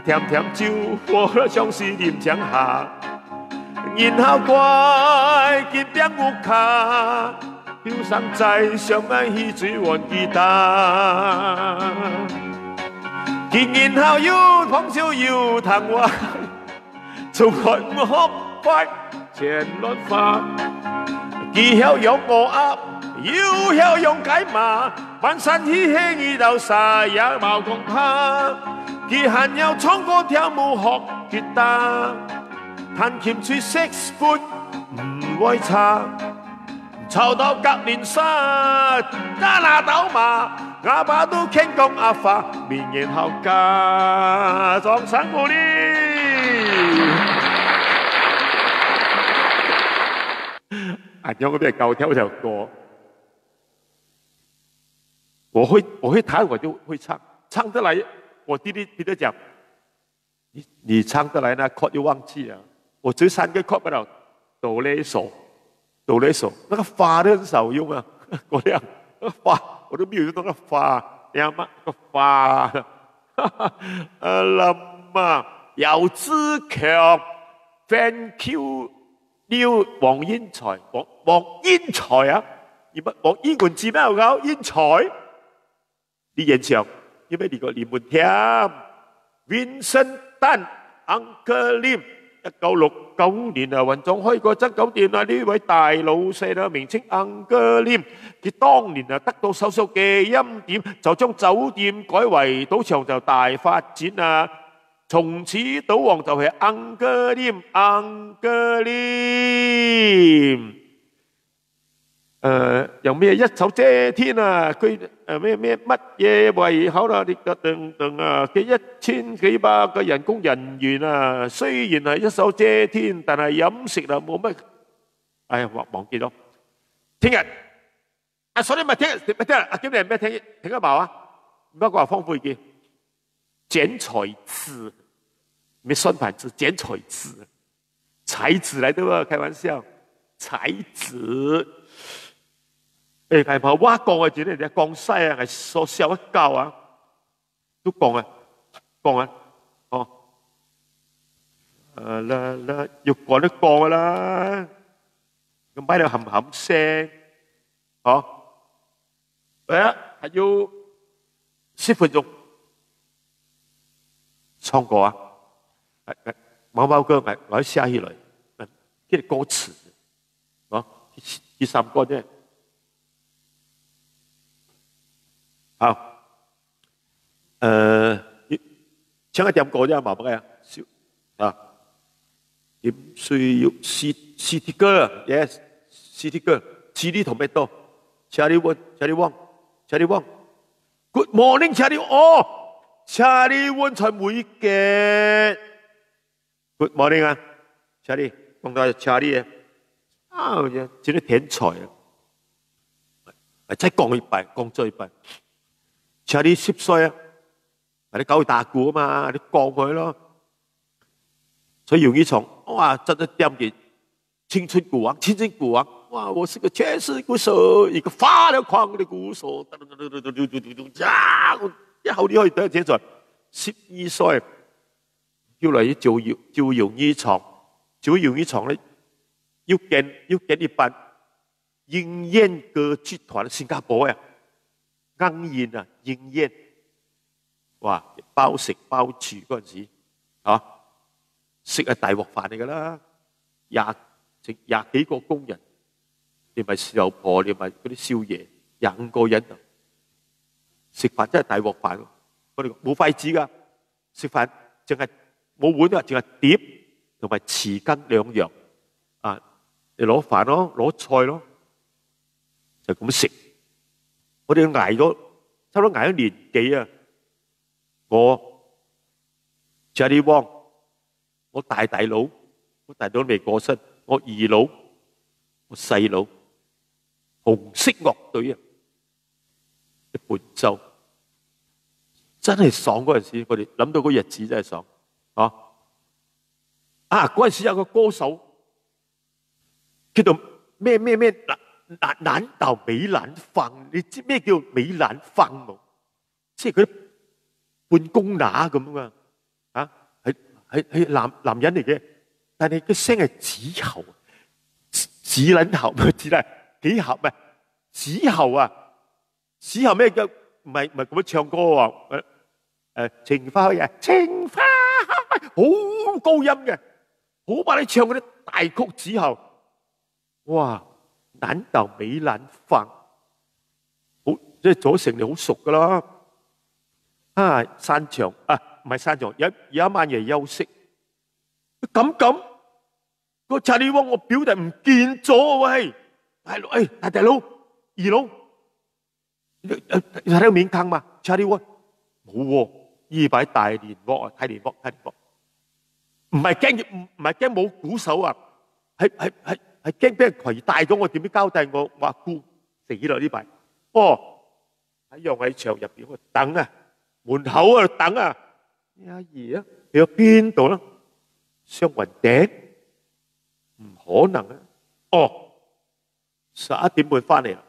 甜甜酒我像是啉江下，然後怪見邊屋卡，表生在上岸去追玩吉他，見然後又狂笑又談話，從來唔學快前亂花。既曉用我鴨，又曉用解碼，滿山嘻嘻遇到啥也冇恐怕。既還有唱歌跳舞學吉他，彈琴吹色士唔會差。吵到隔年沙，加拿大嘛，阿爸都傾講阿發，明年後嫁，掌聲鼓勵。俺用个高挑跳歌，我会弹，我就会唱，唱得来。我弟弟彼得讲，你唱得来那 chord 就忘记了。我这3个 chord 不了，哆来嗦，哆来嗦，那个发的很少用啊。我讲那个发，我都没有用那个发，你看嘛，那个发，嘛，姚志强 ，Thank you。廖黃英才，黃英才啊！而不黃英文字咩有搞？英才，啲現場，因為呢個連門添 ，Vincent Tan、Uncle Lim，1969年啊，雲總開過真酒店啊，呢位大老細啊，名稱 Uncle Lim，佢當年啊得到手術嘅欽點，就將酒店改為賭場就大發展啊！從此賭王就係 Uncle Lim，Uncle Lim。有咩一手遮天啊？佢咩乜嘢胃口啦？你個等啊嘅1000幾百個人工人員啊，雖然係一手遮天，但係飲食啊冇乜，哎呀忘記咗。聽日啊，所以咪聽啊，今日咩聽得飽啊？不過豐富啲，剪彩字。没算盘子，剪彩子，才子来的嘛？开玩笑，才子。係冇我講嘅字咧，你江西啊，係所笑一教啊，都講啊，哦，要講都講噶啦，咁擺到冚冚聲，哦，係啊，係要10分鐘唱歌啊。毛毛哥我下起來，即係歌詞，哦，第3個啫。好，唱一點歌啫，毛毛嘅啊，點需要 City Girl yes City Girl， Chili Tomato Charlie Wong，Good morning Charlie， 哦，Charlie Wong 才每嘅。Good morning 啊 ，Charlie， 講到 Charlie 啊，真係天才啊！再講一拜，Charlie 10歲啊，你搞佢打鼓啊嘛，你講佢咯。所以容易唱，哇，真係掂嘅青春鼓王，哇，我是個爵士鼓手，一個發了狂的鼓手，一好厲害得天才，12歲。要嚟做容易唱咧，要建一班英燕歌劇團，新加坡啊，鶯燕啊，英燕，哇，包食包住嗰陣時，嚇食係大鑊飯嚟㗎啦，20幾個工人，你咪老婆，你咪嗰啲少爺，25個人啊，食飯真係大鑊飯，我哋冇筷子㗎，食飯淨係。冇碗啊，淨係碟同埋匙羹2樣啊！你攞飯咯，攞菜咯，就咁食。我哋捱咗差唔多捱咗年幾啊！我 Charlie Wong， 我大佬未過身，我二佬，我細佬，紅色樂隊啊，嘅伴奏真係爽嗰陣時，我哋諗到嗰日子真係爽。嗰陣時有個歌手叫做咩嗱，難道美蘭飯？你知咩叫美蘭飯冇？即係嗰啲半公乸咁啊！啊，係男人嚟嘅，但係個聲係子喉，子撚喉咪子啦，幾喉咩？子喉啊！子喉咩叫？唔係咁樣唱歌喎。情花開啊，情花開，好高音嘅，好把你唱嗰啲大曲子喉。哇！難道美蘭飯？好，即係組成你好熟噶啦。啊，散場啊，唔係散場，有一晚夜休息。咁，個查理汪我表弟唔見咗喂，大佬，二佬，睇到面坑嘛？查理汪冇喎，依擺大連鑊啊，睇連鑊，唔係驚冇鼓手啊，係驚俾人攜帶咗，我點樣交代我阿姑死啦呢排？喺楊偉祥入邊我等啊，門口喺度等啊，阿爺啊，去咗邊度啦？雙雲頂？唔可能啊！11點半翻嚟啦，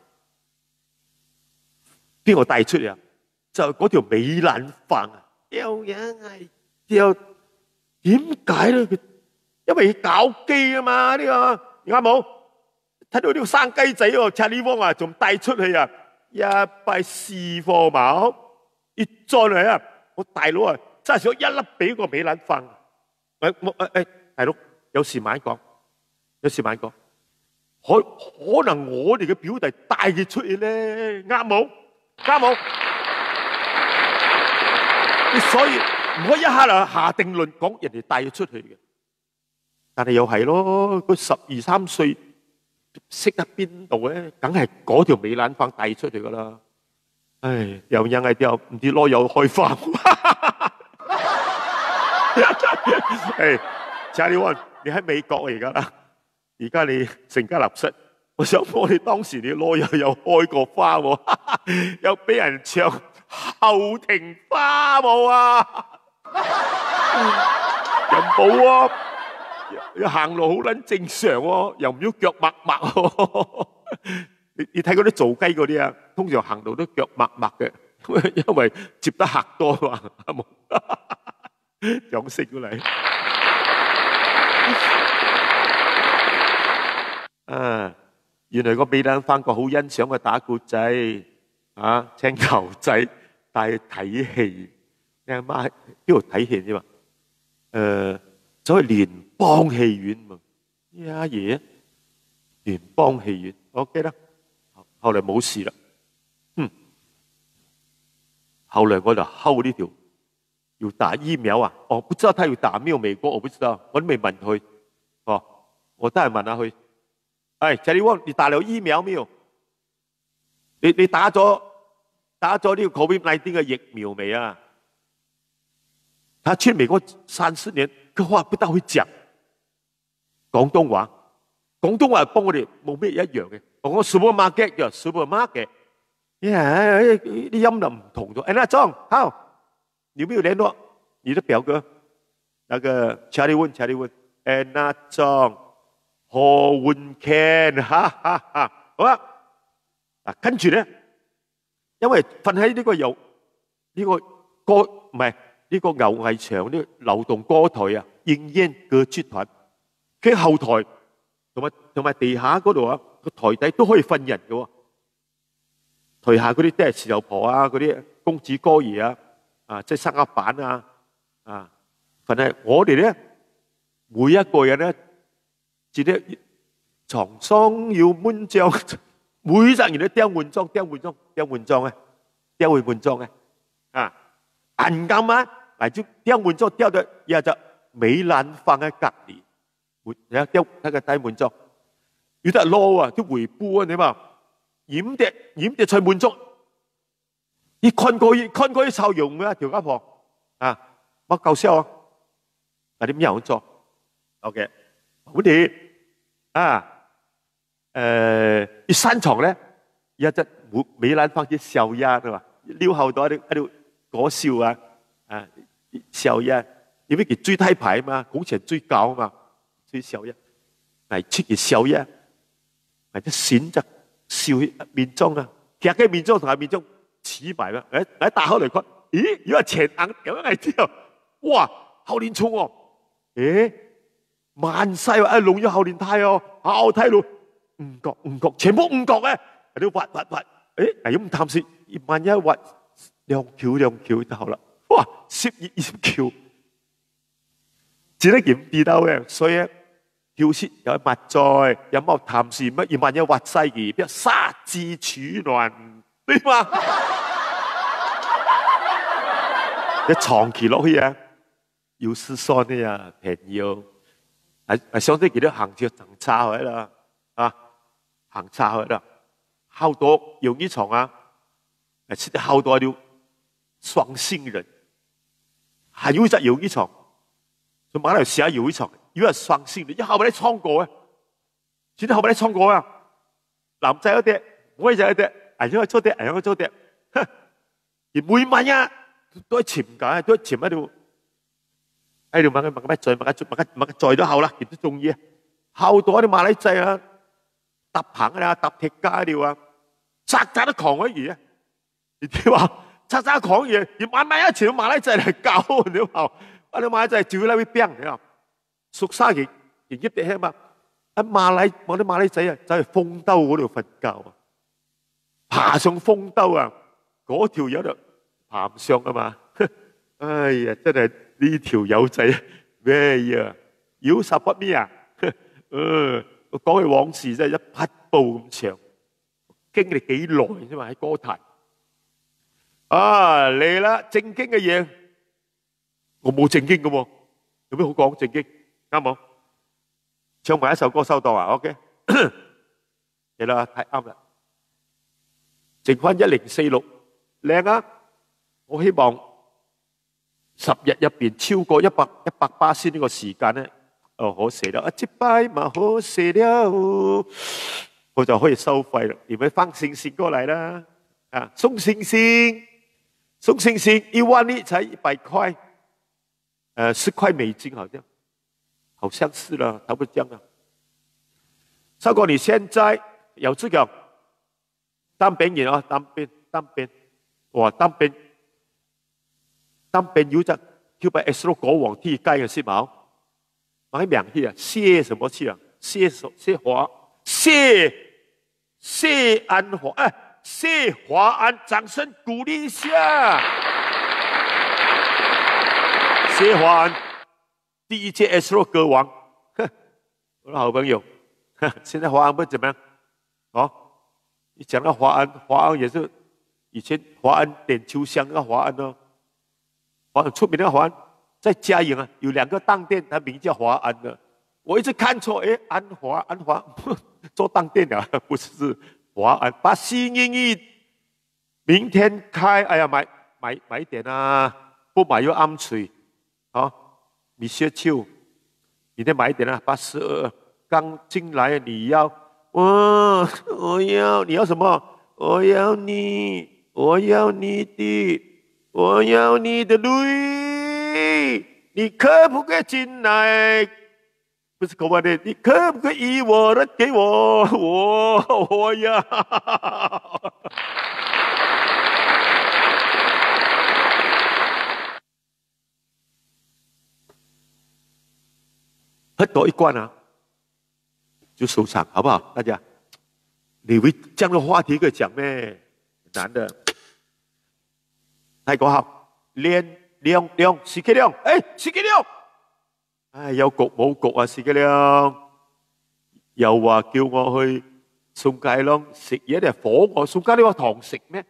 邊個帶出嚟啊？就係嗰條美蘭飯啊！有人係點解咧？因為搞基啊嘛呢個。啱冇？睇到呢個生雞仔喎，查理汪啊，仲帶出去啊！一拜試貨冇，一再嚟啊！我大佬啊，真係想一粒俾個美蘭飯。大佬有事慢講，可能我哋嘅表弟帶佢出去咧，啱冇？所以唔可以一刻就下定論講人哋帶佢出去嘅。但係又係咯，佢12、13歲識得邊度咧？梗係嗰條美蘭飯帶出嚟噶啦！唉，又因係掉唔知攞又開飯。誒，查理汪，你喺美國而家啦，而家你成家立室，我想幫你當時你攞又開過花喎，又俾人唱後庭花冇啊？又冇啊？行路好撚正常喎，又唔要腳默默喎。你睇嗰啲做雞嗰啲啊，通常行路都腳默默嘅，因為接得客多嘛，係冇？掌聲過嚟。啊，原來個美蘭飯個好欣賞個打鼓仔啊，青牛仔帶去睇戲。你阿媽喺邊度睇戲啫嘛？走去聯邦戲院嘛？阿爺，聯邦戲院，我記得後來冇事啦。後來我就睺呢條要打疫苗啊！我不知道他要打沒有美國，我不知道，我都未問佢。我都係問下佢。查理汪，你打了疫苗沒有？你打咗呢個 COVID-19 嘅疫苗未啊？他去美國30年。佢話不大會講廣東話幫我哋冇咩一樣嘅。我講 supermarket 就 supermarket， 啲音就唔同咗。阿莊，好，你有沒有聯絡你的表哥？那個查理溫，阿莊何運賢，好啊。嗱，跟住咧，因為瞓喺呢個歌唔係。呢個牛藝場呢流動歌台啊，應煙嘅出台，佢後台同埋地下嗰度啊，個台底都可以瞓人嘅喎。台下嗰啲都係豉油婆啊，嗰啲公子哥兒啊，即係生鴨板啊，瞓喺我哋咧，每一個人咧，自己床雙要滿張，每隻人都釘換裝啊，硬咁啊！就釘滿裝釘到有隻美蘭飯喺隔離，釘喺個底滿裝，有得撈啊，啲回煲啊，你嘛染隻菜滿裝，你看過啲臭容嘅條家婆啊，乜夠燒啊？嗱點樣做 ？OK， 好啲啊，一山床咧有隻美蘭飯啲小鴨啊嘛，撩後袋喺度講笑啊！小一，因為佢追梯牌嘛，好似係追狗嘛，追小一，嚟出嘅小一，或者選擇笑面中啊，其實嘅面中同埋面中似埋啦。誒打開嚟看，咦，如果前硬咁樣係之後，哇，後年衝喎，誒，萬世喎，弄咗後年太哦，後睇路唔覺，全部唔覺嘅，喺度挖，誒，係咁探視，萬一挖2橋就好啦，哇，10-20橋，只得檢知道嘅，所以橋舌有物在，有冇探視乜？萬一挖西嘅，必殺之處亂，對嘛？一長期落去啊，有失算的呀，朋友，相對佢都行就行差去啦，啊，行差去啦，好多有一場啊，係好多條雙性人，還有一隻有一場，就馬來西亞有一場，有係雙性人，一後尾你唱過啊，前後尾你唱過啊，男仔嗰啲，女仔嗰啲，因為做啲，而每晚啊都係潛㗎，都係潛喺度問佢再都後啦，亦都中意啊，後多啲馬來仔啊，搭棚啊，搭鐵架條啊，扎都狂嗰嘢啊，你話？扎講嘢，而晚晚一齊馬來仔嚟教你話，我哋馬來仔照拉會病你話，熟沙嘅亦一啲嘛，我啲馬來仔啊，走去風兜嗰度瞓覺啊，爬上風兜啊，嗰條友就爬唔上啊嘛，哎呀，真係呢條友仔咩嘢？妖十不咩啊？我講起往事真係一匹布咁長，經歷幾耐啫嘛喺歌壇。啊嚟啦！正經嘅嘢，我冇正經嘅喎，有咩好講正經？啱冇？唱埋一首歌收檔啊 ？OK， 嚟啦，太啱啦！剩翻1046，靚啊！我希望10日入邊超過100%呢個時間咧，可寫啦，一拜嘛可寫了，我就可以收費啦。你咪放星星過嚟啦，啊，送星星。送星星1萬粒才100塊，10塊美金好像是了，差不多這樣了。如果你現在有這個當兵人啊，當兵，哇，當兵有隻叫把 Astro 國王ที่ใกล้嘅是冇？買名氣啊，謝什麼氣啊？謝安華，謝華安，掌聲鼓勵一下。謝華安，第一屆 Astro 歌王，我的好朋友。現在華安不怎麼樣？哦，你講到華安也是以前華安點秋香那個華安哦，華安出名的華安，在嘉義啊有2個當店，他名叫華安的。我一直看錯，安華做當店的，不是。華安8411，明天開，哎呀，買一點啊，不買又暗脆，啊，米雪秋，明天買一點啊，82，剛進來你要，我要，你要什麼？我要你的淚，你可不可以進來？不是口話的，你可不可以以我的給我呀？喝多一罐啊，就收場，好不好？大家，你會這樣的話題可以講咩？難的。泰國好，亮，CK亮，CK亮。有局冇局啊！時嘅亮又話叫我去宋界窿食嘢，你係火我宋街呢個堂食咩？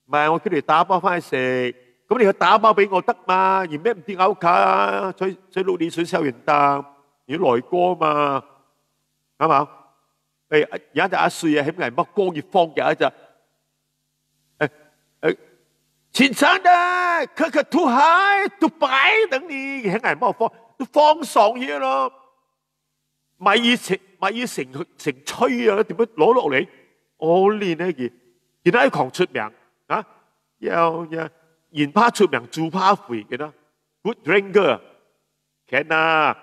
唔係我叫你打包翻去食，咁你去打包俾我得嘛？而咩唔跌咬卡，在6年水校園檔，要來過嘛？啱嘛？有一隻阿歲啊，喺危乜光月放嘅一隻，前生啊，佢吐海吐白等你喺危乜放？都放上嘢咯，米成吹啊！點樣攞落嚟？我練呢件，而家狂出名啊！又言怕出名，豬怕肥嘅啦。Good drinker can 啊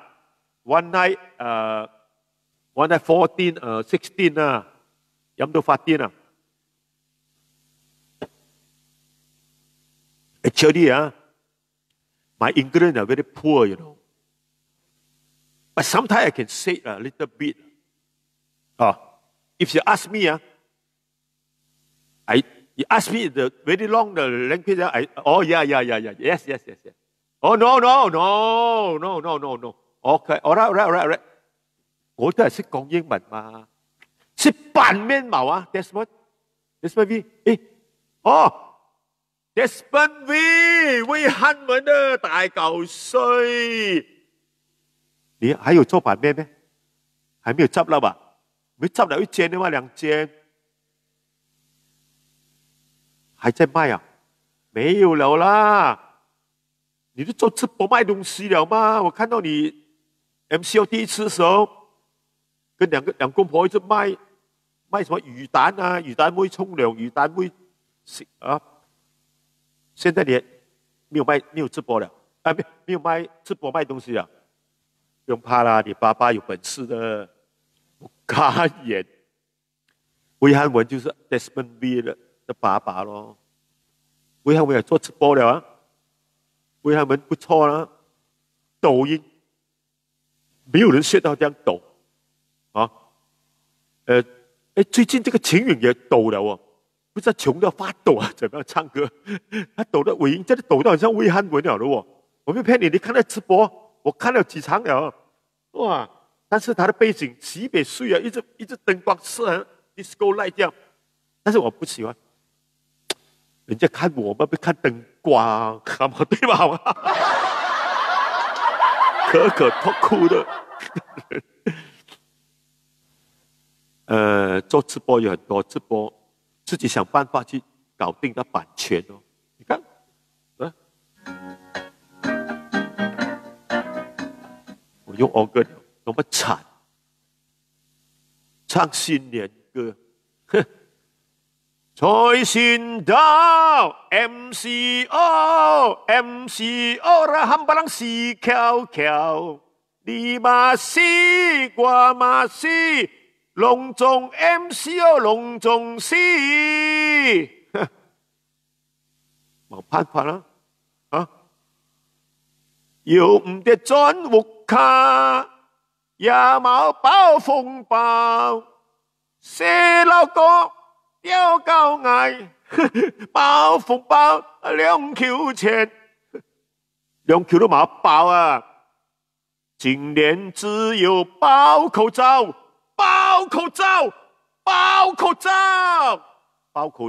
，one night 14 16啊飲到發癲啊！Actually, my English are very poor, you know. But sometimes I can say a little bit. If you ask me, you ask me the very long the language. Yes. Oh no. Okay, alright. 我都係識講英文嘛，識扮面貌啊 ？Desmond V， Desmond V， 魏漢文的大嚿衰，你還有做版面咩？還沒有執笠啊？沒執了一間的話，2間，還在賣啊？沒有了啦，你都做直播賣東西了嗎？我看到你 MCO 第一次的時候。跟兩公婆一直賣什麼魚蛋啊，魚蛋妹沖涼，魚蛋妹食啊。現在你沒有直播了啊，沒有賣直播賣東西了，不用怕啦，你爸爸有本事的。我加言，魏漢文就是 Desmond V 的爸爸咯。魏漢文也做直播了啊，魏漢文不錯啦，抖音沒有人學到這樣抖。最近這個秦允也抖了哦，不知道窮到發抖啊，怎麼樣唱歌？他抖的尾音真的抖到很像魏漢文了的哦。我沒騙你，你看那直播，我看了幾場了，哇！但是他的背景西北水啊，一直燈光是 disco light 這樣，但是我不喜歡，人家看我們不看燈光，好嗎？對吧？可痛苦的。做直播有很多直播，自己想辦法去搞定那版權哦。你看，我用organ多麼慘，唱新年歌，財神到 MCO 啦，冚唪唥死翹翹，你嘛死，我嘛死。隆重 MCO 隆重死，冇辦法啦，又唔得轉屋卡，也冇包紅包，細路哥掉高崖，包紅包2嚿錢，2嚿都冇包啊！今年只有包口罩。包口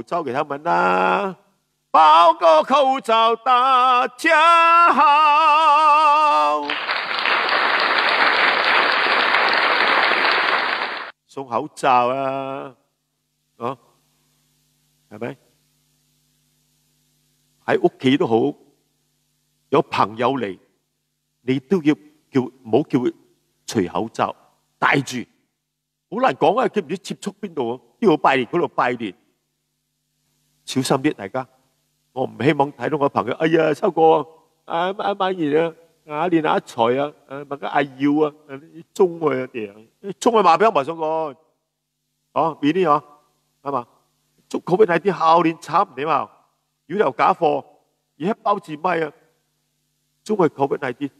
罩給他們啦！包個口罩，大家好。送口罩啊！係咪？喺屋企都好，有朋友嚟，你都要唔好叫佢除口罩，戴住。好難講啊！佢唔知接觸邊度啊？呢度拜年，嗰度拜年，小心啲大家。我唔希望睇到我朋友，哎呀，秋哥啊，買嘢啊，阿年阿財啊，問緊阿耀啊，中去啊啲，中去馬錶埋上個，明年啊，係嘛？中嗰邊係啲後年差唔點啊？如果有假貨，而家包字咪啊，中去嗰邊係啲，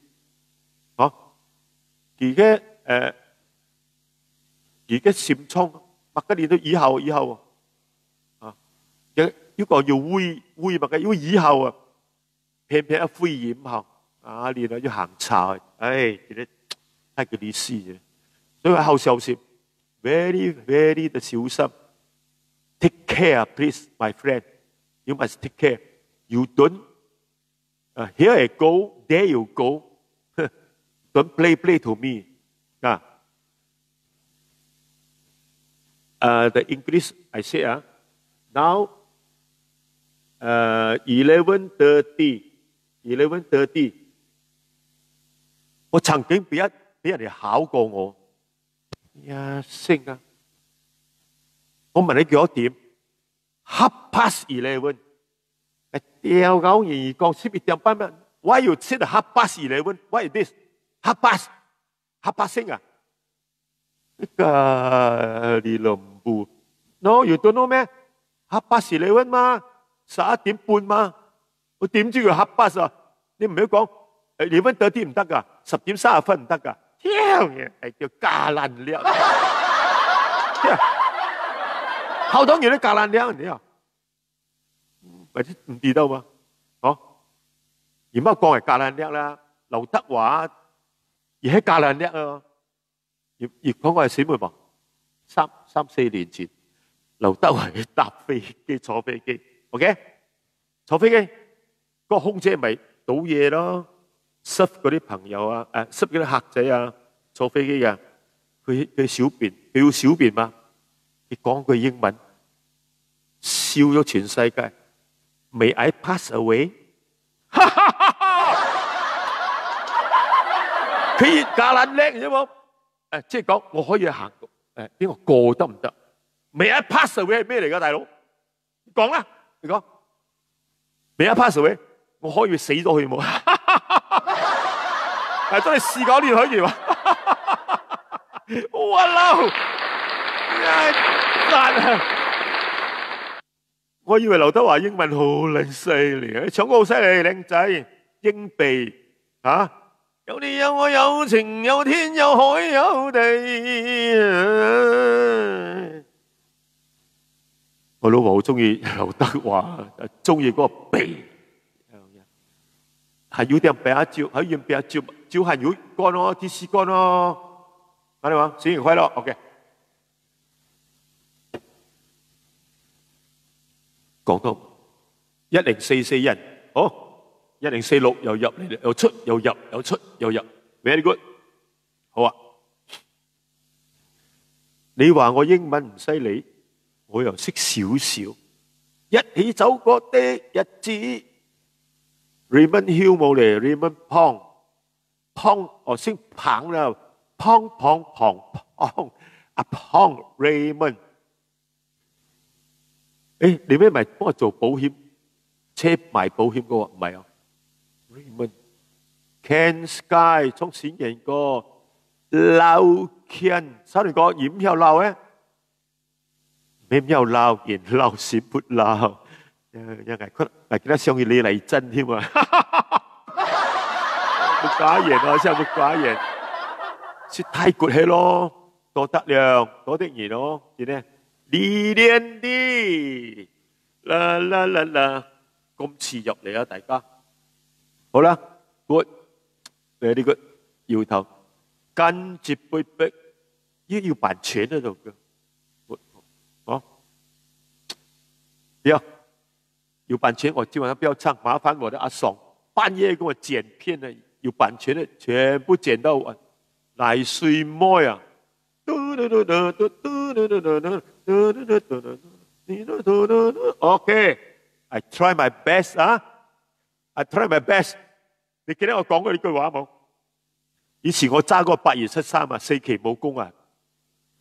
而家閃衝，麥吉年都以後一個要灰麥嘅，因為以後啊，偏一灰染後，年啊要行茶，其實太個意思嘅，所以後小心 ，very 的小心 ，take care please my friend，you must take care，you don't here I go there you go，don't play to me 啊。The English I say now 11:30，我曾經俾人哋考過我，呀星啊！我問你幾多點 ？11:30，掉狗而講11點半咩 ？Why you say 11:11？Why is this？ 8:8星啊！咖喱龍布， No, you don't know 咩？8:11嘛，11:30嘛。我點知佢8:30啊？你唔好講11:30唔得噶，10:30唔得噶。挑嘢係叫假爛料。好多嘢都假爛料，你啊，或者唔知道嘛？哦，而乜講係假爛料啦？劉德華而係假爛料啊！而講我係死妹噃，3、4年前，劉德華搭飛機坐飛機 ，OK， 坐飛機，個空姐咪倒嘢咯，serve 嗰啲朋友啊，serve 嗰啲客仔啊，坐飛機嘅，佢小便，佢要小便嘛，佢講句英文，笑咗全世界。May I pass away？ 佢假爛叻啫喎！即係講我可以行邊個過得唔得？May I pass away係咩嚟㗎，大佬？講啦，你講。May I pass away？我可以死咗佢冇？係真係試過呢可以喎！哇嬲！讚啊！我以為劉德華英文好撚犀利，唱歌好犀利，靚仔，英鼻嚇。有你有我有情有天有海有地。我老婆好中意劉德華，中意嗰個鼻，係要啲人俾一照，喺院俾一照，照係要乾咯，啲絲乾咯。啱你話，新年快樂 ，OK。講到1044人，好。1046又入嚟，又出又入，又出又入 ，very good， 好啊！你話我英文唔犀利，我又識少少。一起走過的日子 ，Raymond Hill 冇嚟 ，Raymond Pong，我姓彭啦 ，Pong 阿 Pong Raymond， 誒，你咩咪幫我做保險，車賣保險嗰個唔係啊？ Ken Sky 出選人個劉健，sao你講演又鬧咧？咩又鬧？演鬧是不鬧？有係記得上次李麗珍添啊！冇假言啊，真係冇假言，説太骨氣咯，多得量，多得意咯，點咧？歷練啲，啦，咁遲入嚟啊，大家。好啦 ，good，very good， 搖頭，跟住背背，要版權喺度嘅，哦，要版權，我今晚不要唱，麻煩我的阿爽，半夜給我剪片啊，要版權的全部剪到完，來水妹啊，OK，I try my best 啊 ，I try my best。你記得我講過呢句話冇？以前我揸嗰個8月出山啊，4期武功啊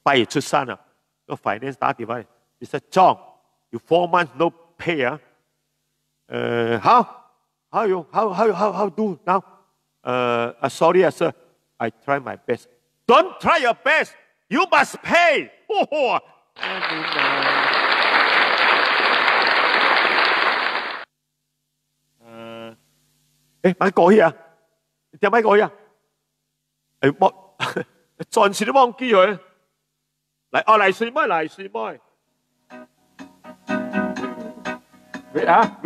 ，8月出山啊，個 finance 打電話嚟，你實裝要4 months no pay 啊，how do now？ sorry sir, I try my best. Don't try your best, you must pay. 買過去啊！你點買過去啊？暫時都忘記佢。嚟水妹，嚟水妹。Wait 啊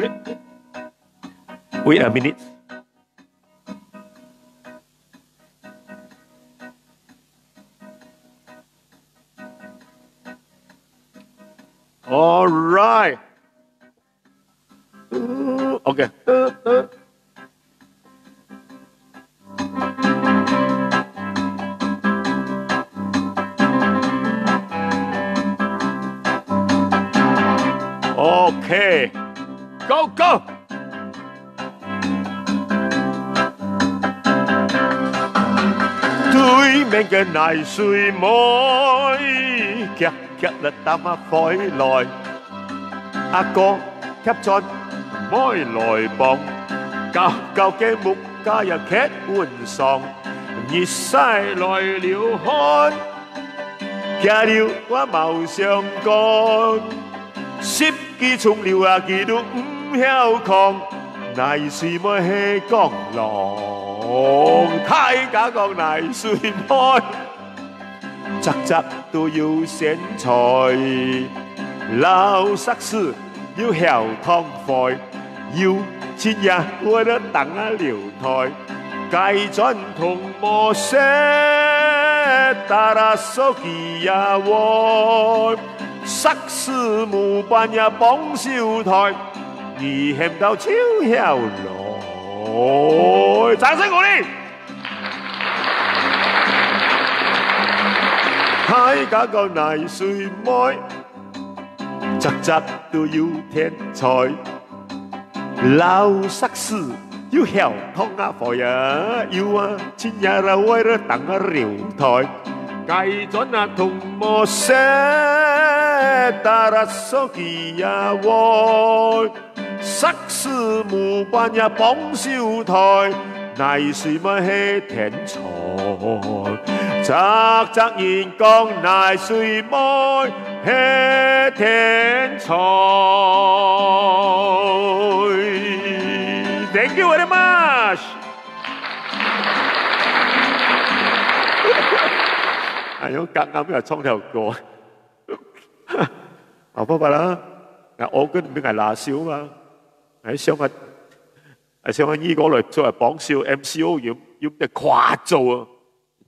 ，wait a minute。All right。OK。Okay, go go！ 對面嘅泥水妹，夾啦擔下火來，阿哥吸盡妹來幫，舊嘅木架又劇換上，熱曬來了汗。行流我冇相干，十几冲流啊，佢都唔晓扛，乃水妹去江浪，太假讲乃水妹，集集都要选材，老实事要晓通快，要钱呀我都等啊聊台。该转同莫说，打拉手机呀我，霎时无办呀帮小台，你嫌到超晓来，掌声鼓励！海家个奶水妹，集集都要天才，老实事。要晓通啊火呀，要啊钱呀啦为了等啊聊台，该转啊同莫说，打拉手机呀我，霎时无办呀帮小台，乃是咪去天才，杂杂言讲乃是咪去天才。Thank you very much 。哎呦，剛啱又唱條歌，好不好啦？我跟邊係拿笑嘛？喺上個呢個嚟作為綁笑 MCO 要得誇做啊，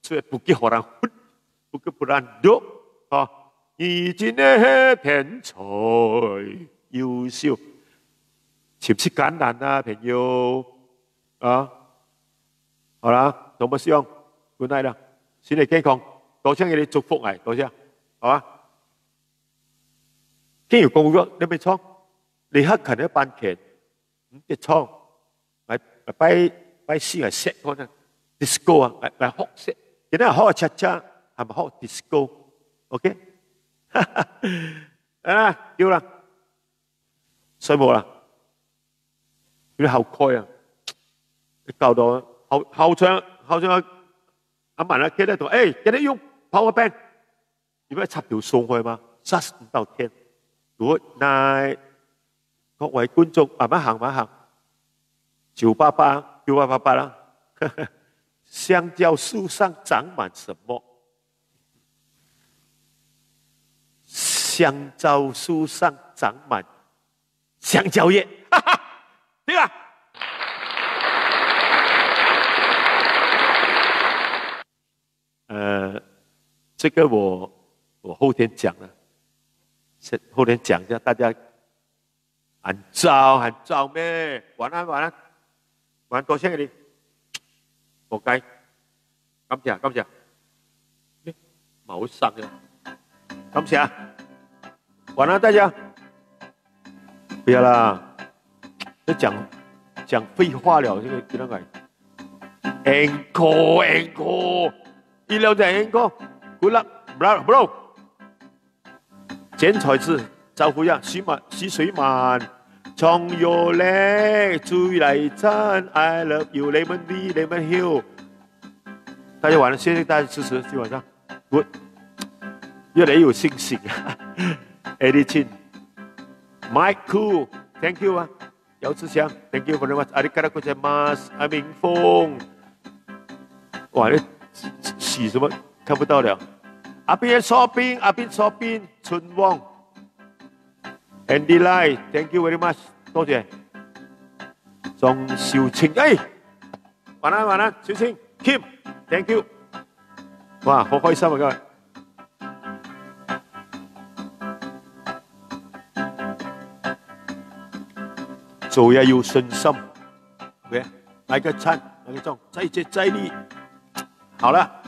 所以不給荷蘭混，不給不然讀啊！你真係天才優秀。是不是簡單啊，朋友啊？好啦，同我希望 good night 啦，身體健康，多謝你哋祝福嚟，多謝，好啊。既然講咗，你咪唱，你黑勤一班劇，唔得唱，咪擺詩係 set 嗰陣 disco 啊，咪學 set，而家學恰恰係咪學 disco？OK？ 啊，叫啦，衰冇啦。佢後開啊！你教到後唱阿文啊，記得同記得用 power bank， 因為插條送去嘛，7到10。Good night， 各位觀眾慢慢行，988啦。香蕉樹上長滿什麼？香蕉樹上長滿香蕉葉，哈哈。对吧？这个我后天讲了，后天讲一下，大家很早咩？晚安，多謝你，冇計，感謝，冇生嘅，感謝，晚安大家，不要啦。讲废话了，这个叫乜嘢 ？Encore， 一流的 encore。Good luck， bro。剪彩字，招呼呀，徐水满，唱有叻，追来真 ，I love you，Lemon V，Lemon Hill。大家晚上谢谢大家支持，今晚上 good， 越来越有信心。Eddie Chin，Mike Cool，Thank you 啊。姚志祥 ，Thank you very much， 阿里嘎达国際mas， 阿明峰，哇，你洗什么看不到了？阿邊索邊，春旺 ，Andy Lai，Thank you very much， 多謝。莊少清，晚安，小清 ，Kim，Thank you， 哇，好開心啊今日。做嘢要信心 ，OK， 來個餐，來個鐘，再接再厲，好了，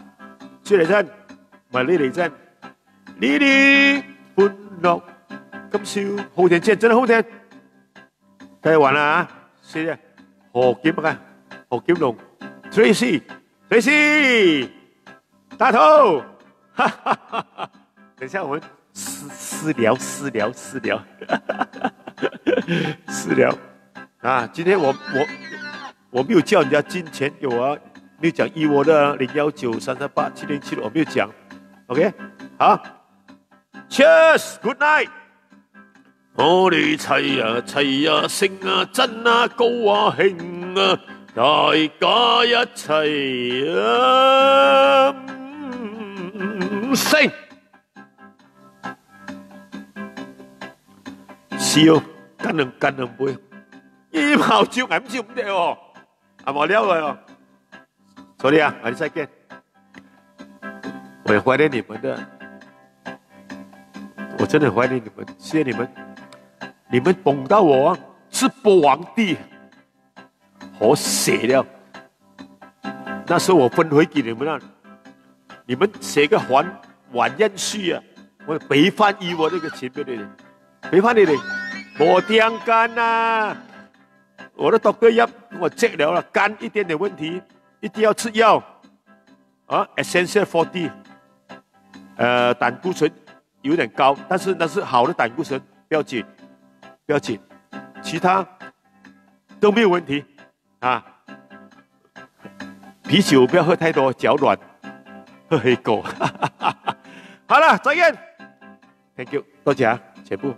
出嚟真，唔係你嚟真，呢啲歡樂今宵好聽真係好聽，繼續玩啦啊！謝謝何劍啊，何劍龍 ，Tracy， 大頭，哈哈哈哈！等下我們私聊。啊，今天我没有叫人家进钱给我啊，没有讲1我的019-338-707，我没有讲 ，OK。好 ，Cheers，Good night。我哋齊啊，升啊，真啊，高啊，興啊，大家一齊啊，升。笑，干兩杯，一泡酒飲酒唔得哦，係冇料嘅哦。所以啊，我哋再見。我也懷念你們的，我真的很懷念你們，謝謝你們，你們捧到我啊，是波皇帝，我寫了，那時候我分回給你們了，你們寫個晚宴序啊，我備翻譯我那個錢俾你哋，備翻你哋，冇訂干啊，我的doctor藥我 check 了，肝一點點問題，一定要吃藥，啊 ，essential 40。膽固醇有點高，但是那是好的膽固醇，不要緊，不要緊，其他都沒有問題啊。啤酒不要喝太多，腳軟，喝黑狗。好了，再見 ，Thank you，多謝啊，全部。